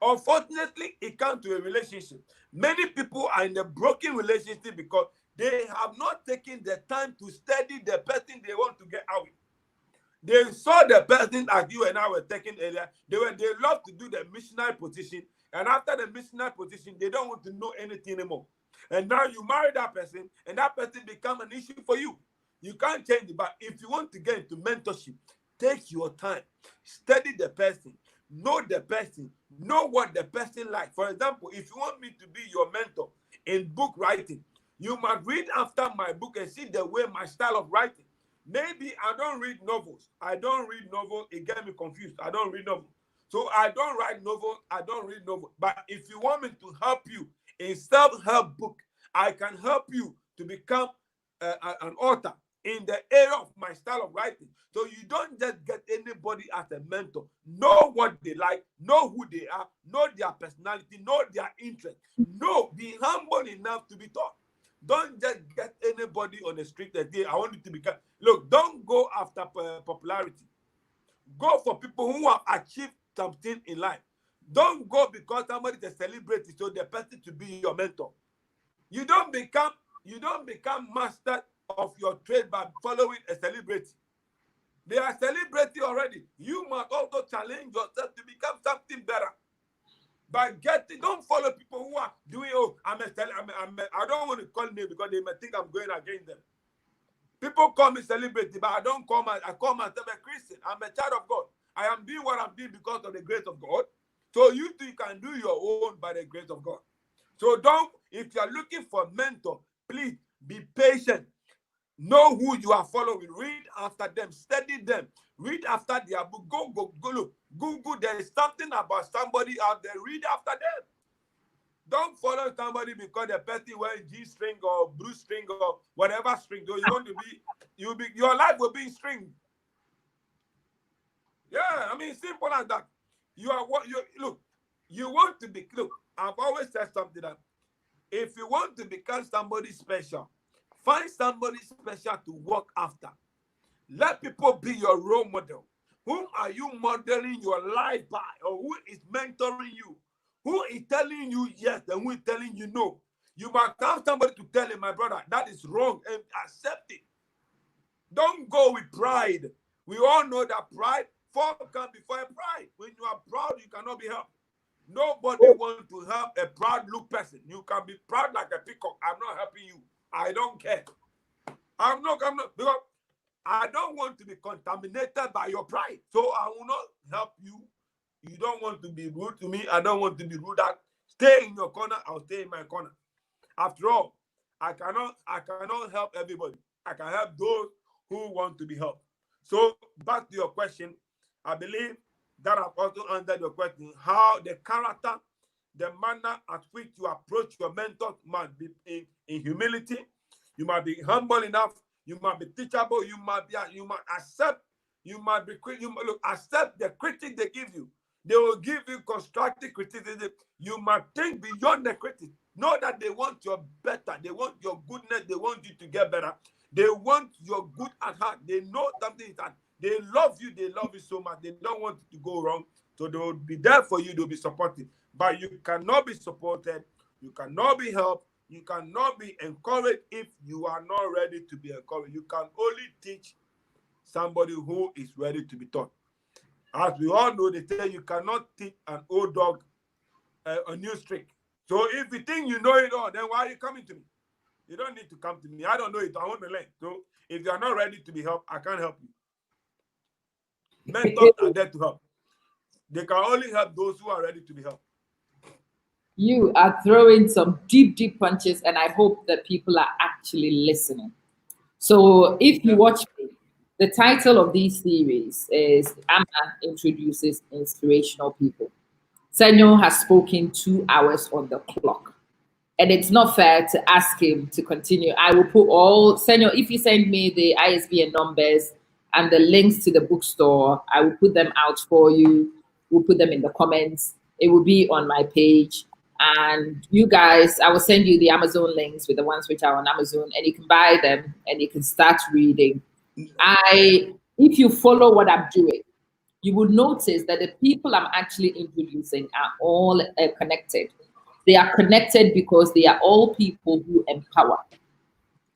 Unfortunately, it comes to a relationship. Many people are in a broken relationship because they have not taken the time to study the person they want to get out with. They saw the person as you and I were taking earlier. They love to do the missionary position. And after the missionary position, they don't want to know anything anymore. And now you marry that person, and that person becomes an issue for you. You can't change it. But if you want to get into mentorship, take your time. Study the person. Know the person. Know what the person likes. For example, if you want me to be your mentor in book writing, you must read after my book and see the way my style of writing. Maybe I don't read novels. It gets me confused. I don't read novels. So I don't write novels. I don't read novels. But if you want me to help you in self-help book, I can help you to become an author in the area of my style of writing. So you don't just get anybody as a mentor. Know what they like, know who they are, know their personality, know their interest. Be humble enough to be taught. Don't just get anybody on the street that I want you to become. Look, don't go after popularity. Go for people who have achieved something in life. Don't go because somebody is a celebrity, so the person to be your mentor. You don't become master of your trade by following a celebrity. They are celebrity already. You must also challenge yourself to become something better. Don't follow people who are doing, I don't want to call name because they may think I'm going against them. People call me celebrity, but I call myself a Christian. I'm a child of God. I am doing what I'm doing because of the grace of God. So you too can do your own by the grace of God. So if you're looking for a mentor, please be patient. Know who you are following. Read after them. Study them. Read after their book. Go look. Google. There is something about somebody out there. Read after them. Don't follow somebody because the person wears G string or blue string or whatever string. So you want to be, your life will be in string. Yeah, I mean, simple as that. I've always said something that if you want to become somebody special, find somebody special to walk after. Let people be your role model. Whom are you modeling your life by? Or who is mentoring you? Who is telling you yes and who is telling you no? You must have somebody to tell him, my brother, that is wrong, and accept it. Don't go with pride. We all know that pride, fall come before pride. When you are proud, you cannot be helped. Nobody wants to help a proud look person. You can be proud like a peacock. I'm not helping you. I don't care. I'm not, because I don't want to be contaminated by your pride. So I will not help you. You don't want to be rude to me. I don't want to be rude. Stay in your corner. I'll stay in my corner. After all, I cannot help everybody. I can help those who want to be helped. So back to your question, I believe that I've also answered your question. How the character, the manner at which you approach your mentor must be in humility. You might be humble enough. You might be teachable. You might accept. You might be quick. You might accept the critique they give you. They will give you constructive criticism. You might think beyond the critic. Know that they want your better. They want your goodness. They want you to get better. They want your good at heart. They know something is that they love you. They love you so much. They don't want it to go wrong. So they will be there for you. They'll be supportive. But you cannot be supported. You cannot be helped. You cannot be encouraged if you are not ready to be encouraged. You can only teach somebody who is ready to be taught. As we all know, they say you cannot teach an old dog a new trick. So if you think you know it all, then why are you coming to me? You don't need to come to me. I don't know it. I want to learn. So if you are not ready to be helped, I can't help you. Mentors are there to help. They can only help those who are ready to be helped.
You are throwing some deep, deep punches, and I hope that people are actually listening. So if you watch me, the title of this series is Amma Introduces Inspirational People. Senyo has spoken 2 hours on the clock. And it's not fair to ask him to continue. I will put all, Senyo, if you send me the ISBN numbers and the links to the bookstore, I will put them out for you. We'll put them in the comments. It will be on my page. And you guys, I will send you the Amazon links with the ones which are on Amazon, and you can buy them and you can start reading. If you follow what I'm doing, you will notice that the people I'm actually introducing are all connected. They are connected because they are all people who empower.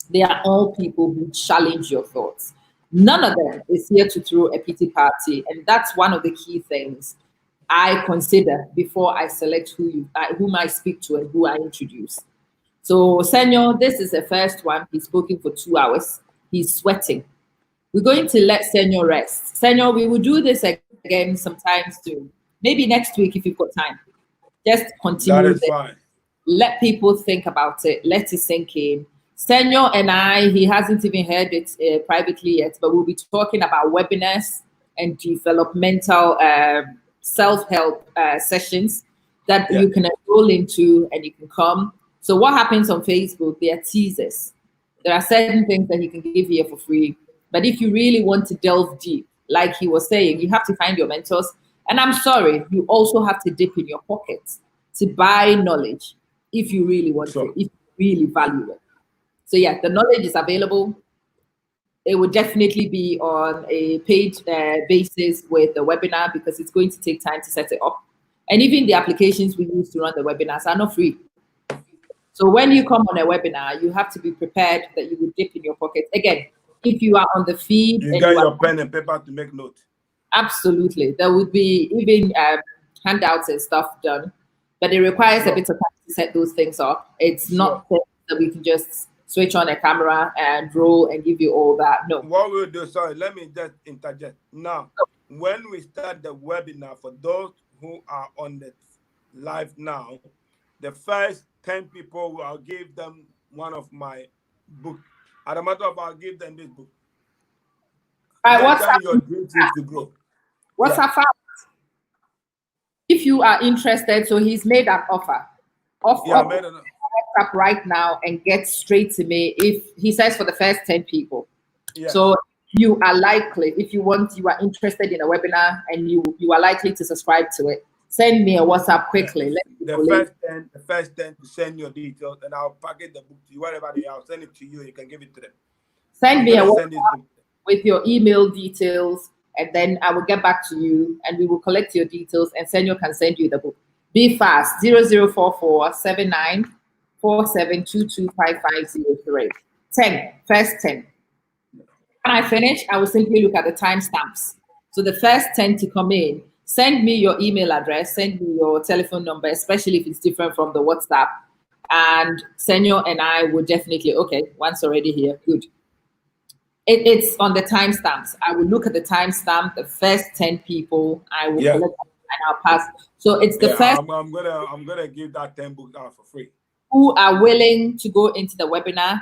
They are all people who challenge your thoughts. None of them is here to throw a pity party. And that's one of the key things I consider before I select whom I speak to and who I introduce. So Senyo, this is the first one. He's spoken for 2 hours. He's sweating. We're going to let Senyo rest. Senyo, we will do this again sometime soon. Maybe next week if you've got time. Just continue.
That is fine.
Let people think about it. Let it sink in. Senyo and I, he hasn't even heard it privately yet, but we'll be talking about webinars and developmental self-help sessions that you can enroll into and you can come. So what happens on Facebook, there are teasers. There are certain things that you can give here for free. But if you really want to delve deep, like he was saying, you have to find your mentors. And I'm sorry, you also have to dip in your pockets to buy knowledge if you really want to, if you really value it. So yeah, the knowledge is available. It would definitely be on a paid basis with the webinar because it's going to take time to set it up. And even the applications we use to run the webinars are not free. So when you come on a webinar, you have to be prepared that you will dip in your pocket. Again, if you are on the feed,
you got your pen and paper to make notes.
Absolutely, there would be even handouts and stuff done, but it requires a bit of time to set those things up. It's not that we can just switch on a camera and roll and give you all that. No.
What we'll do, sorry, let me just interject. Now, when we start the webinar, for those who are on the live now, the first 10 people, I'll give them one of my books. As a matter of fact, I'll give them this book.
What's
your dreams to grow.
What's our fact? If you are interested, so he's made an offer. Made an up right now and get straight to me if he says for the first 10 people. So you are likely, if you are interested in a webinar and you are likely to subscribe to it, send me a WhatsApp quickly.
The first 10 to send your details and I'll package the book to you, whatever they are, I'll send it to you. You can give it to them.
Send me a WhatsApp with your email details, and then I will get back to you and we will collect your details and Senyo can send you the book. Be fast, 0044 79 47225503. 10, first 10. When I finish, I will simply look at the timestamps. So the first 10 to come in, Send me your email address, send me your telephone number, especially if it's different from the WhatsApp. And Senyo and I will definitely, okay, once already here, good. It's on the timestamps. I will look at the timestamp, the first 10 people, I will collect and I'll pass. So it's the first.
I'm gonna give that 10 books out for free.
Who are willing to go into the webinar.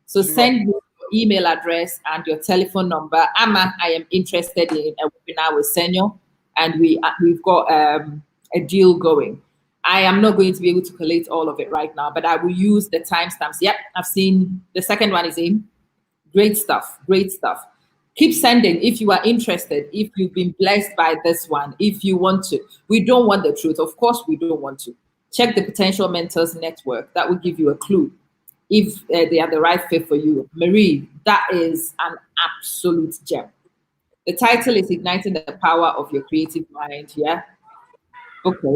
So send me your email address and your telephone number. Amma, I am interested in a webinar with Senyo, and we've got a deal going. I am not going to be able to collate all of it right now, but I will use the timestamps. Yep, I've seen the second one is in. Great stuff, great stuff. Keep sending if you are interested, if you've been blessed by this one, if you want to. We don't want the truth. Of course, we don't want to. Check the Potential Mentors Network. That will give you a clue if they are the right fit for you. Marie, that is an absolute gem. The title is Igniting the Power of Your Creative Mind. Yeah? Okay.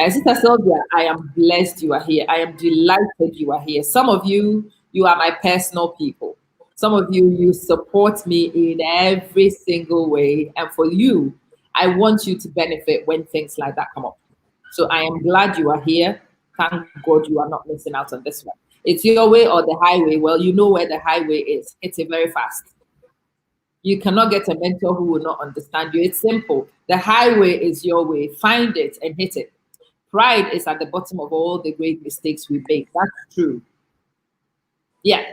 Sister Sylvia, I am blessed you are here. I am delighted you are here. Some of you, you are my personal people. Some of you, you support me in every single way. And for you, I want you to benefit when things like that come up. So I am glad you are here. Thank God you are not missing out on this one. It's your way or the highway. Well, you know where the highway is. Hit it very fast. You cannot get a mentor who will not understand you. It's simple. The highway is your way. Find it and hit it. Pride is at the bottom of all the great mistakes we make. That's true. Yeah.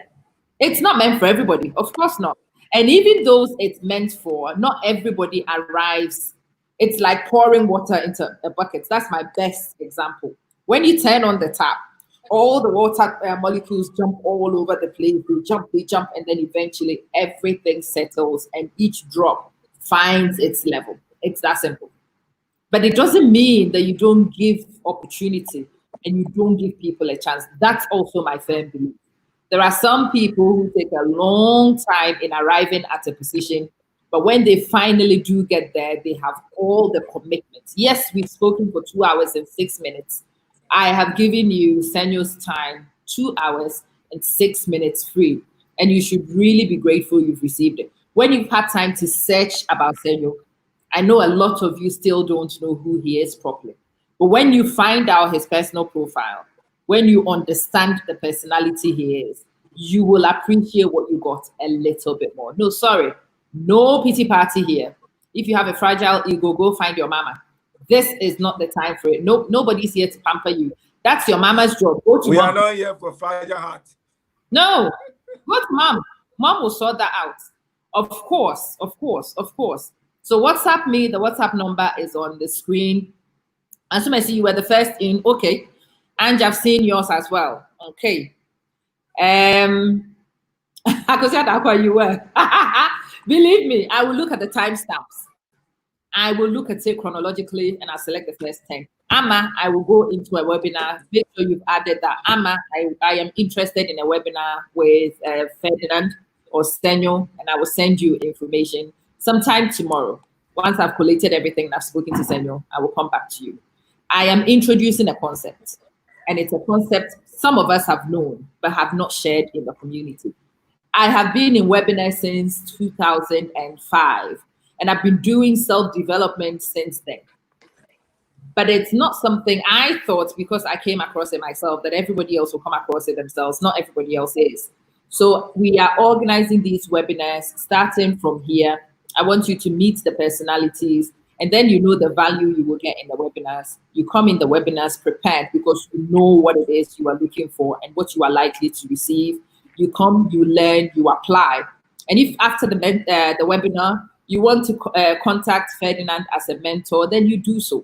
It's not meant for everybody. Of course not. And even those it's meant for, not everybody arrives. It's like pouring water into a bucket. That's my best example. When you turn on the tap, all the water molecules jump all over the place. They jump, and then eventually everything settles and each drop finds its level. It's that simple. But it doesn't mean that you don't give opportunity and you don't give people a chance. That's also my firm belief. There are some people who take a long time in arriving at a position, but when they finally do get there, they have all the commitments. Yes, we've spoken for 2 hours and 6 minutes. I have given you Senyo's time, 2 hours and 6 minutes free, and you should really be grateful you've received it. When you've had time to search about Senyo, I know a lot of you still don't know who he is properly, but when you find out his personal profile, when you understand the personality he is, you will appreciate what you got a little bit more. No, sorry, no pity party here. If you have a fragile ego, go find your mama. This is not the time for it. No, nobody's here to pamper you. That's your mama's job. Go to
we
mom.
are not here for fragile heart.
No, go to mom. Mom will sort that out. Of course, of course, of course. So WhatsApp me. The WhatsApp number is on the screen. As soon as I see you were the first in, okay. And I've seen yours as well. Okay. I could say that's where you were. Believe me, I will look at the timestamps. I will look at it chronologically and I'll select the first 10. Amma, I will go into a webinar. Make sure you've added that. Amma, I am interested in a webinar with Ferdinand or Senyo, and I will send you information sometime tomorrow. Once I've collated everything and I've spoken to Senyo, I will come back to you. I am introducing a concept, and it's a concept some of us have known but have not shared in the community. I have been in webinars since 2005, and I've been doing self-development since then. But it's not something I thought, because I came across it myself, that everybody else will come across it themselves. Not everybody else is. So we are organizing these webinars starting from here. I want you to meet the personalities, and then you know the value you will get in the webinars. You come in the webinars prepared because you know what it is you are looking for and what you are likely to receive. You come, you learn, you apply. And if after the webinar, you want to contact Ferdinand as a mentor, then you do so.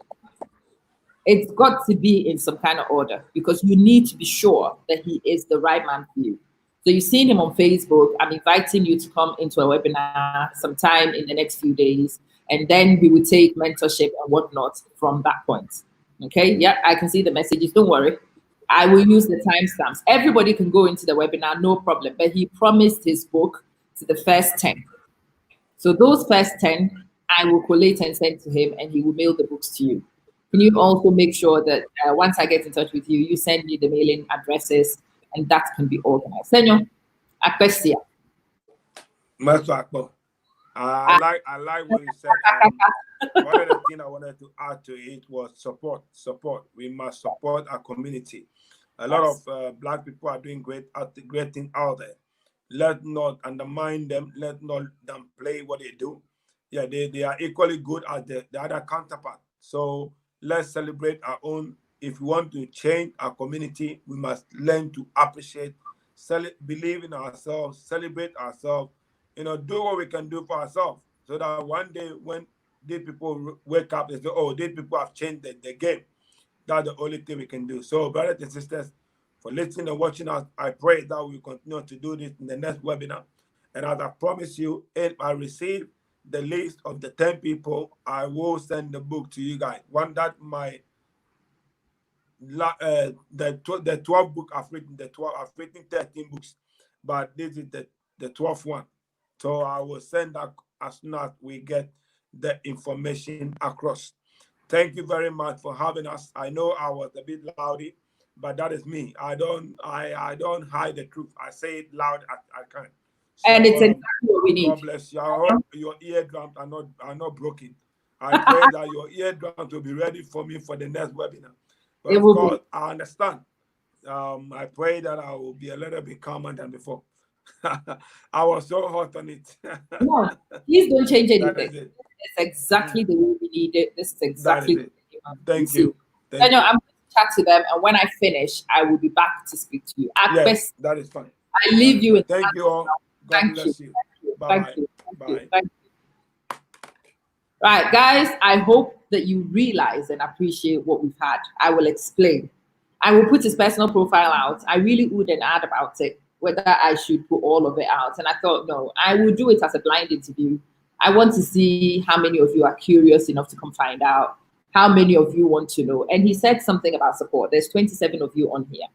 It's got to be in some kind of order, because you need to be sure that he is the right man for you. So you've seen him on Facebook. I'm inviting you to come into a webinar sometime in the next few days, and then we will take mentorship and whatnot from that point. Okay, yeah, I can see the messages. Don't worry. I will use the timestamps. Everybody can go into the webinar, no problem. But he promised his book to the first 10. So those first 10, I will collate and send to him, and he will mail the books to you. Can you also make sure that once I get in touch with you, you send me the mailing addresses, and that can be organized. Senyo, Akwesia.
I like what you said. One of the things I wanted to add to it was support. We must support our community. A lot of Black people are doing great things out there. Let not undermine them. Let not downplay what they do. Yeah, they are equally good as the other counterpart. So let's celebrate our own. If we want to change our community, we must learn to appreciate, believe in ourselves, celebrate ourselves, do what we can do for ourselves, so that one day when these people wake up and say, oh, these people have changed the game, that's the only thing we can do. So, brothers and sisters, for listening and watching us, I pray that we continue to do this in the next webinar. And as I promise you, if I receive the list of the 10 people, I will send the book to you guys. One that the 12 book I've written, I've written 13 books, but this is the 12th one. So I will send that as soon as we get the information across. Thank you very much for having us. I know I was a bit loudy, but that is me. I don't hide the truth. I say it loud as I can. So,
and it's exactly what we need.
God bless you. I hope your eardrums are not broken. I pray that your eardrums will be ready for me for the next webinar. But of course, I understand. I pray that I will be a little bit calmer than before. I was so hot on it.
No, please don't change anything. It's exactly the way we need it. This is exactly what we want.
Thank you.
I'm going to chat to them, and when I finish, I will be back to speak to you.
Yes, that is fine.
I leave you.
Thank you all. God bless you. Bye. Bye.
Right, guys, I hope that you realize and appreciate what we've had. I will explain. I will put his personal profile out. I really wouldn't add about it, whether I should put all of it out. And I thought, no, I will do it as a blind interview. I want to see how many of you are curious enough to come find out, how many of you want to know. And he said something about support. There's 27 of you on here.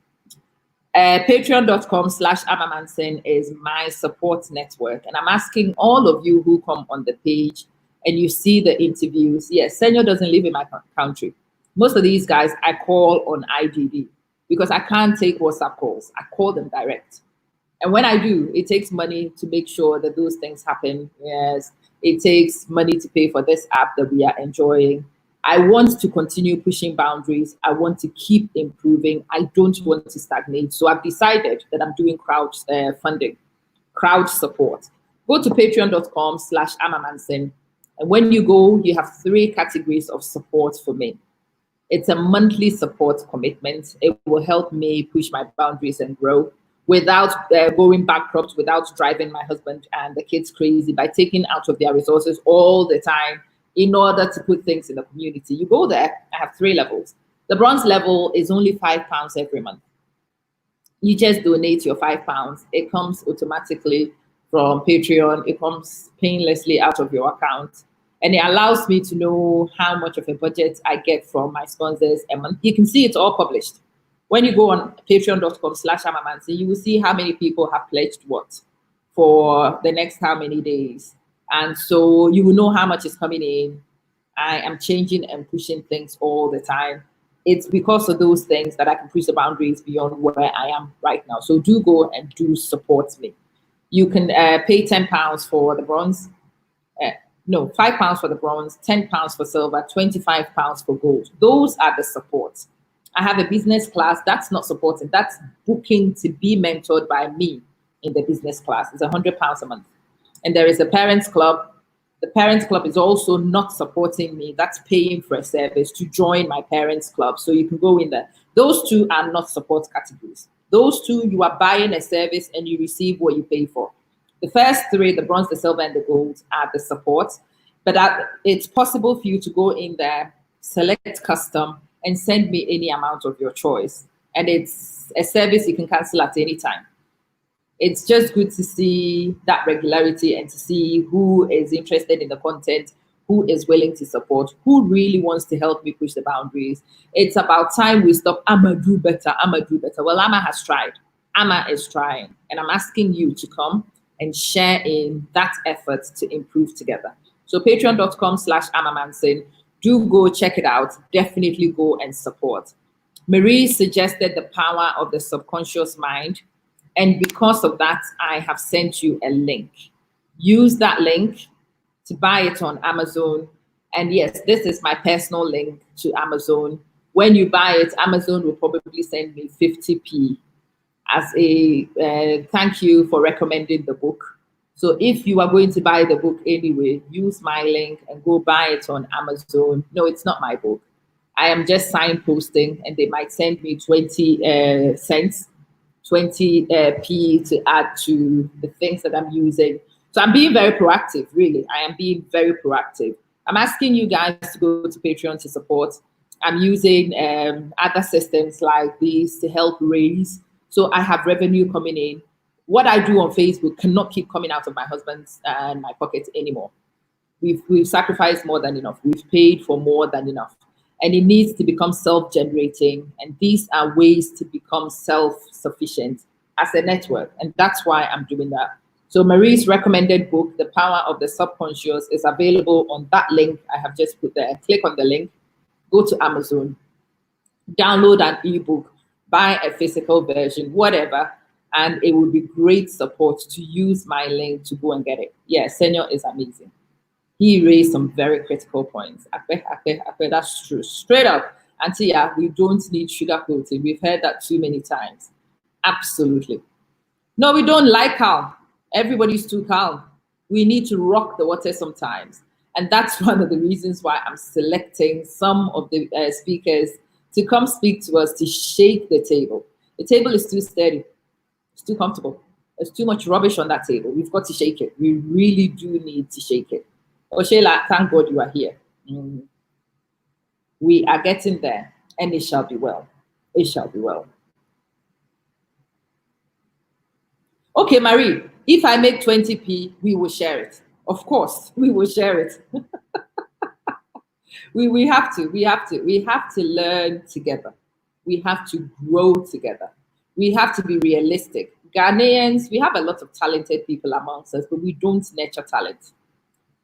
Patreon.com/amamansen is my support network. And I'm asking all of you who come on the page and you see the interviews. Yes, Senyo doesn't live in my country. Most of these guys I call on IGD because I can't take WhatsApp calls. I call them direct. And when I do, it takes money to make sure that those things happen. Yes, it takes money to pay for this app that we are enjoying. I want to continue pushing boundaries. I want to keep improving. I don't want to stagnate. So I've decided that I'm doing crowd funding, crowd support. Go to patreon.com/amamansen. And when you go, you have 3 categories of support for me. It's a monthly support commitment. It will help me push my boundaries and grow without going bankrupt, without driving my husband and the kids crazy by taking out of their resources all the time in order to put things in the community. You go there, I have 3 levels. The bronze level is only £5 every month. You just donate your £5. It comes automatically from Patreon. It comes painlessly out of your account. And it allows me to know how much of a budget I get from my sponsors a month. You can see it's all published. When you go on patreon.com/amamansen, you will see how many people have pledged what for the next how many days. And so you will know how much is coming in. I am changing and pushing things all the time. It's because of those things that I can push the boundaries beyond where I am right now. So do go and do support me. You can pay £10 for the bronze. No, £5 for the bronze, £10 for silver, £25 for gold. Those are the supports. I have a business class. That's not supporting. That's booking to be mentored by me in the business class. It's £100 a month. And there is a parents club. The parents club is also not supporting me. That's paying for a service to join my parents club. So you can go in there. Those 2 are not support categories. Those 2, you are buying a service and you receive what you pay for. The first 3, the bronze, the silver, and the gold, are the support. But it's possible for you to go in there, select custom, and send me any amount of your choice. And it's a service you can cancel at any time. It's just good to see that regularity and to see who is interested in the content, who is willing to support, who really wants to help me push the boundaries. It's about time we stop, I'ma do better, I'ma do better. Well, Amma has tried. Amma is trying. And I'm asking you to come and share in that effort to improve together. So patreon.com/amamansen. Do go check it out. Definitely go and support. Marie suggested the power of the subconscious mind. And because of that, I have sent you a link. Use that link to buy it on Amazon. And yes, this is my personal link to Amazon. When you buy it, Amazon will probably send me 50p as a thank you for recommending the book. So if you are going to buy the book anyway, use my link and go buy it on Amazon. No, it's not my book. I am just signposting, and they might send me 20 cents, 20p to add to the things that I'm using. So I'm being very proactive, really. I am being very proactive. I'm asking you guys to go to Patreon to support. I'm using other systems like these to help raise. So I have revenue coming in. What I do on Facebook cannot keep coming out of my husband's and my pocket anymore. We've sacrificed more than enough. We've paid for more than enough. And it needs to become self-generating. And these are ways to become self-sufficient as a network. And that's why I'm doing that. So Marie's recommended book, The Power of the Subconscious, is available on that link I have just put there. Click on the link, go to Amazon, download an ebook, buy a physical version, whatever, and it would be great support to use my link to go and get it. Yeah, Senyo is amazing. He raised some very critical points. That's true. Straight up. Auntie, yeah, we don't need sugarcoating. We've heard that too many times. Absolutely. No, we don't like calm. Everybody's too calm. We need to rock the water sometimes. And that's one of the reasons why I'm selecting some of the speakers to come speak to us, to shake the table. The table is too steady. It's too comfortable. There's too much rubbish on that table. We've got to shake it. We really do need to shake it. Oshela, thank God you are here. We are getting there, and it shall be well. It shall be well. Okay, Marie, if I make 20p, we will share it. Of course, we will share it. we have to learn together. We have to grow together. We have to be realistic. Ghanaians, we have a lot of talented people amongst us, but we don't nurture talent.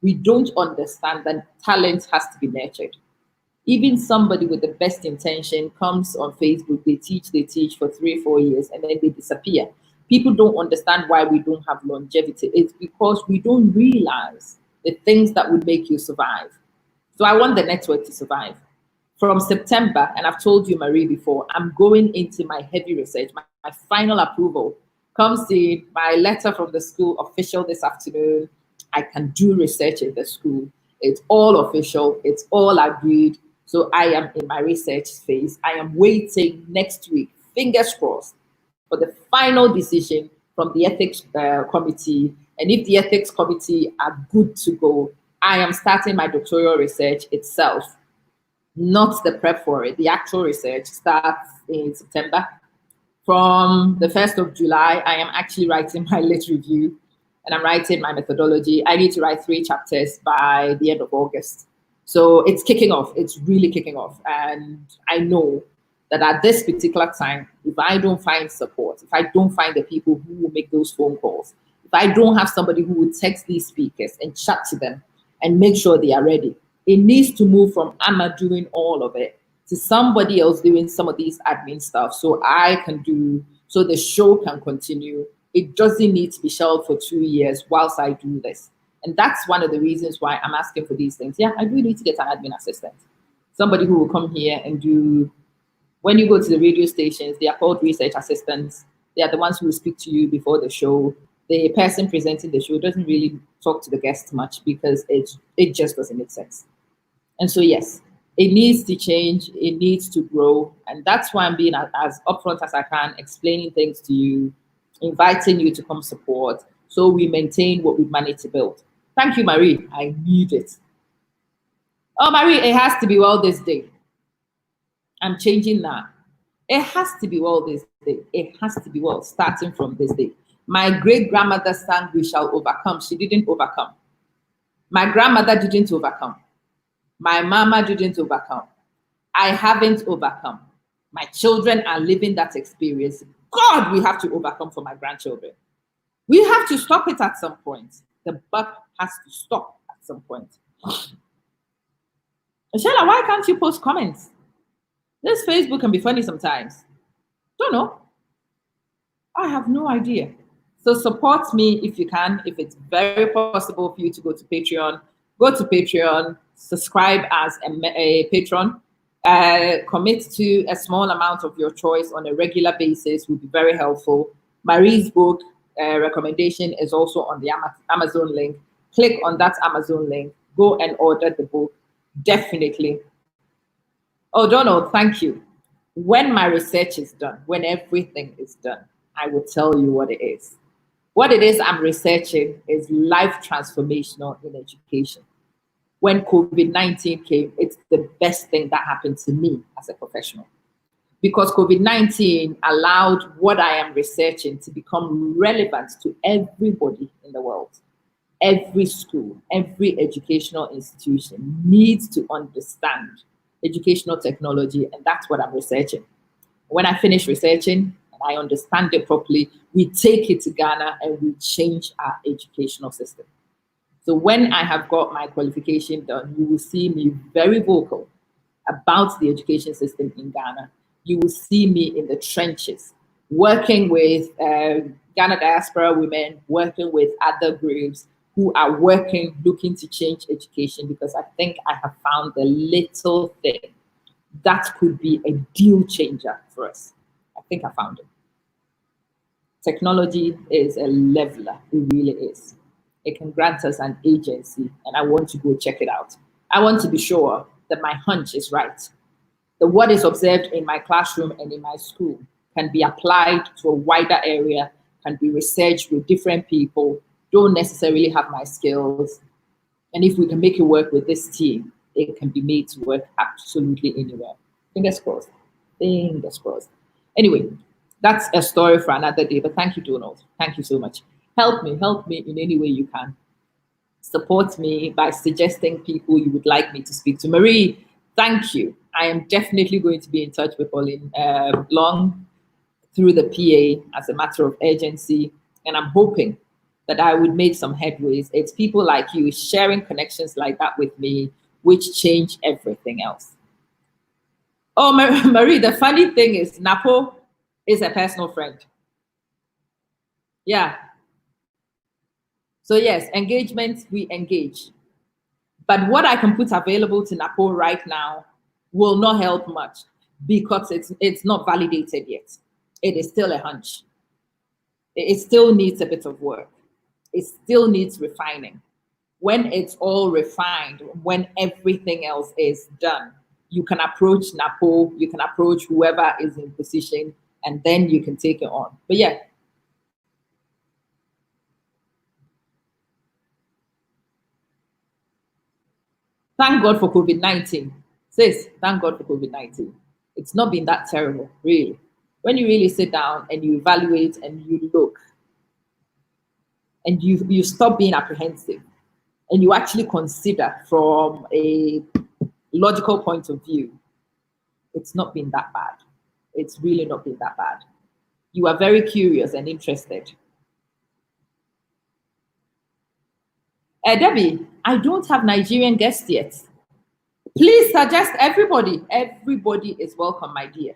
We don't understand that talent has to be nurtured. Even somebody with the best intention comes on Facebook, they teach for 3-4 years, and then they disappear. People don't understand why we don't have longevity. It's because we don't realize the things that would make you survive. So I want the network to survive. From September, and I've told you, Marie, before, I'm going into my heavy research. My final approval comes in, my letter from the school official this afternoon. I can do research in the school. It's all official. It's all agreed. So I am in my research phase. I am waiting next week, fingers crossed, for the final decision from the ethics committee. And if the ethics committee are good to go, I am starting my doctoral research itself, not the prep for it. The actual research starts in September. From the 1st of July, I am actually writing my lit review, and I'm writing my methodology. I need to write 3 chapters by the end of August. So it's kicking off. It's really kicking off. And I know that at this particular time, if I don't find support, if I don't find the people who will make those phone calls, if I don't have somebody who will text these speakers and chat to them and make sure they are ready, it needs to move from Amma doing all of it to somebody else doing some of these admin stuff so the show can continue. It doesn't need to be shelved for 2 years whilst I do this. And that's one of the reasons why I'm asking for these things. Yeah, I do need to get an admin assistant. Somebody who will come here and do, when you go to the radio stations, they are called research assistants. They are the ones who will speak to you before the show. The person presenting the show doesn't really talk to the guests much because it just doesn't make sense. And so, yes, it needs to change. It needs to grow. And that's why I'm being as upfront as I can, explaining things to you, inviting you to come support so we maintain what we've managed to build. Thank you, Marie. I need it. Oh, Marie, it has to be well this day. I'm changing that. It has to be well this day. It has to be well starting from this day. My great-grandmother sang, "We shall overcome." She didn't overcome. My grandmother didn't overcome. My mama didn't overcome. I haven't overcome. My children are living that experience. God, we have to overcome for my grandchildren. We have to stop it at some point. The buck has to stop at some point. Michelle, why can't you post comments? This Facebook can be funny sometimes. Don't know. I have no idea. So support me if you can. If it's very possible for you to go to Patreon, Go to Patreon, subscribe as a patron, commit to a small amount of your choice on a regular basis will be very helpful. Marie's book recommendation is also on the Amazon link. Click on that Amazon link, go and order the book, definitely. Oh, Donald, thank you. When my research is done, when everything is done, I will tell you what it is. What it is I'm researching is life transformational in education. When COVID-19 came, it's the best thing that happened to me as a professional. Because COVID-19 allowed what I am researching to become relevant to everybody in the world. Every school, every educational institution needs to understand educational technology, and that's what I'm researching. When I finish researching and I understand it properly, we take it to Ghana and we change our educational system. So when I have got my qualification done, you will see me very vocal about the education system in Ghana. You will see me in the trenches, working with Ghana diaspora women, working with other groups who are working, looking to change education, because I think I have found the little thing that could be a deal changer for us. I think I found it. Technology is a leveler, it really is. It can grant us an agency, and I want to go check it out. I want to be sure that my hunch is right. That what is observed in my classroom and in my school can be applied to a wider area, can be researched with different people, don't necessarily have my skills. And if we can make it work with this team, it can be made to work absolutely anywhere. Fingers crossed. Fingers crossed. Anyway, that's a story for another day, but thank you, Donald. Thank you so much. Help me in any way you can. Support me by suggesting people you would like me to speak to. Marie, thank you. I am definitely going to be in touch with Pauline Long through the PA as a matter of urgency, and I'm hoping that I would make some headways. It's people like you sharing connections like that with me, which change everything else. Oh, Marie, the funny thing is Napo is a personal friend. Yeah. So yes, engagement, we engage. But what I can put available to Napo right now will not help much because it's not validated yet. It is still a hunch. It still needs a bit of work. It still needs refining. When it's all refined, when everything else is done, you can approach Napo, you can approach whoever is in position, and then you can take it on. But yeah. Thank God for COVID-19. Sis, thank God for COVID-19. It's not been that terrible, really. When you really sit down and you evaluate and you look, and you stop being apprehensive, and you actually consider from a logical point of view, it's not been that bad. It's really not been that bad. You are very curious and interested. Debbie, I don't have Nigerian guests yet. Please suggest everybody. Everybody is welcome, my dear.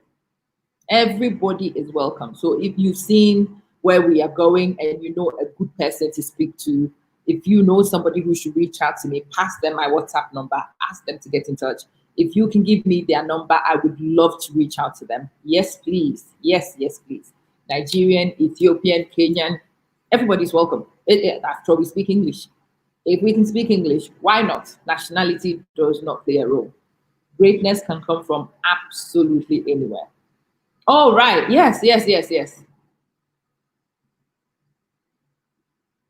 Everybody is welcome. So if you've seen where we are going and you know a good person to speak to, if you know somebody who should reach out to me, pass them my WhatsApp number, ask them to get in touch. If you can give me their number, I would love to reach out to them. Yes, please. Yes, yes, please. Nigerian, Ethiopian, Kenyan, everybody's welcome. After all, we speak English. If we can speak English, why not? Nationality does not play a role. Greatness can come from absolutely anywhere. Oh, right. Yes, yes, yes, yes.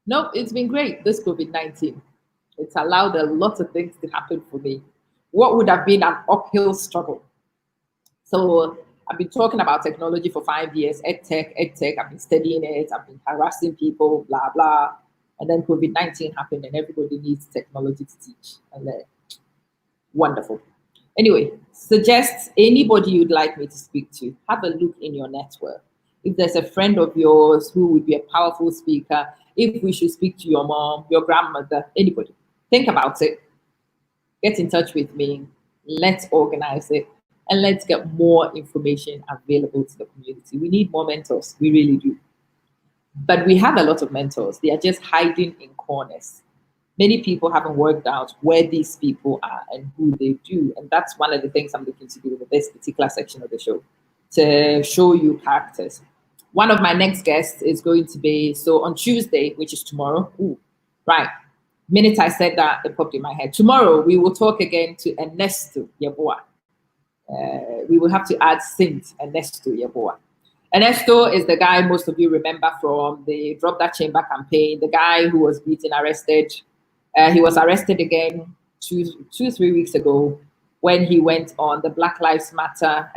No, it's been great, this COVID-19. It's allowed a lot of things to happen for me. What would have been an uphill struggle? So I've been talking about technology for 5 years, edtech. I've been studying it. I've been harassing people, blah, blah. And then COVID-19 happened and everybody needs technology to teach and learn. Wonderful. Anyway, suggest anybody you'd like me to speak to. Have a look in your network. If there's a friend of yours who would be a powerful speaker, if we should speak to your mom, your grandmother, anybody, think about it. Get in touch with me. Let's organize it. And let's get more information available to the community. We need more mentors. We really do. But we have a lot of mentors. They are just hiding in corners. Many people haven't worked out where these people are and who they do. And that's one of the things I'm looking to do with this particular section of the show, to show you characters. One of my next guests is going to be, so on Tuesday, which is tomorrow. Right. Minute I said that, it popped in my head. Tomorrow, we will talk again to Ernesto Yeboah. We will have to add Saint Ernesto Yeboah. Ernesto is the guy most of you remember from the Drop That Chamber campaign, the guy who was beaten, arrested. He was arrested again 3 weeks ago when he went on the Black Lives Matter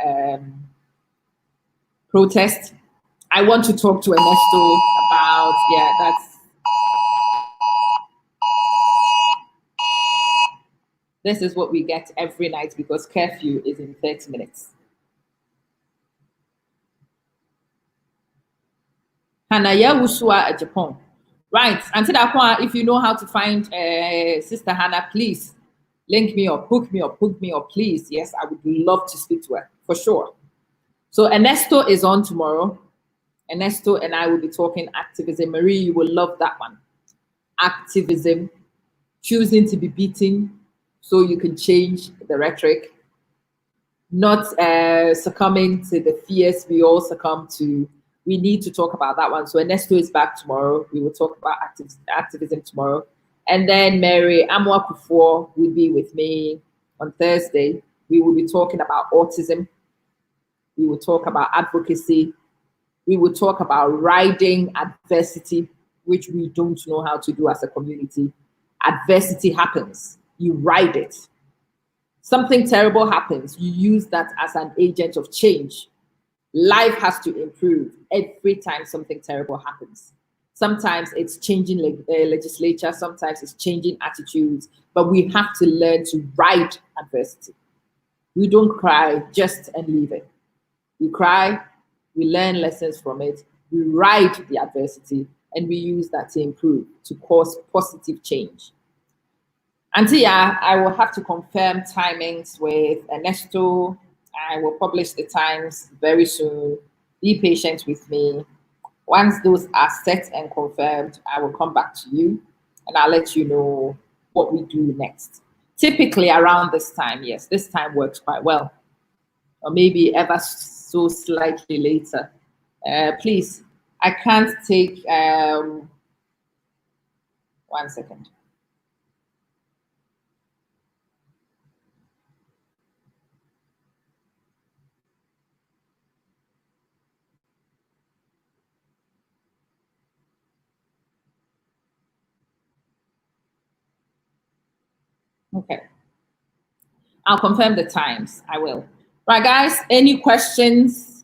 protest. I want to talk to Ernesto about, this is what we get every night because curfew is in 30 minutes. Hanaya Wusua Japan. Right, until that point, if you know how to find Sister Hannah, please link me up, hook me up, please. Yes, I would love to speak to her, for sure. So Ernesto is on tomorrow. Ernesto and I will be talking activism. Marie, you will love that one. Activism, choosing to be beaten so you can change the rhetoric, not succumbing to the fears we all succumb to. We need to talk about that one. So Ernesto is back tomorrow. We will talk about activism tomorrow. And then Mary Amwa Kufuor will be with me on Thursday. We will be talking about autism. We will talk about advocacy. We will talk about riding adversity, which we don't know how to do as a community. Adversity happens. You ride it. Something terrible happens. You use that as an agent of change. Life has to improve every time something terrible happens. Sometimes it's changing legislature, sometimes it's changing attitudes, but we have to learn to ride adversity. We don't cry just and leave it. We cry, we learn lessons from it, we ride the adversity, and we use that to improve, to cause positive change. Antia, I will have to confirm timings with Ernesto. I will publish the times very soon. Be patient with me. Once those are set and confirmed, I will come back to you and I'll let you know what we do next. Typically around this time, yes, this time works quite well. Or maybe ever so slightly later. Please, I can't take, 1 second. Okay. I'll confirm the times. I will. Right, guys, any questions?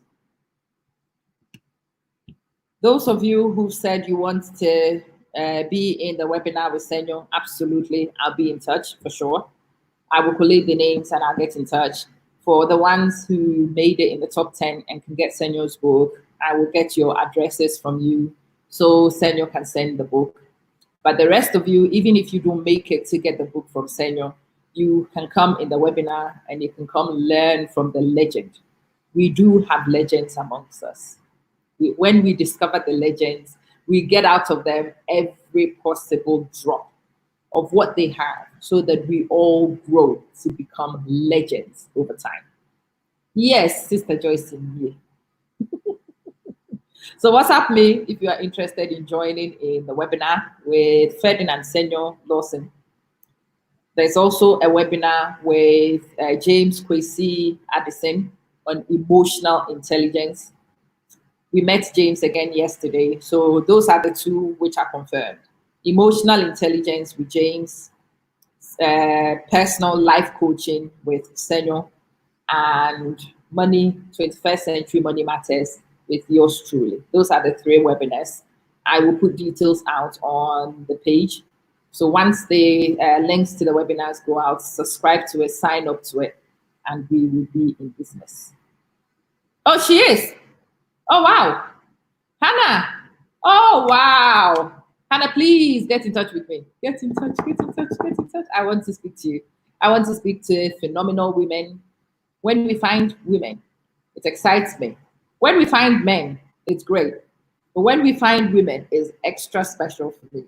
Those of you who said you want to be in the webinar with Senyo, absolutely. I'll be in touch for sure. I will collate the names and I'll get in touch. For the ones who made it in the top 10 and can get Senyo's book, I will get your addresses from you so Senyo can send the book. But the rest of you, even if you don't make it to get the book from Senyo, you can come in the webinar and you can come learn from the legend. We do have legends amongst us. When we discover the legends, we get out of them every possible drop of what they have so that we all grow to become legends over time. Yes, Sister Joyce in here. So WhatsApp me if you are interested in joining in the webinar with Ferdinand Senyo Lawson. There's also a webinar with James Kwesi Addison on emotional intelligence. We met James again yesterday. So those are the two which are confirmed. Emotional intelligence with James, personal life coaching with Senyo, and money, 21st century money matters with yours truly. Those are the 3 webinars. I will put details out on the page. So once the links to the webinars go out, subscribe to it, sign up to it, and we will be in business. Oh, she is. Oh, wow. Hannah. Oh, wow. Hannah, please get in touch with me. Get in touch. I want to speak to you. I want to speak to phenomenal women. When we find women, it excites me. When we find men, it's great. But when we find women, it's extra special for me.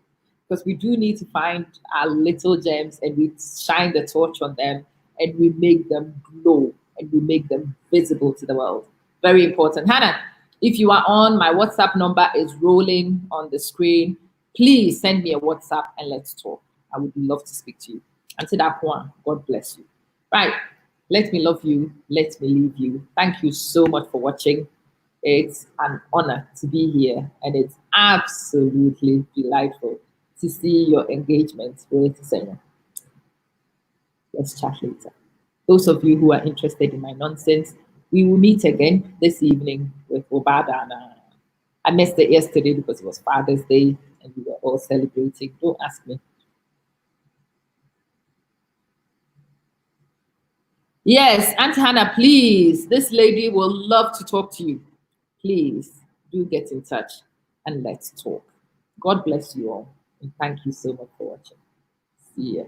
because we do need to find our little gems and we shine the torch on them and we make them glow and we make them visible to the world. Very important. Hannah, if you are on, my WhatsApp number is rolling on the screen. Please send me a WhatsApp and let's talk. I would love to speak to you. Until that point, God bless you. Right. Let me love you. Let me leave you. Thank you so much for watching. It's an honor to be here, and it's absolutely delightful to see your engagement with Senyo. Let's chat later. Those of you who are interested in my nonsense, we will meet again this evening with Obada. I missed it yesterday because it was Father's Day and we were all celebrating. Don't ask me. Yes, Aunt Hannah, please. This lady will love to talk to you. Please do get in touch and let's talk. God bless you all. And thank you so much for watching. See ya.